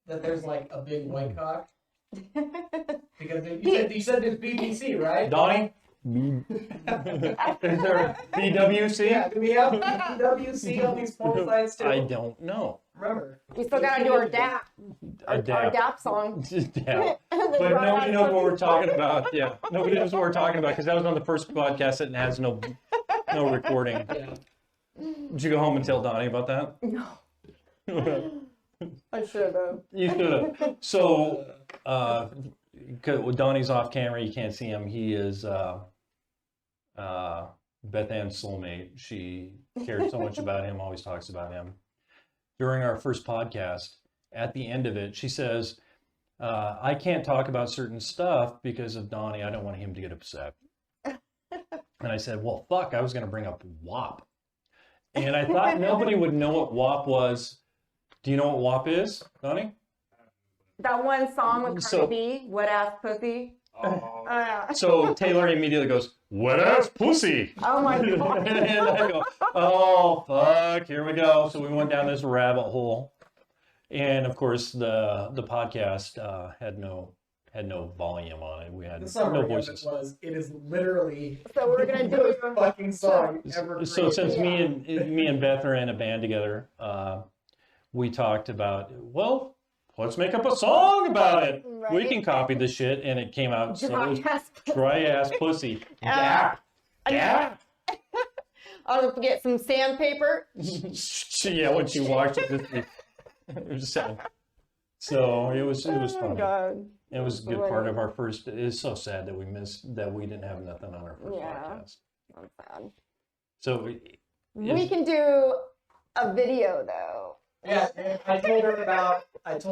that, there's like a big white cock? Because you said there's BBC, right? Donnie? Is there a BWC? Yeah, do we have WC on these porn sites too? I don't know. Remember, We still gotta do our DAP. Our DAP. DAP song. Yeah. But nobody knows what we're talking about. Yeah, nobody knows what we're talking about because that was on the first podcast that has no recording. yeah. Did you go home and tell Donnie about that? No. I should have. You should have. So, with Donnie's off camera, you can't see him. He is Beth Ann's soulmate. She cares so much about him, always talks about him. During our first podcast, at the end of it, she says, I can't talk about certain stuff because of Donnie. I don't want him to get upset. And I said, well, fuck, I was going to bring up WAP. And I thought nobody would know what WAP was. Do you know what WAP is, Donnie? That one song with So- Cardi B, Wet Ass Pussy. Oh, So Taylor immediately goes, wet ass pussy. Oh my God. And I go, oh, fuck, here we go. So we went down this rabbit hole. And of course, the podcast had no volume on it. We had The no summary of it voices. was, it is literally So we're gonna do it. the fucking song ever So created. since me and Beth are in a band together, we talked about, well, let's make up a song about it. We Right. can copy the shit, and it came out. So it was Dry ass pussy. dry ass pussy. Dap. Dap. I'll get some sandpaper. Yeah, when she watched it, it was sad. So it was Oh my funny. God. It was a good part of our first. It's so sad that we missed that we didn't have nothing on our first Yeah. podcast. That's sad. So We can do a video though. Yeah, and I told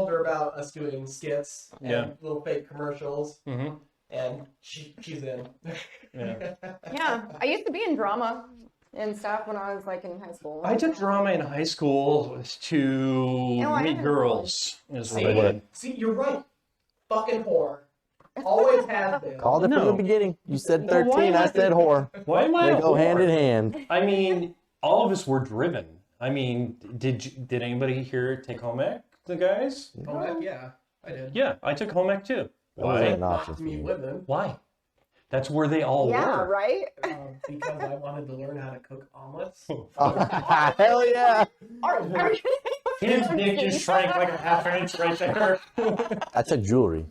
her about us doing skits and Yeah. little fake commercials, mhm. and she's in. Yeah. Yeah, I used to be in drama and stuff when I was like in high school. I took drama in high school to Oh, I meet had girls. Is what I See? did. See, you're right. Fucking whore. Always has been. Called it from No. the beginning. You said Well, why 13, I am I- said whore. Why am I? They a go hand whore? in hand. I mean, all of us were driven. I mean, did anybody here take home ec? The guys? Oh, heck yeah, I did. Yeah, I took home ec too. That wasn't an Not option for me you. women, Why? That's where they all Yeah, were. right? because I wanted to learn how to cook omelets. Hell yeah. Are you His dick just shrank like a half inch right there. I took jewelry.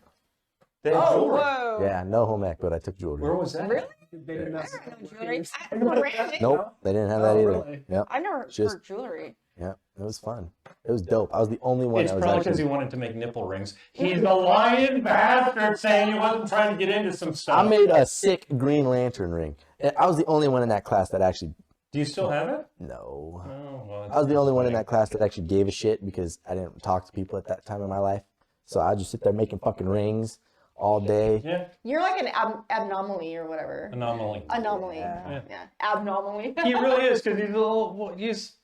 That Oh, jewelry. whoa. Yeah, no home ec, but I took jewelry. Where was that? Really? They didn't have I don't know jewelry. I don't know random. Nope, they didn't have that Oh, either. really? Yep, I've never Just- heard jewelry. yep, it was fun. It was dope. I was the only one It's that was probably because actually. he wanted to make nipple rings. He's a lying bastard saying he wasn't trying to get into some stuff. I made a sick Green Lantern ring. And I was the only one in that class that actually. Do you still have it? No. Oh, well, I was the only one in that class that actually gave a shit because I didn't talk to people at that time in my life. So I just sit there making fucking rings all day. Yeah, You're like an abnormally or whatever. anomaly. Anomaly. Yeah. Yeah. Abnormally. He really is because he's a little. Well, he's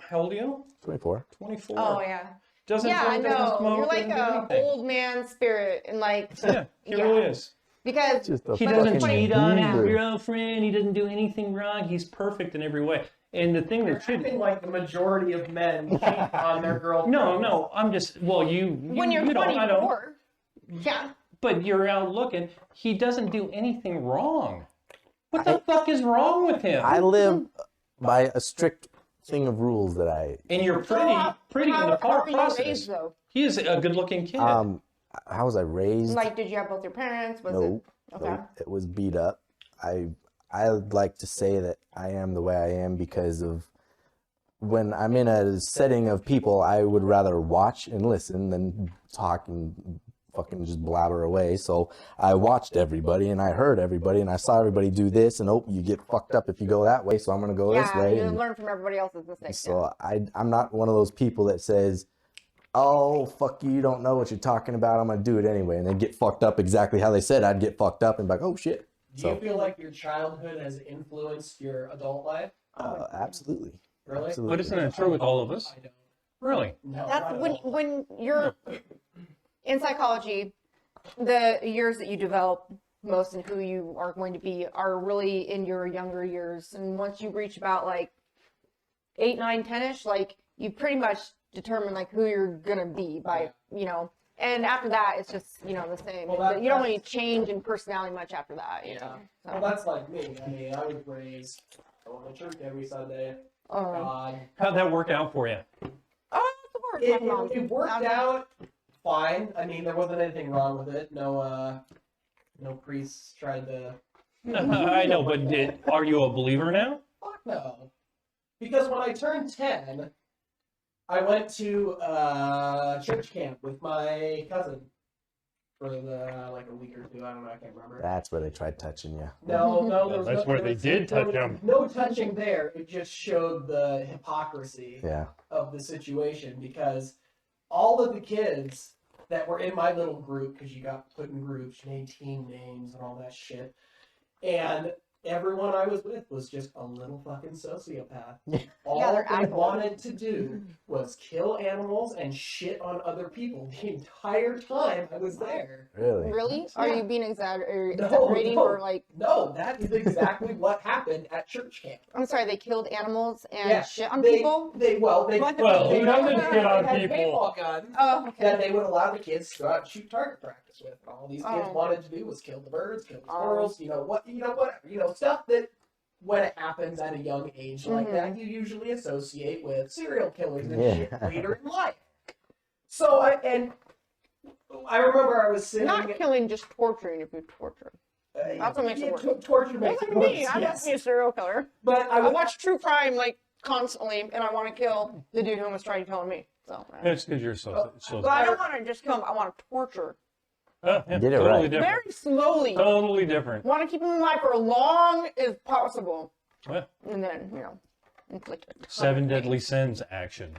how old are you? 24. 24. Oh yeah. Doesn't Yeah, I drink, doesn't know. smoke, You're like doesn't do a anything. old man spirit and like Yeah, he Yeah. really is. because Just a He fucking doesn't cheat on his loser. girlfriend. He doesn't do anything wrong. He's perfect in every way. And the thing You're that should. acting like the majority of men cheat on their girlfriends. No, I'm just. Well, you when you're you don't, I don't. 24. Yeah. But you're out looking. He doesn't do anything wrong. What the fuck is wrong with him? I live by a strict thing of rules that I. And you're pretty in the How were you process. raised, though? He is a good-looking kid. How was I raised? Like, did you have both your parents? Was No, it okay? no, it was beat up. I'd like to say that I am the way I am because of when I'm in a setting of people, I would rather watch and listen than talk and fucking just blabber away. So I watched everybody and I heard everybody and I saw everybody do this and you get fucked up if you go that way. So I'm gonna go this Yeah, way. you And learn from everybody else's mistakes. so I'm not one of those people that says, "Oh fuck you don't know what you're talking about. I'm gonna do it anyway," and then get fucked up exactly how they said I'd get fucked up and be like, "Oh shit." Do you feel like your childhood has influenced your adult life? Absolutely. Really? Absolutely. But isn't it true with all of us? I don't. Really? No, That's not at when all. when you're in psychology, the years that you develop most and who you are going to be are really in your younger years. And once you reach about like 8, 9, 10ish, like you pretty much determine like who you're gonna be by And after that, it's just the same. Well, You don't really change in personality much after that. Yeah. So, Well, that's like me. I mean, I was raised going to church every Sunday. God. How'd that work out for you? It worked out fine. I mean, there wasn't anything wrong with it. No priests tried to. I know, but are you a believer now? Fuck no. Because when I turned 10, I went to church camp with my cousin for like a week or two. I don't know. I can't remember. That's where they tried touching you. No, there was That's where they did touch him. No touching there. It just showed the hypocrisy Yeah. of the situation because all of the kids that were in my little group, because you got put in groups, you made team names and all that shit, and everyone I was with was just a little fucking sociopath. All they're they assholes. wanted to do was kill animals and shit on other people the entire time I was there. Really? Really? Are you being exaggerating No. or like? No, that is exactly what happened at church camp. I'm sorry, they killed animals and Yeah, shit on they, people. They Well, they nothing shit on had people. paintball guns Oh, okay. that they would allow the kids to go out and shoot target practice with. And all these kids Oh. wanted to do was kill the birds, kill the Oh. squirrels, whatever, stuff that when it happens at a young age like that, you usually associate with serial killers and shit later in life. So I remember I was sitting. Not killing, just torturing if you torture. That's what makes it worse. Torture makes That's it like worse. me. I'm not Yes. a serial killer. But I watch true crime like constantly, and I want to kill the dude who was trying to kill me. So, It's because you're so. but I don't want to just kill him. I want to torture Yeah, Get it totally right. different. very slowly. Totally different. Want to keep him alive for as long as possible, Yeah. and then inflict it. 7 deadly sins action.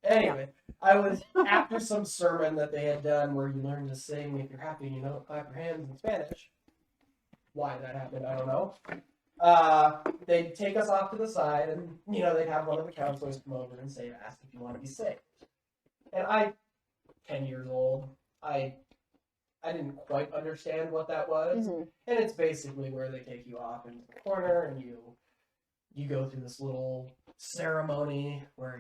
Anyway, I was after some sermon that they had done where you learn to sing if you're happy, clap your hands in Spanish. Why that happened, I don't know. They'd take us off to the side and, they'd have one of the counselors come over and ask if you want to be saved. And 10 years old, I didn't quite understand what that was. Mhm. And it's basically where they take you off into the corner and you go through this little ceremony where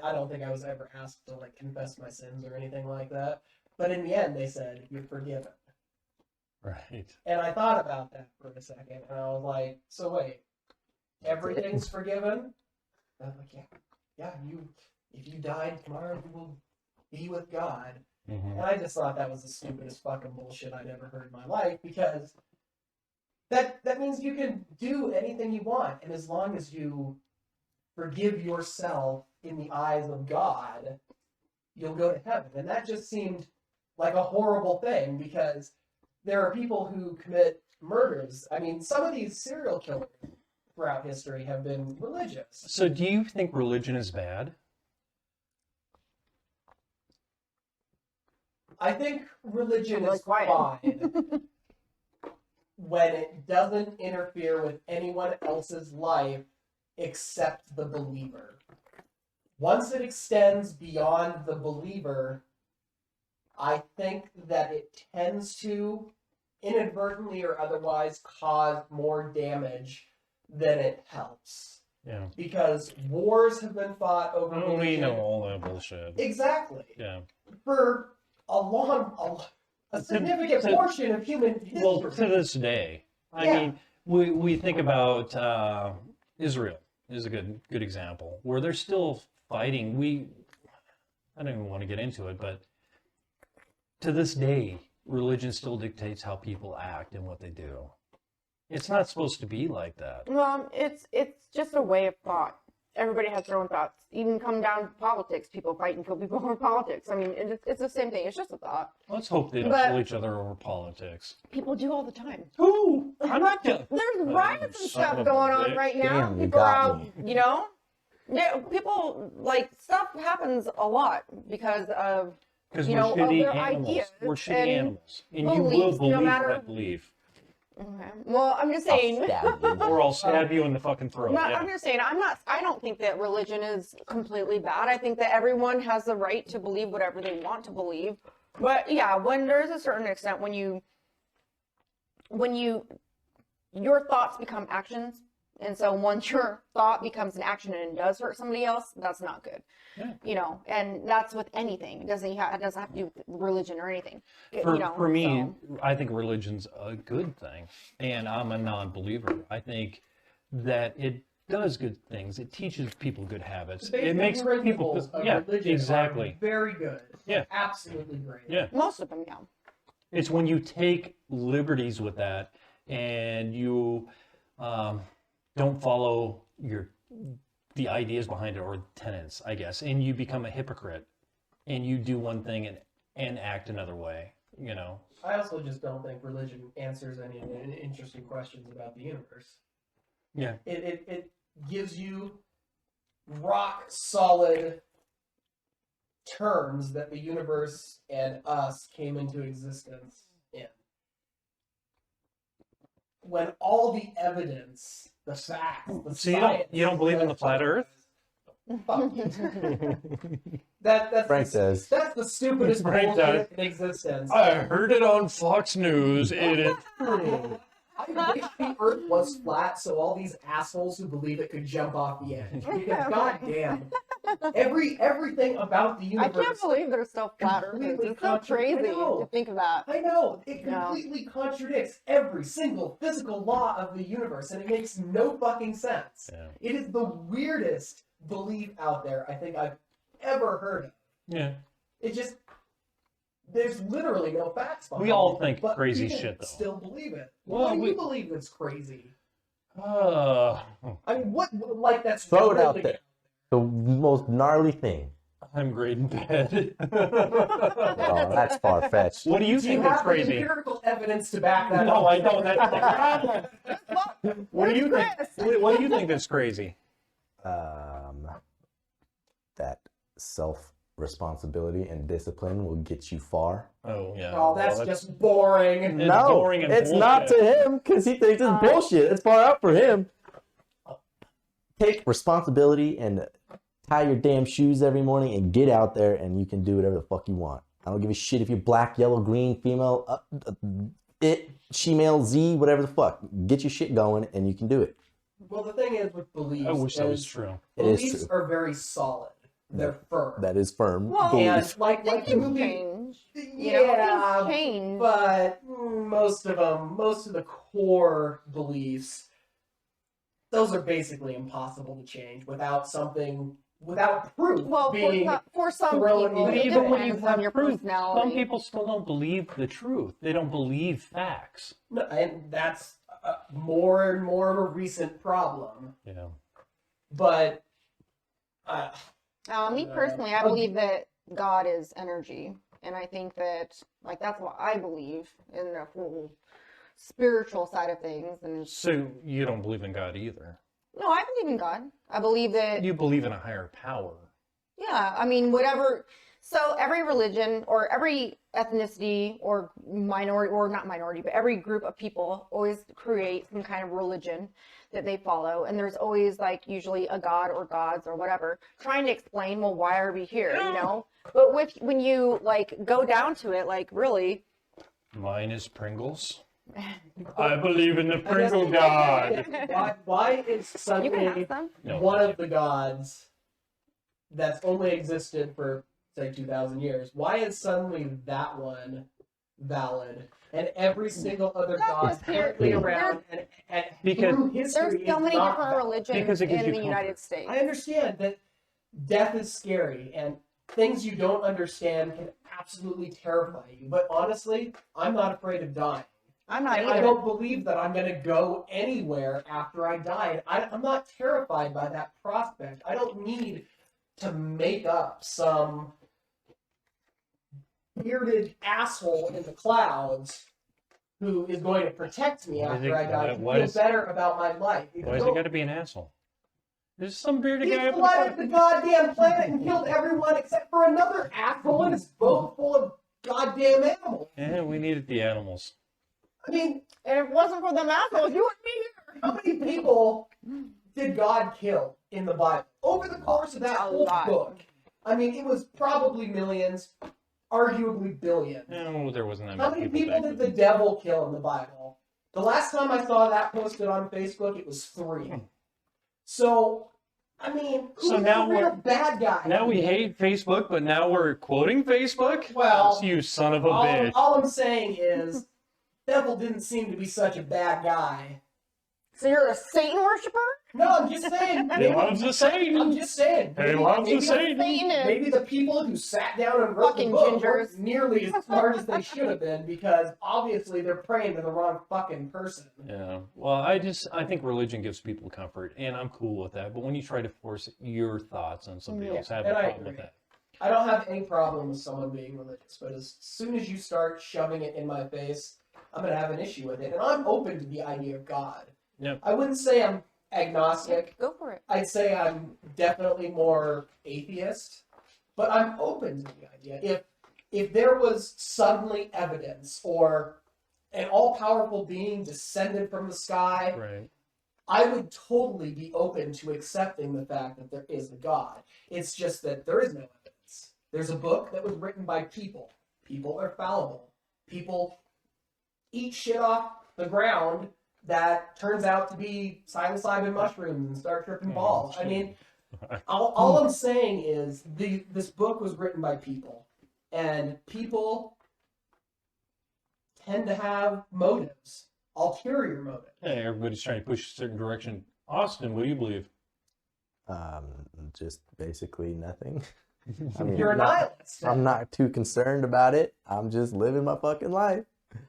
I don't think I was ever asked to confess my sins or anything like that. But in the end, they said, "You're forgiven." Right. And I thought about that for a second, and I was like, "So wait, everything's forgiven?" And I was like, "Yeah, if you died tomorrow, you will be with God." Mhm. And I just thought that was the stupidest fucking bullshit I'd ever heard in my life because that means you can do anything you want, and as long as you forgive yourself in the eyes of God, you'll go to heaven. And that just seemed like a horrible thing because there are people who commit murders. I mean, some of these serial killers throughout history have been religious. So, do you think religion is bad? I think religion Really is quiet. fine when it doesn't interfere with anyone else's life except the believer. Once it extends beyond the believer, I think that it tends to inadvertently or otherwise cause more damage than it helps. Yeah. Because wars have been fought over Well, we religion. know all that bullshit. Exactly. Yeah. For a significant portion of human history. Well, to this day. I Yeah. mean, we think about Israel is a good example where they're still fighting. I don't even want to get into it, but to this day, religion still dictates how people act and what they do. It's not supposed to be like that. Well, it's just a way of thought. Everybody has their own thoughts. Even come down to politics, people fight and kill people over politics. I mean, it's the same thing. It's just a thought. Let's hope they don't But- kill each other over politics. People do all the time. Who? I'm not kidding. There's riots and son of stuff a going on bitch. right now. Damn, you People are got out, me. you know? Yeah, people, like, stuff happens a lot because of Because you we're know, of shitty their animals. ideas We're shitty and animals. And you will beliefs, believe no what I matter- believe. Okay. Well, I'm just I'll saying. stab you. Or I'll stab you in the fucking throat. No, Yeah. I'm just saying. I don't think that religion is completely bad. I think that everyone has the right to believe whatever they want to believe. But yeah, when there's a certain extent when your thoughts become actions, and so once your thought becomes an action and it does hurt somebody else, that's not good. Yeah. You know, and that's with anything. It doesn't have to do with religion or anything. For, You know, for me, so. I think religion's a good thing, and I'm a non-believer. I think that it does good things. It teaches people good habits. The It basic makes people principles of yeah, religion exactly. are very good. Yeah. Absolutely great. Yeah. Most of them, yeah. It's when you take liberties with that and you don't follow the ideas behind it or tenets, I guess, and you become a hypocrite and you do one thing and act another way, you know. I also just don't think religion answers any interesting questions about the universe. Yeah. It gives you rock solid terms that the universe and us came into existence in. When all the evidence, the facts, the So science, you don't believe in the flat Earth? Fuck you. That's Frank the, does. That's the stupidest Frank bullshit in existence. I heard it on Fox News. It is true. I wish the Earth was flat so all these assholes who believe it could jump off the edge. Because goddamn, everything about the I universe. can't believe they're so flat earthers. completely It's so crazy I know. to think of that. I know it No. completely contradicts every single physical law of the universe, and it makes no fucking sense. Yeah. It is the weirdest belief out there I think I've ever heard of. Yeah. It just there's literally no facts behind We all it, think but crazy people shit, though. Still believe it. Well, What do we- you believe that's crazy? Uh, I mean, what like that's Throw it really- out there. The most gnarly thing. I'm great in bed. Oh, that's far fetched. What do you Do you think is have the crazy? empirical evidence to back that No, up? I don't. What do you think? What do you think is crazy? That self-responsibility and discipline will get you far. Oh yeah. Oh, that's Well, just boring. It's boring and it's not to bullshit. him because he thinks it's bullshit. It's far out for him. Take responsibility and tie your damn shoes every morning and get out there and you can do whatever the fuck you want. I don't give a shit if you're black, yellow, green, female, she, male, Z, whatever the fuck. Get your shit going and you can do it. Well, the thing is with beliefs, I wish that was is true. It is beliefs true. are very solid. They're firm. That is firm. Well, and belief. like the Things movie, change. You know, yeah, things change. but most of the core beliefs, those are basically impossible to change without proof Well, being. for some thrown people, in. it Even when you depends on have your proof, personality. some people still don't believe the truth. They don't believe facts. No, and that's more and more of a recent problem. Yeah. But Me personally, I believe that God is energy, and I think that that's what I believe in the whole spiritual side of things. And So you don't believe in God either. no, I believe in God. I believe that. You believe in a higher power. Yeah, I mean, whatever. So every religion or every ethnicity or minority, or not minority, but every group of people always create some kind of religion that they follow. And there's always usually a god or gods or whatever trying to explain, well, why are we here? You know? But when you go down to it, really, Mine is Pringles. I believe in the I guess- Pringle God. why is you can suddenly ask them. No. one of the gods that's only existed for say 2,000 years? Why is suddenly that one valid, and every single other god That's currently fair. around and Because- through history There's so is many not different valid. religions Because it gives in you the comfort. United States. I understand that death is scary and things you don't understand can absolutely terrify you. But honestly, I'm not afraid of dying. I'm not And I either. don't believe that I'm going to go anywhere after I die. I'm not terrified by that prospect. I don't need to make up some bearded asshole in the clouds who is going to protect me Why is after it- I die to why feel is- better about my life. Why is it got to be an asshole? There's some bearded He guy up in flooded the goddamn planet and killed everyone except for another asshole in his boat full of goddamn animals. Yeah, we needed the animals. I mean, And if it wasn't for them assholes, you wouldn't be here. how many people did God kill in the Bible over the course of that A whole lot. book? I mean, it was probably millions, arguably billions. No, there wasn't that How many many people back did then. the devil kill in the Bible? The last time I saw that posted on Facebook, it was 3. So, I mean, who's So now the real we're- bad guy? Now we hate Facebook, but now we're quoting Facebook? Well, You son of a all, bitch. all I'm saying is, devil didn't seem to be such a bad guy. So you're a Satan worshiper? No, I'm just saying. He loves the I'm Satan. just saying. He loves the Satan. Maybe the people who sat down and wrote the Fucking book gingers. weren't nearly as smart as they should have been, because obviously they're praying to the wrong fucking person. Yeah. Well, I think religion gives people comfort, and I'm cool with that. But when you try to force your thoughts on somebody Yeah. else, I have And a I problem with agree. that. I don't have any problem with someone being religious, but as soon as you start shoving it in my face, I'm gonna have an issue with it. And I'm open to the idea of God. Yep. I wouldn't say I'm agnostic. Go for it. I'd say I'm definitely more atheist, but I'm open to the idea. If there was suddenly evidence or an all-powerful being descended from the sky, Right. I would totally be open to accepting the fact that there is a God. It's just that there is no evidence. There's a book that was written by people. People are fallible. People eat shit off the ground that turns out to be psilocybin mushrooms and start tripping balls. I mean, all I'm saying is this book was written by people, and people tend to have motives, ulterior motives. Hey, everybody's trying to push a certain direction. Austin, what do you believe? Just basically nothing. I mean, You're a nihilist. I'm not too concerned about it. I'm just living my fucking life.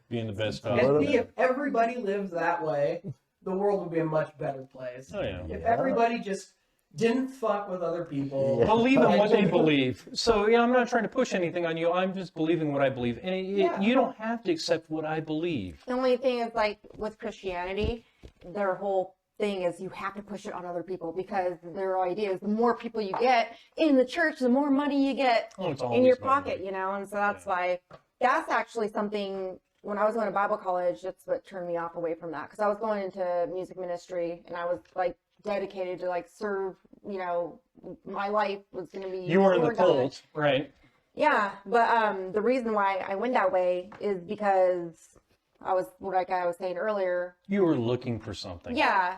Being the best A And little see, bit. if everybody lived that way, the world would be a much better place. Oh, yeah. If Yeah. everybody just didn't fuck with other people. Yeah. Believe in what they And- believe. So, yeah, I'm not trying to push anything on you. I'm just believing what I believe. And Yeah. you don't have to accept what I believe. The only thing is, like, with Christianity, their whole thing is you have to push it on other people because their idea is the more people you get in the church, the more money you get Oh, it's in always your about pocket, money. you know? And so that's Yeah. why that's actually something when I was going to Bible college, that's what turned me off away from that. Because I was going into music ministry and I was like dedicated to like serve, you know, my life was going to be. You were in the for God. cult, right? Yeah, but the reason why I went that way is because I was, like I was saying earlier, You were looking for something. yeah.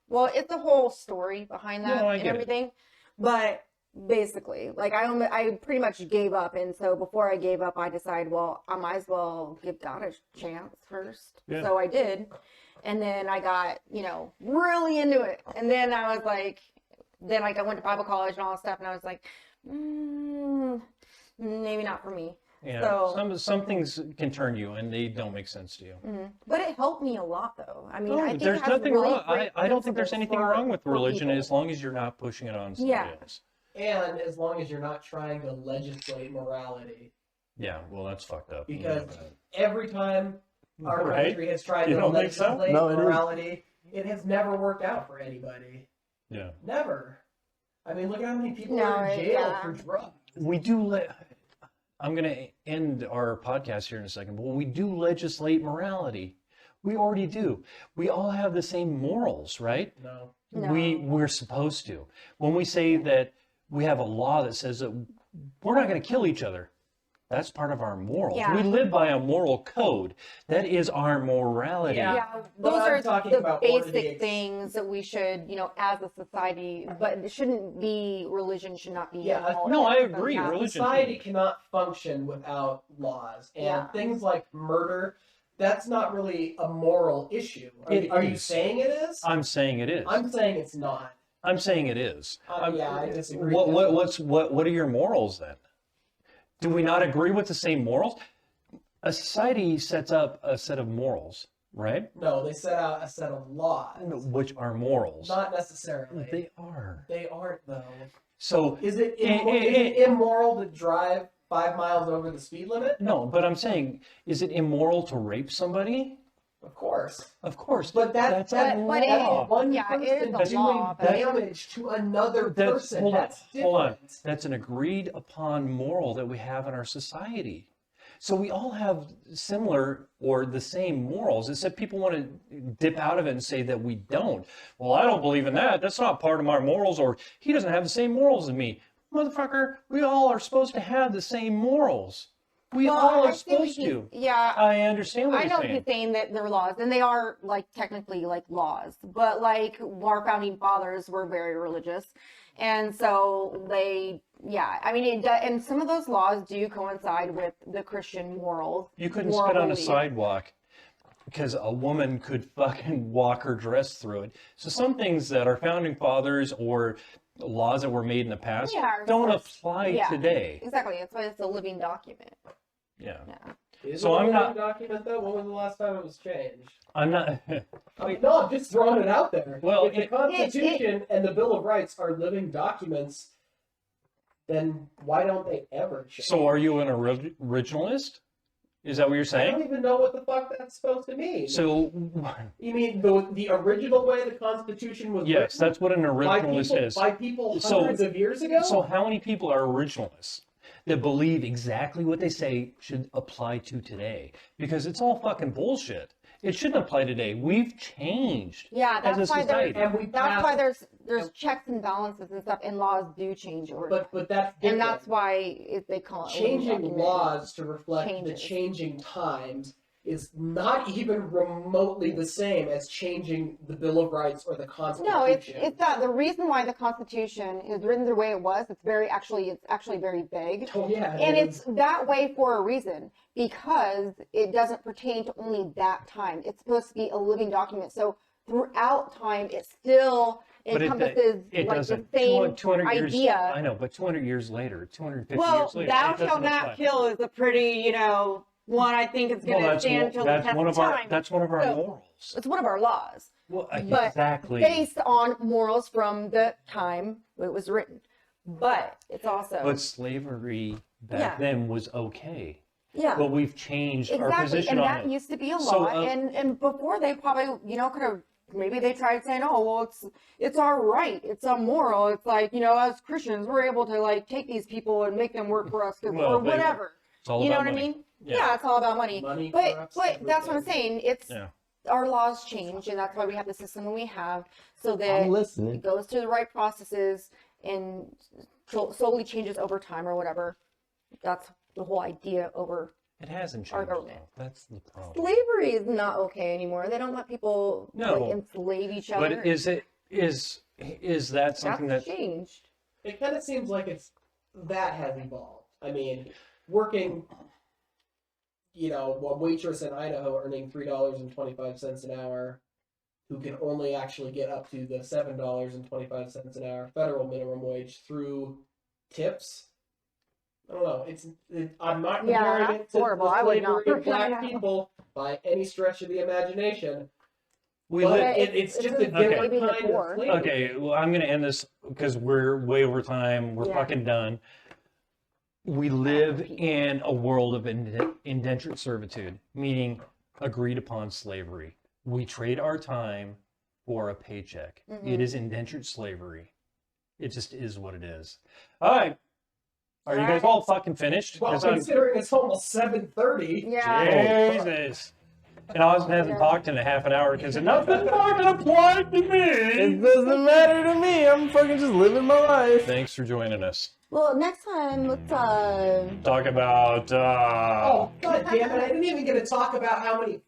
Well, it's a whole story behind that No, I and get it. everything. But basically, like I pretty much gave up. And so before I gave up, I decided, well, I might as well give God a chance first. Yeah. So I did. And then I got, you know, really into it. And then I was like, then like I went to Bible college and all that stuff. And I was like, maybe not for me. Yeah. So- Some things can turn you and they don't make sense to you. But it helped me a lot, though. I mean, No, I think there's it has nothing really wrong. great I don't think there's principles anything wrong with for religion people. as long as you're not pushing it on somebody Yeah. else. And as long as you're not trying to legislate morality. Yeah, well, that's fucked up. Because every time our Right? country has tried You to don't think so? legislate No, it is. morality, it has never worked out for anybody. Yeah. Never. I mean, look at how many people No, are in jail yeah. for drugs. We do I'm going to end our podcast here in a second, but we do legislate morality. We already do. We all have the same morals, right? No. No. We're supposed to. When we say that we have a law that says that we're not going to kill each other, That's part of our morals. Yeah. We live by a moral code. That is our morality. Yeah. Yeah, But those I'm are talking the about basic ordinance. things that we should, as a society, but it shouldn't be, religion should not be Yeah, involved. No, I in agree. that. Religion Society shouldn't. cannot function without laws, and Yeah. things like murder. That's not really a moral issue. Are you is. saying it is? I'm saying it is. I'm saying it's not. I'm saying it is. Yeah, I disagree. What are your morals then? Do we not agree with the same morals? A society sets up a set of morals, right? No, they set out a set of laws. Which are morals. Not necessarily. They are. They aren't though. So Is it immoral to drive 5 miles over the speed limit? no, but I'm saying, is it immoral to rape somebody? Of course. Of course. But that's a but it law. is. One Yeah, it is person a doing law, but- damage to another person. Hold on, That's hold on. different. That's an agreed upon moral that we have in our society. So we all have similar or the same morals. Except people want to dip out of it and say that we don't. Well, I don't believe in that. That's not part of my morals. Or he doesn't have the same morals as me. Motherfucker, we all are supposed to have the same morals. We Well, all I are see what supposed he's- to. Yeah, I understand what I you're know saying. he's saying that they're laws, and they are like technically like laws, but like our founding fathers were very religious, and so I mean, and some of those laws do coincide with the Christian morals. You couldn't moral spit on a beliefs. sidewalk because a woman could fucking walk her dress through it. So some things that our founding fathers or laws that were made in the past Yeah, don't of course. apply Yeah. today. Exactly, that's why it's a living document. Yeah. Yeah. Is So it a I'm living not- document though? When was the last time it was changed? I'm not. I mean, no, I'm just throwing it out there. Well, if the Constitution and the Bill of Rights are living documents, then why don't they ever change? So are you an originalist? Is that what you're I don't saying? even know what the fuck that's supposed to mean. So You mean the original way the Constitution was yes, written? that's what an by originalist people, is. by people So- hundreds of years ago? So how many people are originalists that believe exactly what they say should apply to today? Because it's all fucking bullshit. It shouldn't apply today. We've changed Yeah, as a that's why society. and we that's why passed- there's checks and balances and stuff, and laws do change over time. but that's different. And that's why they call it a living Changing document. laws to reflect the Changes. changing times is not even remotely the same as changing the Bill of Rights or the Constitution. No, it's that the reason why the Constitution is written the way it was. It's actually very vague, Oh yeah, and it it's is. that way for a reason because it doesn't pertain to only that time. It's supposed to be a living document, so throughout time, it still But encompasses it like doesn't. the same 200 years, idea. I know, but 200 years later, 250 Well, years later, thou it doesn't shalt not apply. kill is a pretty, one I think is going to stand till the that's test one of of our time. that's one of our So- morals. It's one of our laws. Well, But exactly. based on morals from the time it was written. But it's also But slavery back Yeah. then was okay. yeah, But we've changed our exactly, position and on that it. used to be a So, law. And before they probably could have maybe they tried saying, oh well, it's our right, it's a moral. It's like as Christians we're able to like take these people and make them work for us Well, or they- whatever. It's all You know about what money. I mean? Yeah. Yeah, it's all about money. Money But corrupts that's what I'm everything. saying. It's Yeah. our laws change, and that's why we have the system that we have, so I'm that listening. it goes through the right processes and slowly changes over time or whatever. That's the whole idea over It hasn't our changed. government. Though. That's the problem. slavery is not okay anymore. They don't let people No. like, enslave each other. But is that something that's that changed? It kind of seems like that has evolved. I mean, working, a waitress in Idaho earning $3.25 an hour, who can only actually get up to the $7.25 an hour federal minimum wage through tips. I don't know. I'm not Yeah, comparing that's it to horrible. the I would not slavery of prefer black that. people by any stretch of the imagination. we But live? it's just a it's different maybe the kind of poor. slavery. Okay, well, I'm going to end this because we're way over time. We're Yeah. fucking done. We live in a world of indentured servitude, meaning agreed upon slavery. We trade our time for a paycheck. Mm-hmm. It is indentured slavery. It just is what it is. All right. Are you guys all fucking finished? Well, 'Cause I'm- considering it's almost 7:30. Yeah. Jesus. And I hasn't talked in a half an hour because nothing fucking applied to me. It doesn't matter to me. I'm fucking just living my life. Thanks for joining us. Well, next time let's Talk about. Oh, god damn it! I didn't even get to talk about how many